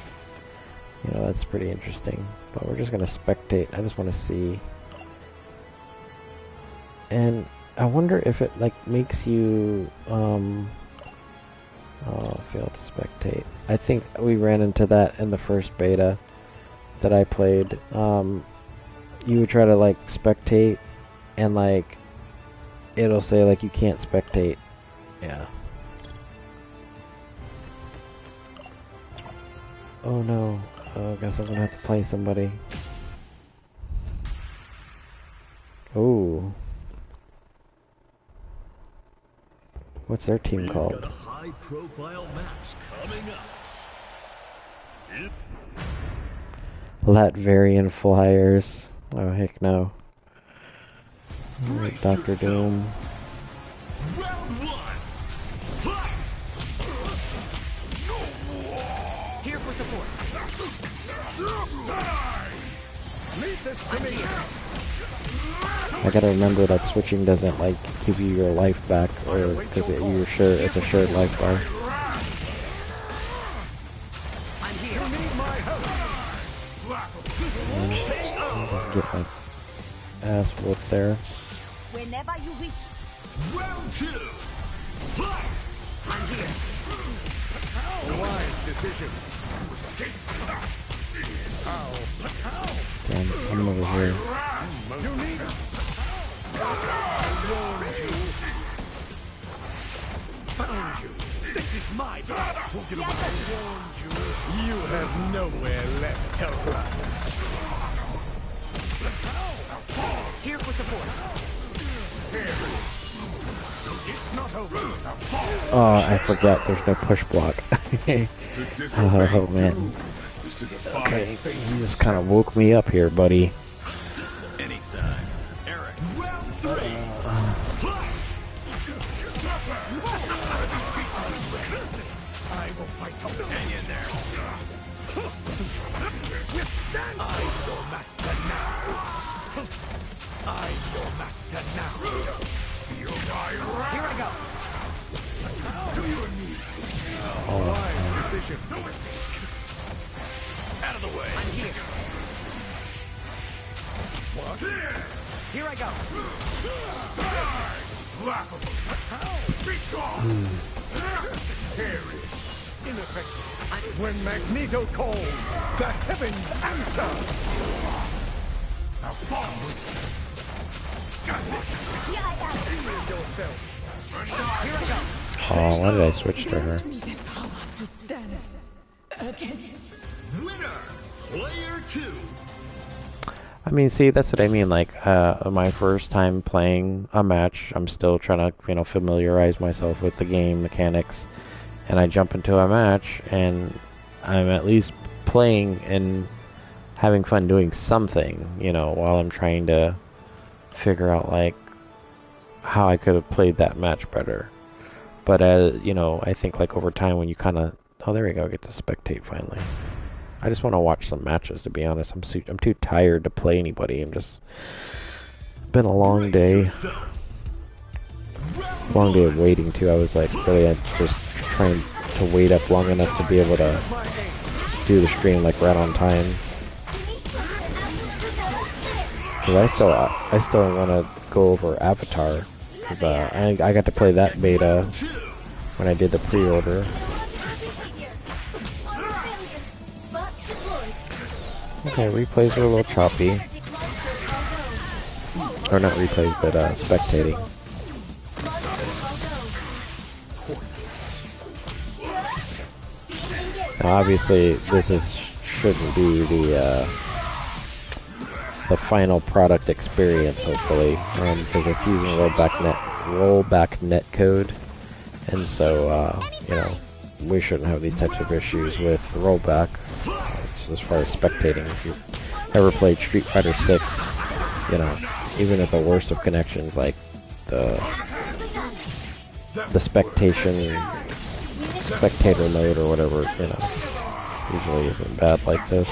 Speaker 3: you know, that's pretty interesting. But we're just gonna spectate. I just want to see, and I wonder if it like makes you oh, fail to spectate. I think we ran into that in the first beta that I played. You would try to like spectate, and like it'll say like you can't spectate. Yeah. Oh no. Oh, I guess I'm gonna have to play somebody. Ooh. What's their team called?
Speaker 1: Got a high-profile match coming up.
Speaker 3: Latvarian Flyers. Oh heck no. Alright, Dr. Doom.
Speaker 1: Round one. Fight!
Speaker 10: Here for support. Leave this to me.
Speaker 3: I gotta remember that switching doesn't like give you your life back, or because you're sure it's a shared life bar.
Speaker 10: I'm here. You need my help.
Speaker 3: I'll just get my ass whooped there.
Speaker 7: Whenever you wish.
Speaker 1: Round two. Fight!
Speaker 10: I'm here. Wise decision.
Speaker 3: Damn, I'm over here.
Speaker 10: You need it. Found you. This is my battle. Won't get away. Warned you. You have nowhere left to run. Here for support. It's not over.
Speaker 3: Oh, I forgot there's no push block. Oh man. Okay, you just kind of woke me up here, buddy.
Speaker 1: Anytime. Eric. Round three.
Speaker 10: I will fight to
Speaker 1: Hang in there.
Speaker 10: withstand. I'm your master now. I'm your master now. Feel my wrath. Here I go. To your knees. Wise decision.
Speaker 1: Out of the way.
Speaker 10: I'm here. What? Here I go.
Speaker 1: Laughable.
Speaker 10: Be gone. Perish. Ineffective. When Magneto calls, the heavens answer.
Speaker 1: Now fall. Got this.
Speaker 10: Yourself. Here I go.
Speaker 3: Oh, why did I switch to her?
Speaker 1: Winner. Player two.
Speaker 3: I mean, see, that's what I mean. Like, my first time playing a match, I'm still trying to, you know, familiarize myself with the game mechanics. And I jump into a match, and I'm at least playing and having fun doing something, you know, while I'm trying to figure out, like, how I could have played that match better. But, you know, I think, like, over time when you kind of... Oh, there we go. I get to spectate finally. I just want to watch some matches, to be honest. I'm too tired to play anybody. It's been a long day. Long day of waiting, too. I was, like, really just trying to wait up long enough to be able to do the stream, like, right on time. Because I still want to go over Avatar. Because I got to play that beta when I did the pre-order. Okay, replays are a little choppy. Or not replays, but spectating. Now, obviously, this shouldn't be the final product experience, hopefully, because it's using rollback netcode, and so you know, we shouldn't have these types of issues with rollback. As far as spectating, if you've ever played Street Fighter 6, you know, even at the worst of connections, like the spectator mode or whatever, you know, usually isn't bad like this.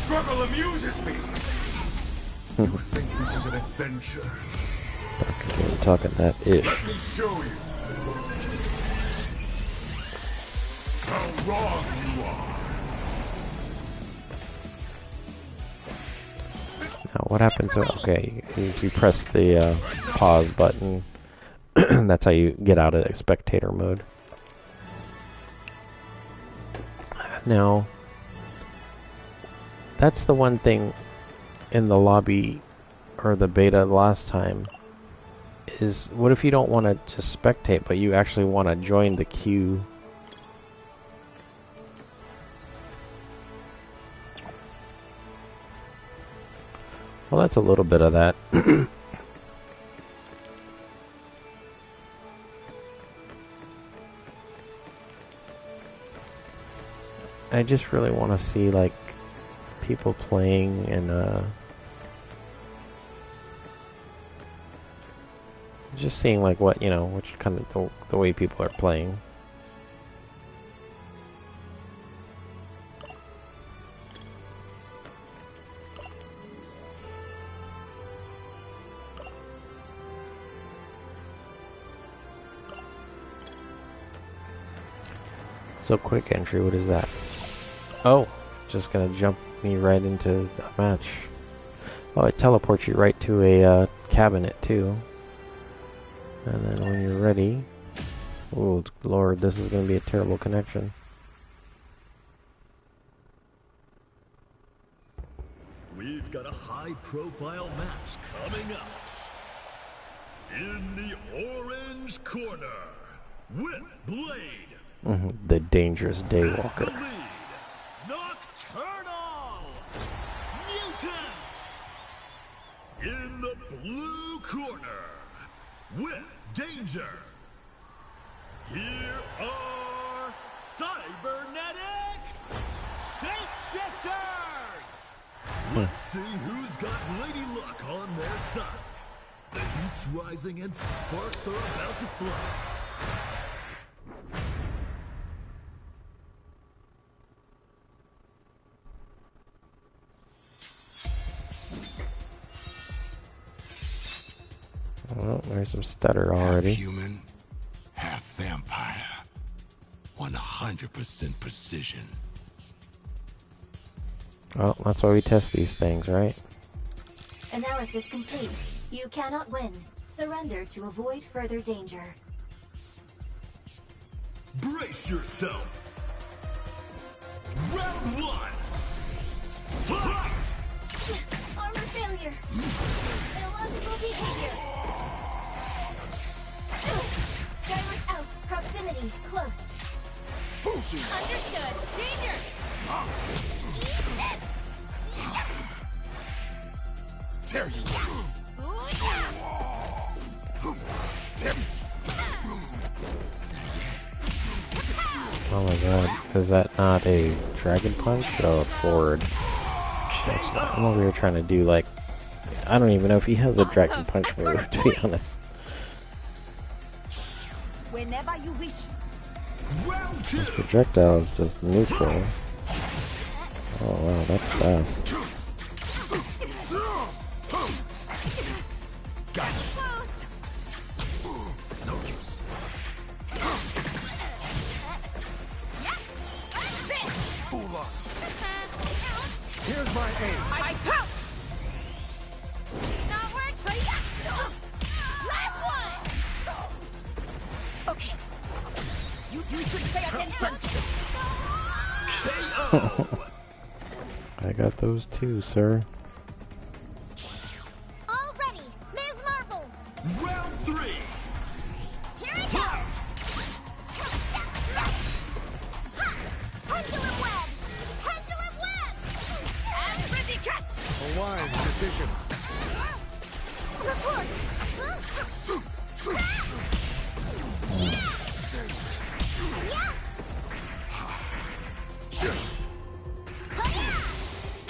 Speaker 1: struggle amuses me. You think this is an adventure?
Speaker 3: I'm talking that ish.
Speaker 1: Let me show you how wrong you are.
Speaker 3: Now, what happens? Okay, you press the pause button. That's how you get out of spectator mode. Now, that's the one thing in the lobby or the beta last time is, what if you don't want to just spectate, but you actually want to join the queue? Well, that's a little bit of that. I just really want to see, like, people playing and, just seeing, like, what, you know, which kind of the way people are playing. So quick entry, what is that? Oh, just gonna jump me right into a match. Oh, it teleports you right to a cabinet too. And then when you're ready... Oh, Lord, this is gonna be a terrible connection.
Speaker 11: We've got a high-profile match coming up. In the orange corner, with Blade.
Speaker 3: The dangerous Daywalker.
Speaker 11: Nocturnal Mutants. In the blue corner, with Danger. Here are cybernetic shapeshifters. Let's see who's got Lady Luck on their side. The heat's rising and sparks are about to fly.
Speaker 3: Oh, there's some stutter already.
Speaker 1: Half human, half vampire. 100% precision.
Speaker 3: Well, that's why we test these things, right?
Speaker 4: Analysis complete. You cannot win. Surrender to avoid further danger.
Speaker 11: Brace yourself. Round one. Fight!
Speaker 4: Armor failure. Illogical behavior. Gyrus out. Proximity close.
Speaker 1: Fuji!
Speaker 8: Understood. Danger!
Speaker 1: Dare you!
Speaker 3: Oh my god, is that not a dragon punch or a forward? I'm over here trying to do, like, I don't even know if he has a dragon punch move, to be honest.
Speaker 12: Whenever you wish.
Speaker 3: This projectile is just neutral. Oh wow, that's fast.
Speaker 1: Gotcha. It's no use. Fool up.
Speaker 5: Here's my aim.
Speaker 12: I pounce!
Speaker 8: Not worked, but yeah! Last one!
Speaker 12: Okay. You should pay attention.
Speaker 3: I got those too, sir.
Speaker 8: All ready, Ms. Marvel!
Speaker 11: Round three.
Speaker 8: Here it goes! Pendulum web! Pendulum web! And Frizzy Catch!
Speaker 5: A wise decision.
Speaker 8: Report!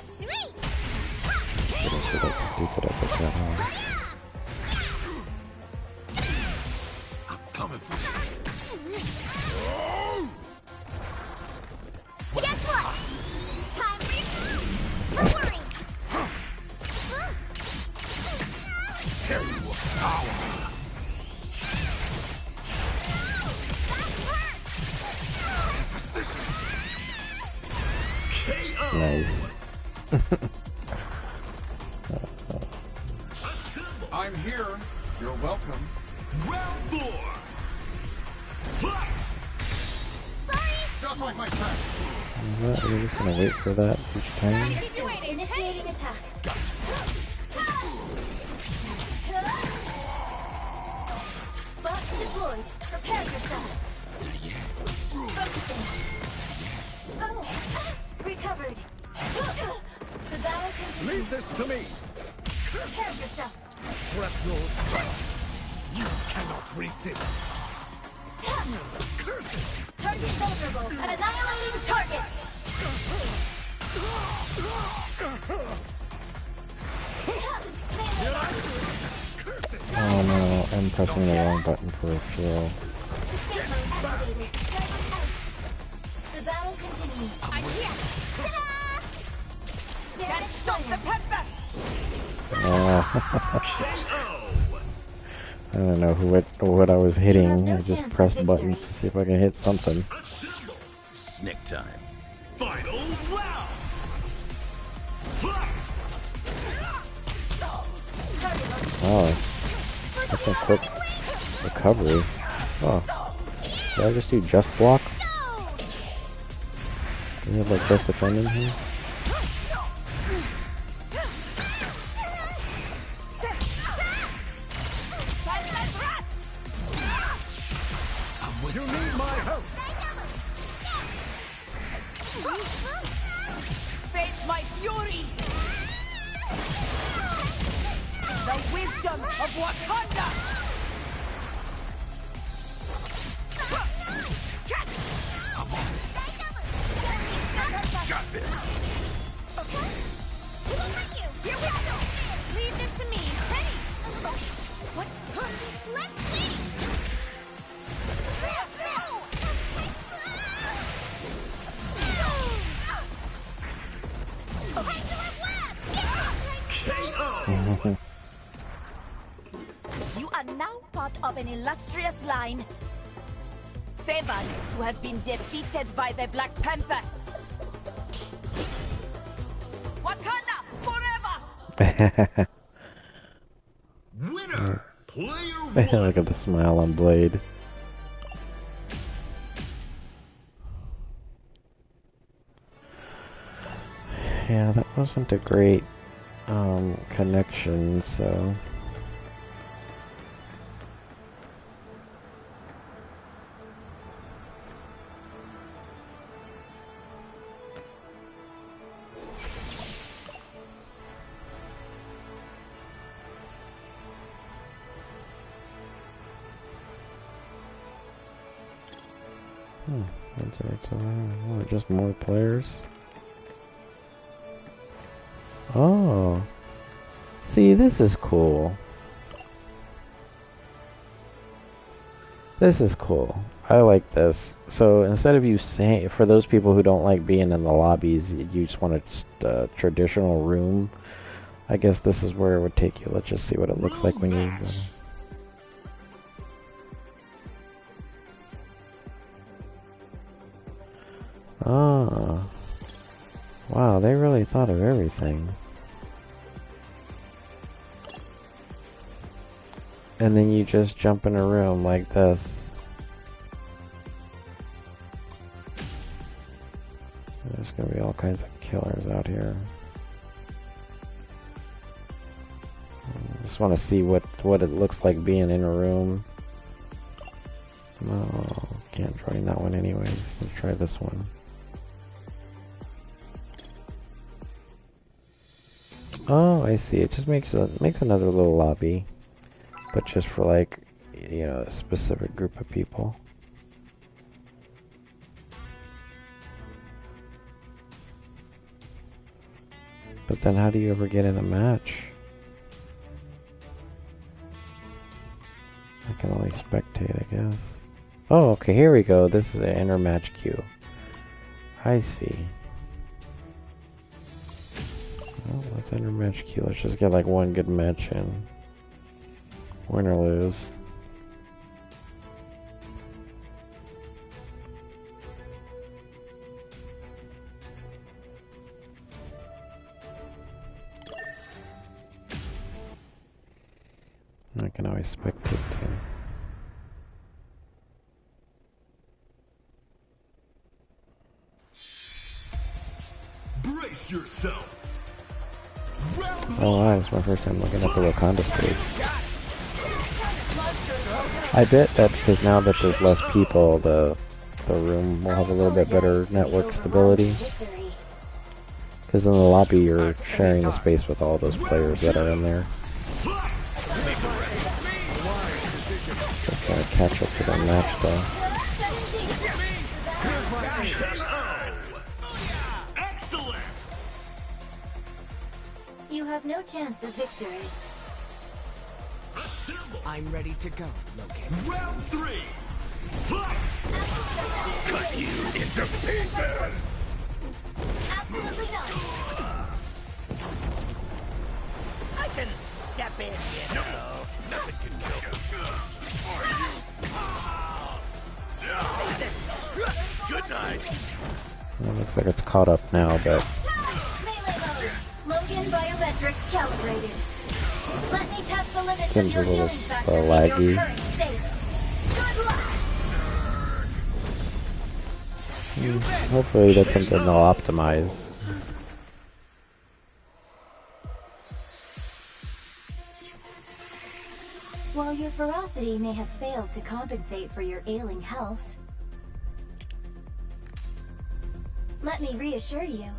Speaker 8: Sweet!
Speaker 3: Getting so that stupid epic that hard.
Speaker 1: I'm coming for you.
Speaker 8: Guess what? Time for
Speaker 3: Nice.
Speaker 5: I'm here. You're welcome.
Speaker 11: Round 4. Fight!
Speaker 5: Just like my friend.
Speaker 3: Are we just gonna wait for that each time?
Speaker 4: Initiating attack. Box deployed. Prepare yourself. Focusing. Oh, recovered. The battle continues.
Speaker 5: Leave this to me.
Speaker 4: Prepare yourself.
Speaker 5: Shrapnel strike. You cannot resist.
Speaker 4: Target vulnerable. An annihilating target.
Speaker 3: Oh no, I'm pressing the wrong button for a fuel.
Speaker 4: Escape mode activated. Target out. The battle continues.
Speaker 12: I'm here. Ta-da! Can't stop the panther.
Speaker 3: I don't know what I was hitting. I just pressed buttons to see if I can hit something.
Speaker 1: Snick time.
Speaker 11: Final round. Fight!
Speaker 3: Oh, that's a quick recovery. Oh, did I just do just blocks? Do you have like just defending here?
Speaker 5: You need my help.
Speaker 12: Face my fury. The wisdom of Wakanda.
Speaker 1: Got this.
Speaker 8: Okay. Thank you. Here we go. Leave this to me. Ready? What? Let's see.
Speaker 12: You are now part of an illustrious line. Favored to have been defeated by the Black Panther. Wakanda forever!
Speaker 11: Winner! Player 1!
Speaker 3: Look at the smile on Blade. Yeah, that wasn't a great connection, so... Oh, just more players. Oh, see, this is cool. This is cool. I like this. So instead of you saying, for those people who don't like being in the lobbies, you just want a traditional room. I guess this is where it would take you. Let's just see what it looks like when you. Ah, wow, they really thought of everything. And then you just jump in a room like this. There's gonna be all kinds of killers out here. I just want to see what it looks like being in a room. No, can't join that one anyways. Let's try this one. Oh, I see. It just makes another little lobby, but just for like, you know, a specific group of people. But then how do you ever get in a match? I can only spectate, I guess. Oh, okay, here we go. This is an enter match queue. I see. Well, let's enter match queue. Let's just get like one good match in. Win or lose. can always spectate too.
Speaker 11: Brace yourself.
Speaker 3: Oh wow, it's my first time looking at the Wakanda stage. I bet that because now that there's less people, the room will have a little bit better network stability. Because in the lobby you're sharing the space with all those players that are in there. Still trying to catch up to their match though.
Speaker 4: You have no chance of victory.
Speaker 7: I'm ready to go, Loki.
Speaker 11: Round 3. Fight!
Speaker 1: Cut you into pieces!
Speaker 4: Absolutely not.
Speaker 7: I can step in, you know.
Speaker 1: Nothing can kill you. Good night.
Speaker 3: Well, it looks like it's caught up now, but
Speaker 4: Melee mode. Logan biometrics calibrated. Let me test the limits of
Speaker 3: seems a
Speaker 4: your
Speaker 3: little
Speaker 4: healing factor in your
Speaker 3: laggy.
Speaker 4: current state. Good luck.
Speaker 3: Hopefully that's something they'll optimize.
Speaker 4: While your ferocity may have failed to compensate for your ailing health, let me reassure you.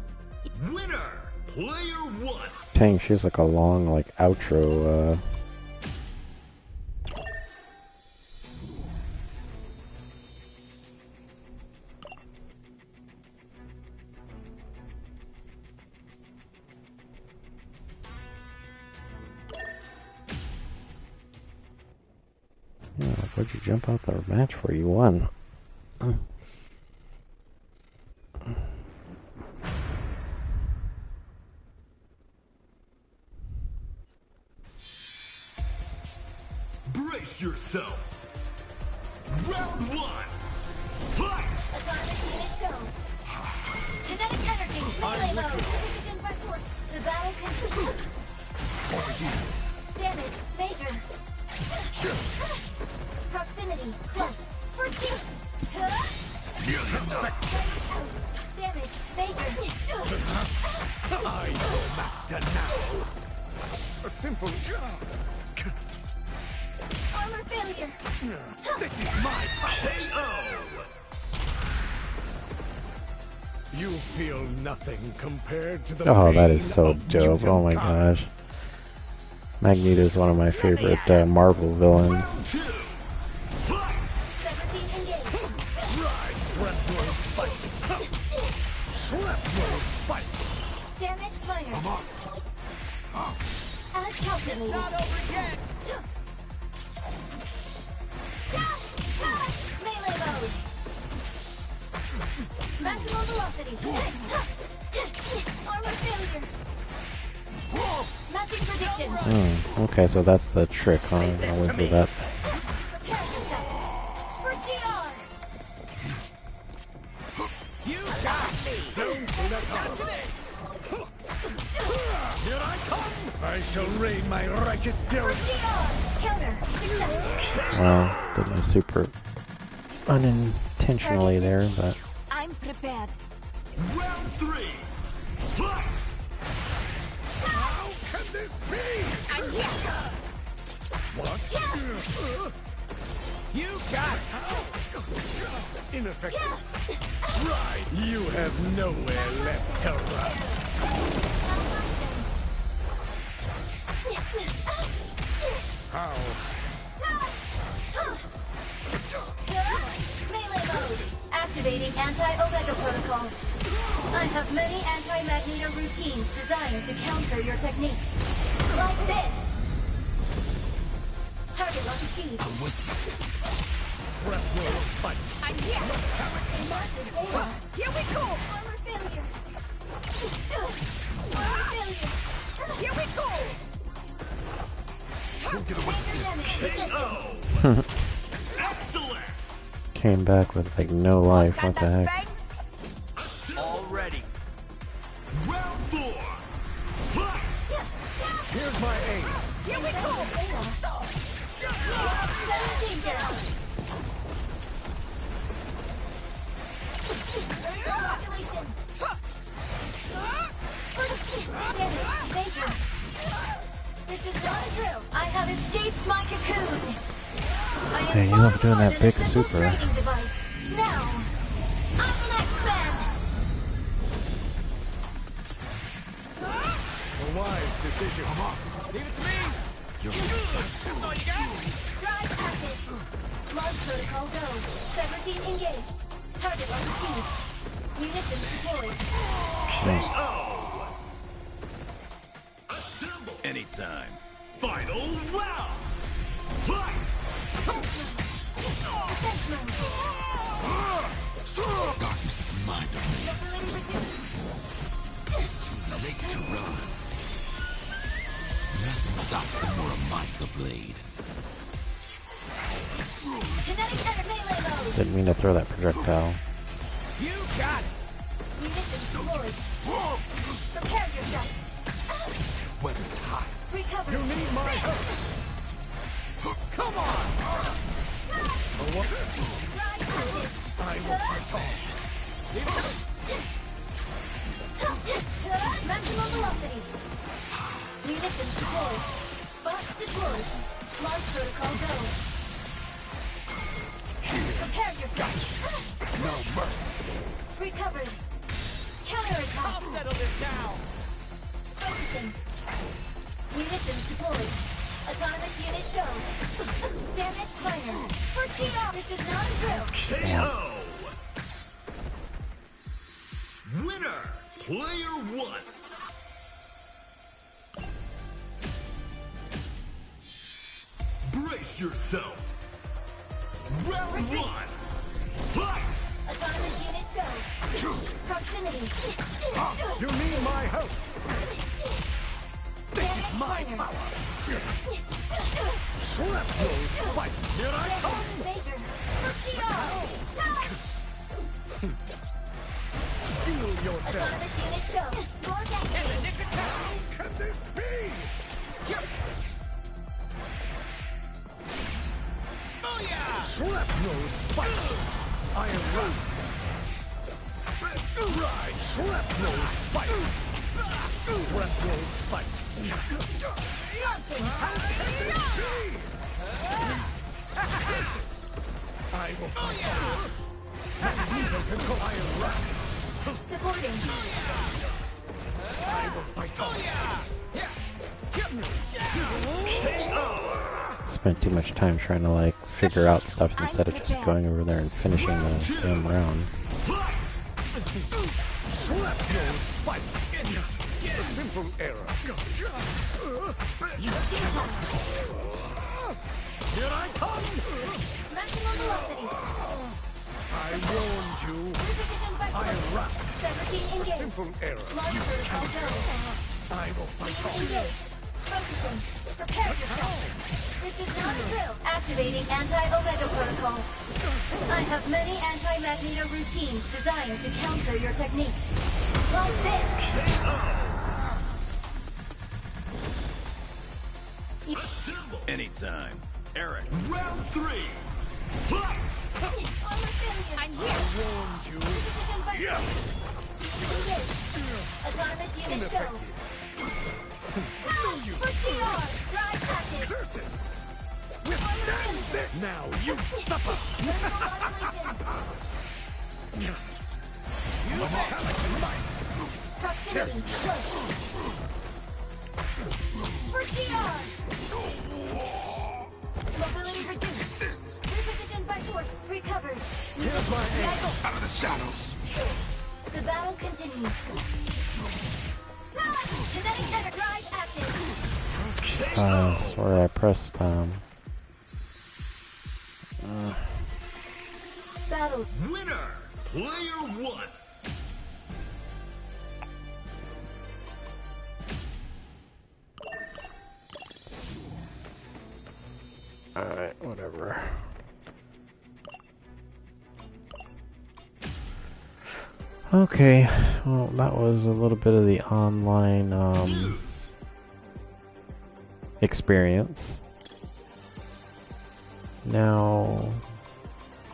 Speaker 11: Winner! Player 1!
Speaker 3: Dang, she's like a long, like, outro, Yeah, what'd you jump out the match for? You won.
Speaker 11: Brace yourself. Round 1. Fight!
Speaker 4: Atomic unit go. Kinetic energy, melee mode. Precision by force. The battle continues. Damage, major. Proximity, close. First hit. Damage, major.
Speaker 1: I know, master now.
Speaker 5: A simple...
Speaker 4: Armor failure.
Speaker 1: This is my KO.
Speaker 5: You feel nothing compared to the
Speaker 3: Oh, that is
Speaker 5: pain
Speaker 3: so
Speaker 5: of
Speaker 3: dope. Oh my
Speaker 5: Mutant
Speaker 3: gosh. Magneto is one of my favorite Marvel villains.
Speaker 11: 2. Fight!
Speaker 4: 17 engaged.
Speaker 5: Rise, shrapnel spike. Shrapnel spike.
Speaker 4: Damage fire. As calculated.
Speaker 7: Not over yet!
Speaker 4: Melee mode. Maximum velocity. Armor failure. Matching prediction.
Speaker 3: Okay, so that's the trick, huh? I'll wait for that.
Speaker 4: Prepare yourself. For GR.
Speaker 7: You got me!
Speaker 5: Here I come! I shall rain my righteous fury.
Speaker 4: For GR. Counter. Success.
Speaker 3: Well, did my super unintentionally there, but
Speaker 12: I'm prepared.
Speaker 11: Round 3. Fight!
Speaker 5: How can this be?
Speaker 7: I'm here!
Speaker 5: What?
Speaker 7: You got
Speaker 5: Ineffective. Right. You have nowhere left to run. How?
Speaker 4: Melee mode. Activating anti-Omega protocol. I have many anti-Magneto routines designed to counter your techniques. Like this. Target lock achieved.
Speaker 5: Shrapnel spike.
Speaker 7: I'm here!
Speaker 4: Massive data.
Speaker 7: Here we go!
Speaker 4: Armor failure. Armor failure.
Speaker 7: Here we go!
Speaker 4: Major damage.
Speaker 11: KO! Excellent!
Speaker 3: came back with like no life. What the heck?
Speaker 9: All ready.
Speaker 11: Round 4. Fight!
Speaker 5: Here's my aim.
Speaker 7: Here we go!
Speaker 4: Danger! Population! Danger! This is not a drill! I have escaped my cocoon! I am
Speaker 3: Okay, you love doing that big super.
Speaker 4: Now, I'm an X-Men!
Speaker 5: A wise decision.
Speaker 9: Leave it to me! That's all you got?
Speaker 4: Drive active! Launch protocol go. Cyber team engaged. Target received. Munitions deployed.
Speaker 11: KO! Assemble!
Speaker 1: Anytime.
Speaker 11: Final round! Fight!
Speaker 4: Defense mode.
Speaker 1: Darkness is my domain.
Speaker 4: Mobility reduced.
Speaker 1: Too late to run. Nothing stops the Muramasa blade.
Speaker 4: Kinetic enter melee mode.
Speaker 3: Didn't mean to throw that projectile.
Speaker 9: You got it!
Speaker 4: Munitions deployed. Prepare yourself.
Speaker 1: Weapons hot.
Speaker 4: Recover.
Speaker 5: You need my help.
Speaker 9: Come on!
Speaker 4: Drive active.
Speaker 5: I will fight on.
Speaker 4: Maximum velocity. Munitions deployed. Bots deployed. Launch protocol go. Prepare yourself.
Speaker 1: No mercy.
Speaker 4: Recovered. Counterattack.
Speaker 9: I'll settle this now!
Speaker 4: Focusing. Munitions deployed. Autonomous unit go. Damage minor. Proceed off. This is not a drill.
Speaker 11: KO! Winner! Player 1! Brace yourself! Round 1! Fight!
Speaker 4: Autonomous unit go. Proximity.
Speaker 5: You need my help.
Speaker 4: Damage minor.
Speaker 5: Shrapnel spike. Here I come.
Speaker 4: Major. Proceed off.
Speaker 5: Steel yourself.
Speaker 4: Autonomous unit go. More damage.
Speaker 5: How can this be?
Speaker 9: Oh yeah!
Speaker 5: Shrapnel spike. I am right. Right. Shrapnel spike. Shrapnel spike.
Speaker 4: Launching.
Speaker 5: I will fight. Magneto control. I am right.
Speaker 4: Supporting.
Speaker 5: I will fight on.
Speaker 3: Spent too much time trying to like figure out stuff instead of just going over there and finishing the damn round.
Speaker 5: Shrapnel spike. Simple error. You cannot. Here I come.
Speaker 4: Maximum velocity.
Speaker 5: I warned you.
Speaker 4: Reposition by
Speaker 5: I am right.
Speaker 4: Cyber team engaged.
Speaker 5: Simple error.
Speaker 4: Launch protocol go.
Speaker 5: I will fight on.
Speaker 4: Engaged. Focusing. Prepare yourself. This is not a drill. Activating anti-Omega protocol. I have many anti-Magneto routines designed to counter your techniques. Like this.
Speaker 1: Anytime. Eric.
Speaker 11: Round 3! Fight!
Speaker 4: I'm here.
Speaker 5: I warned you.
Speaker 4: Reposition by
Speaker 1: Yeah.
Speaker 4: Engaged. Autonomous unit go. Time for TR. Drive active.
Speaker 5: Curses. Withstand this. Now you suffer. You metallic might.
Speaker 4: Proximity close. For TR. Mobility reduced. Repositioned by force. Recovered.
Speaker 5: Here's my aim.
Speaker 1: Out of the shadows.
Speaker 4: The battle continues. Kinetic enter. Drive active.
Speaker 3: Sorry, I pressed
Speaker 4: Battle.
Speaker 11: Winner! Player 1!
Speaker 3: Alright, whatever. Okay, well that was a little bit of the online experience. Now,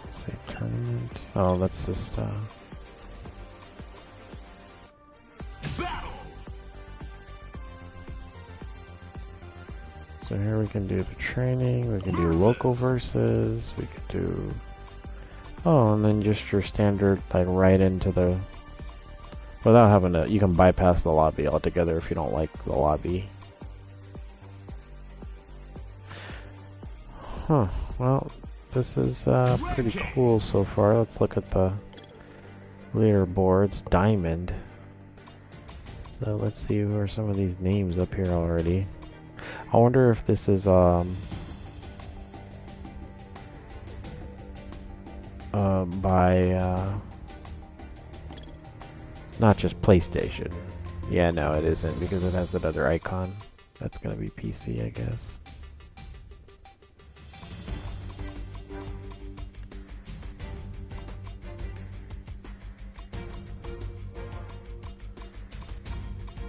Speaker 3: let's say tournament. Oh, let's just so here we can do the training, we can do local versus, we could do, oh, and then just your standard, like right into the, without having to, you can bypass the lobby altogether if you don't like the lobby. Huh, well, this is pretty cool so far. Let's look at the leaderboards. Diamond. So let's see who are some of these names up here already. I wonder if this is by not just PlayStation. Yeah, no, it isn't because it has that other icon. That's gonna be PC, I guess.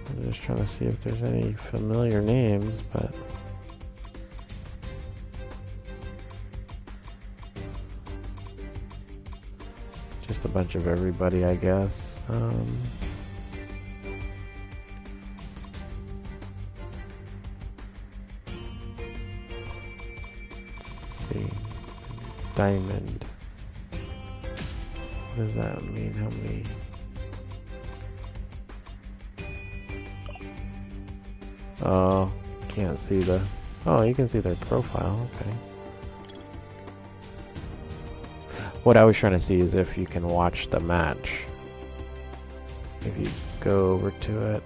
Speaker 3: I'm just trying to see if there's any familiar names, but just a bunch of everybody, I guess. Let's see. Diamond. What does that mean? How many? Oh, can't see the... Oh, you can see their profile, okay. What I was trying to see is if you can watch the match. If you go over to it,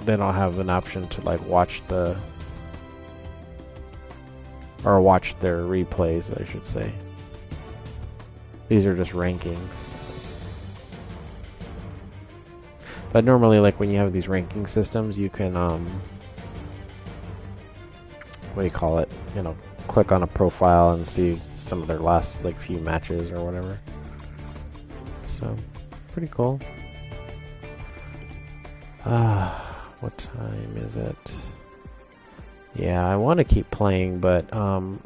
Speaker 3: then I'll have an option to like watch the... or watch their replays, I should say. These are just rankings. But normally, like when you have these ranking systems, you can, what do you call it? You know, click on a profile and see some of their last, like, few matches or whatever. So, pretty cool. What time is it? Yeah, I want to keep playing, but, I'm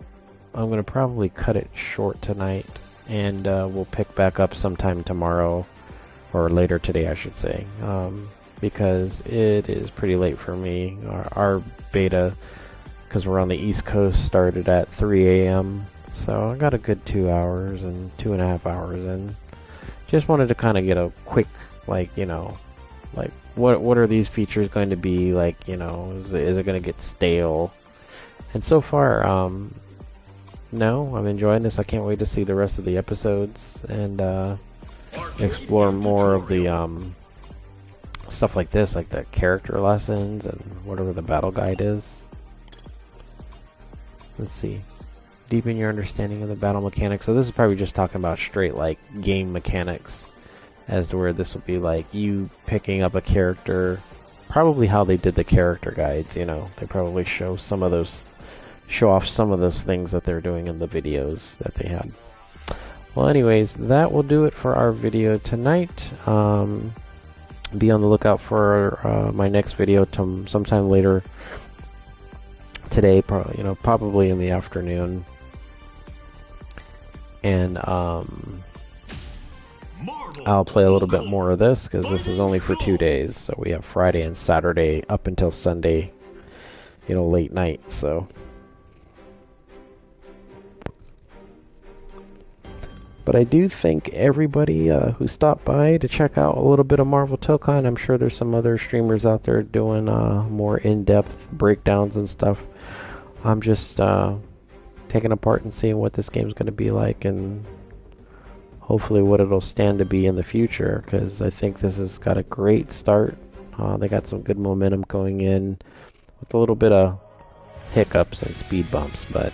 Speaker 3: going to probably cut it short tonight, and, we'll pick back up sometime tomorrow. Or later today, I should say, because it is pretty late for me. Our beta, because we're on the East Coast, started at 3 a.m. So I got a good 2 hours and 2.5 hours in. Just wanted to kind of get a quick, like, you know, like what are these features going to be like? You know, is it going to get stale? And so far, no, I'm enjoying this. I can't wait to see the rest of the episodes and explore more of the stuff like this, like the character lessons and whatever the battle guide is. Let's see. Deepen your understanding of the battle mechanics. So this is probably just talking about straight like game mechanics, as to where this will be like you picking up a character, probably how they did the character guides. You know, they probably show off some of those things that they're doing in the videos that they had. Well, anyways, that will do it for our video tonight. Be on the lookout for my next video sometime later today, probably in the afternoon. And I'll play a little bit more of this because this is only for 2 days. So we have Friday and Saturday up until Sunday, late night. So. But I do thank everybody who stopped by to check out a little bit of Marvel Tokon. I'm sure there's some other streamers out there doing more in-depth breakdowns and stuff. I'm just taking apart and seeing what this game's going to be like and hopefully what it'll stand to be in the future, because I think this has got a great start. They got some good momentum going in with a little bit of hiccups and speed bumps, but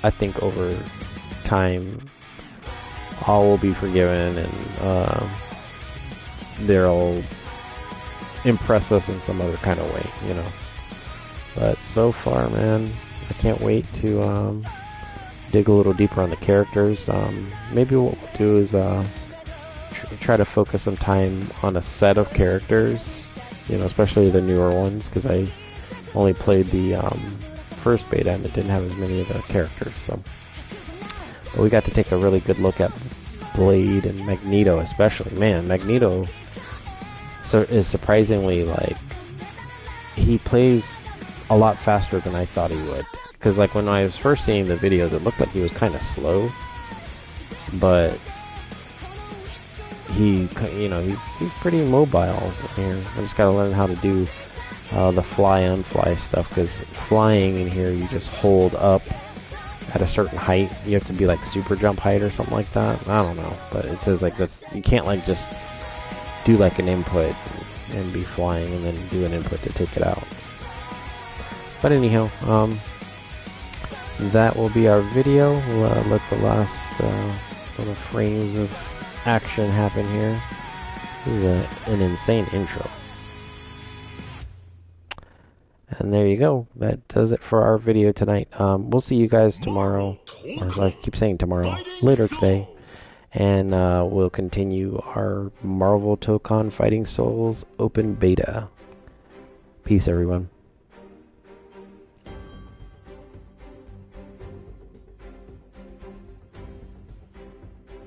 Speaker 3: I think over time all will be forgiven, and they'll impress us in some other kind of way, But so far, man, I can't wait to dig a little deeper on the characters. Maybe what we'll do is try to focus some time on a set of characters, especially the newer ones, because I only played the first beta, and it didn't have as many of the characters. So, but we got to take a really good look at Blade and Magneto, especially. Man, Magneto is surprisingly, like, he plays a lot faster than I thought he would. Because, like, when I was first seeing the videos, it looked like he was kind of slow. But he, you know, he's pretty mobile here. I just gotta learn how to do the fly-on-fly stuff, because flying in here, you just hold up at a certain height. You have to be like super jump height or something like that. I don't know, but it says like that's, you can't like just do like an input and be flying and then do an input to take it out. But anyhow, that will be our video. We'll let the last little frames of action happen here. This is an insane intro. And there you go. That does it for our video tonight. We'll see you guys tomorrow, or as I keep saying tomorrow, later today. And we'll continue our Marvel Tokon Fighting Souls open beta. Peace, everyone.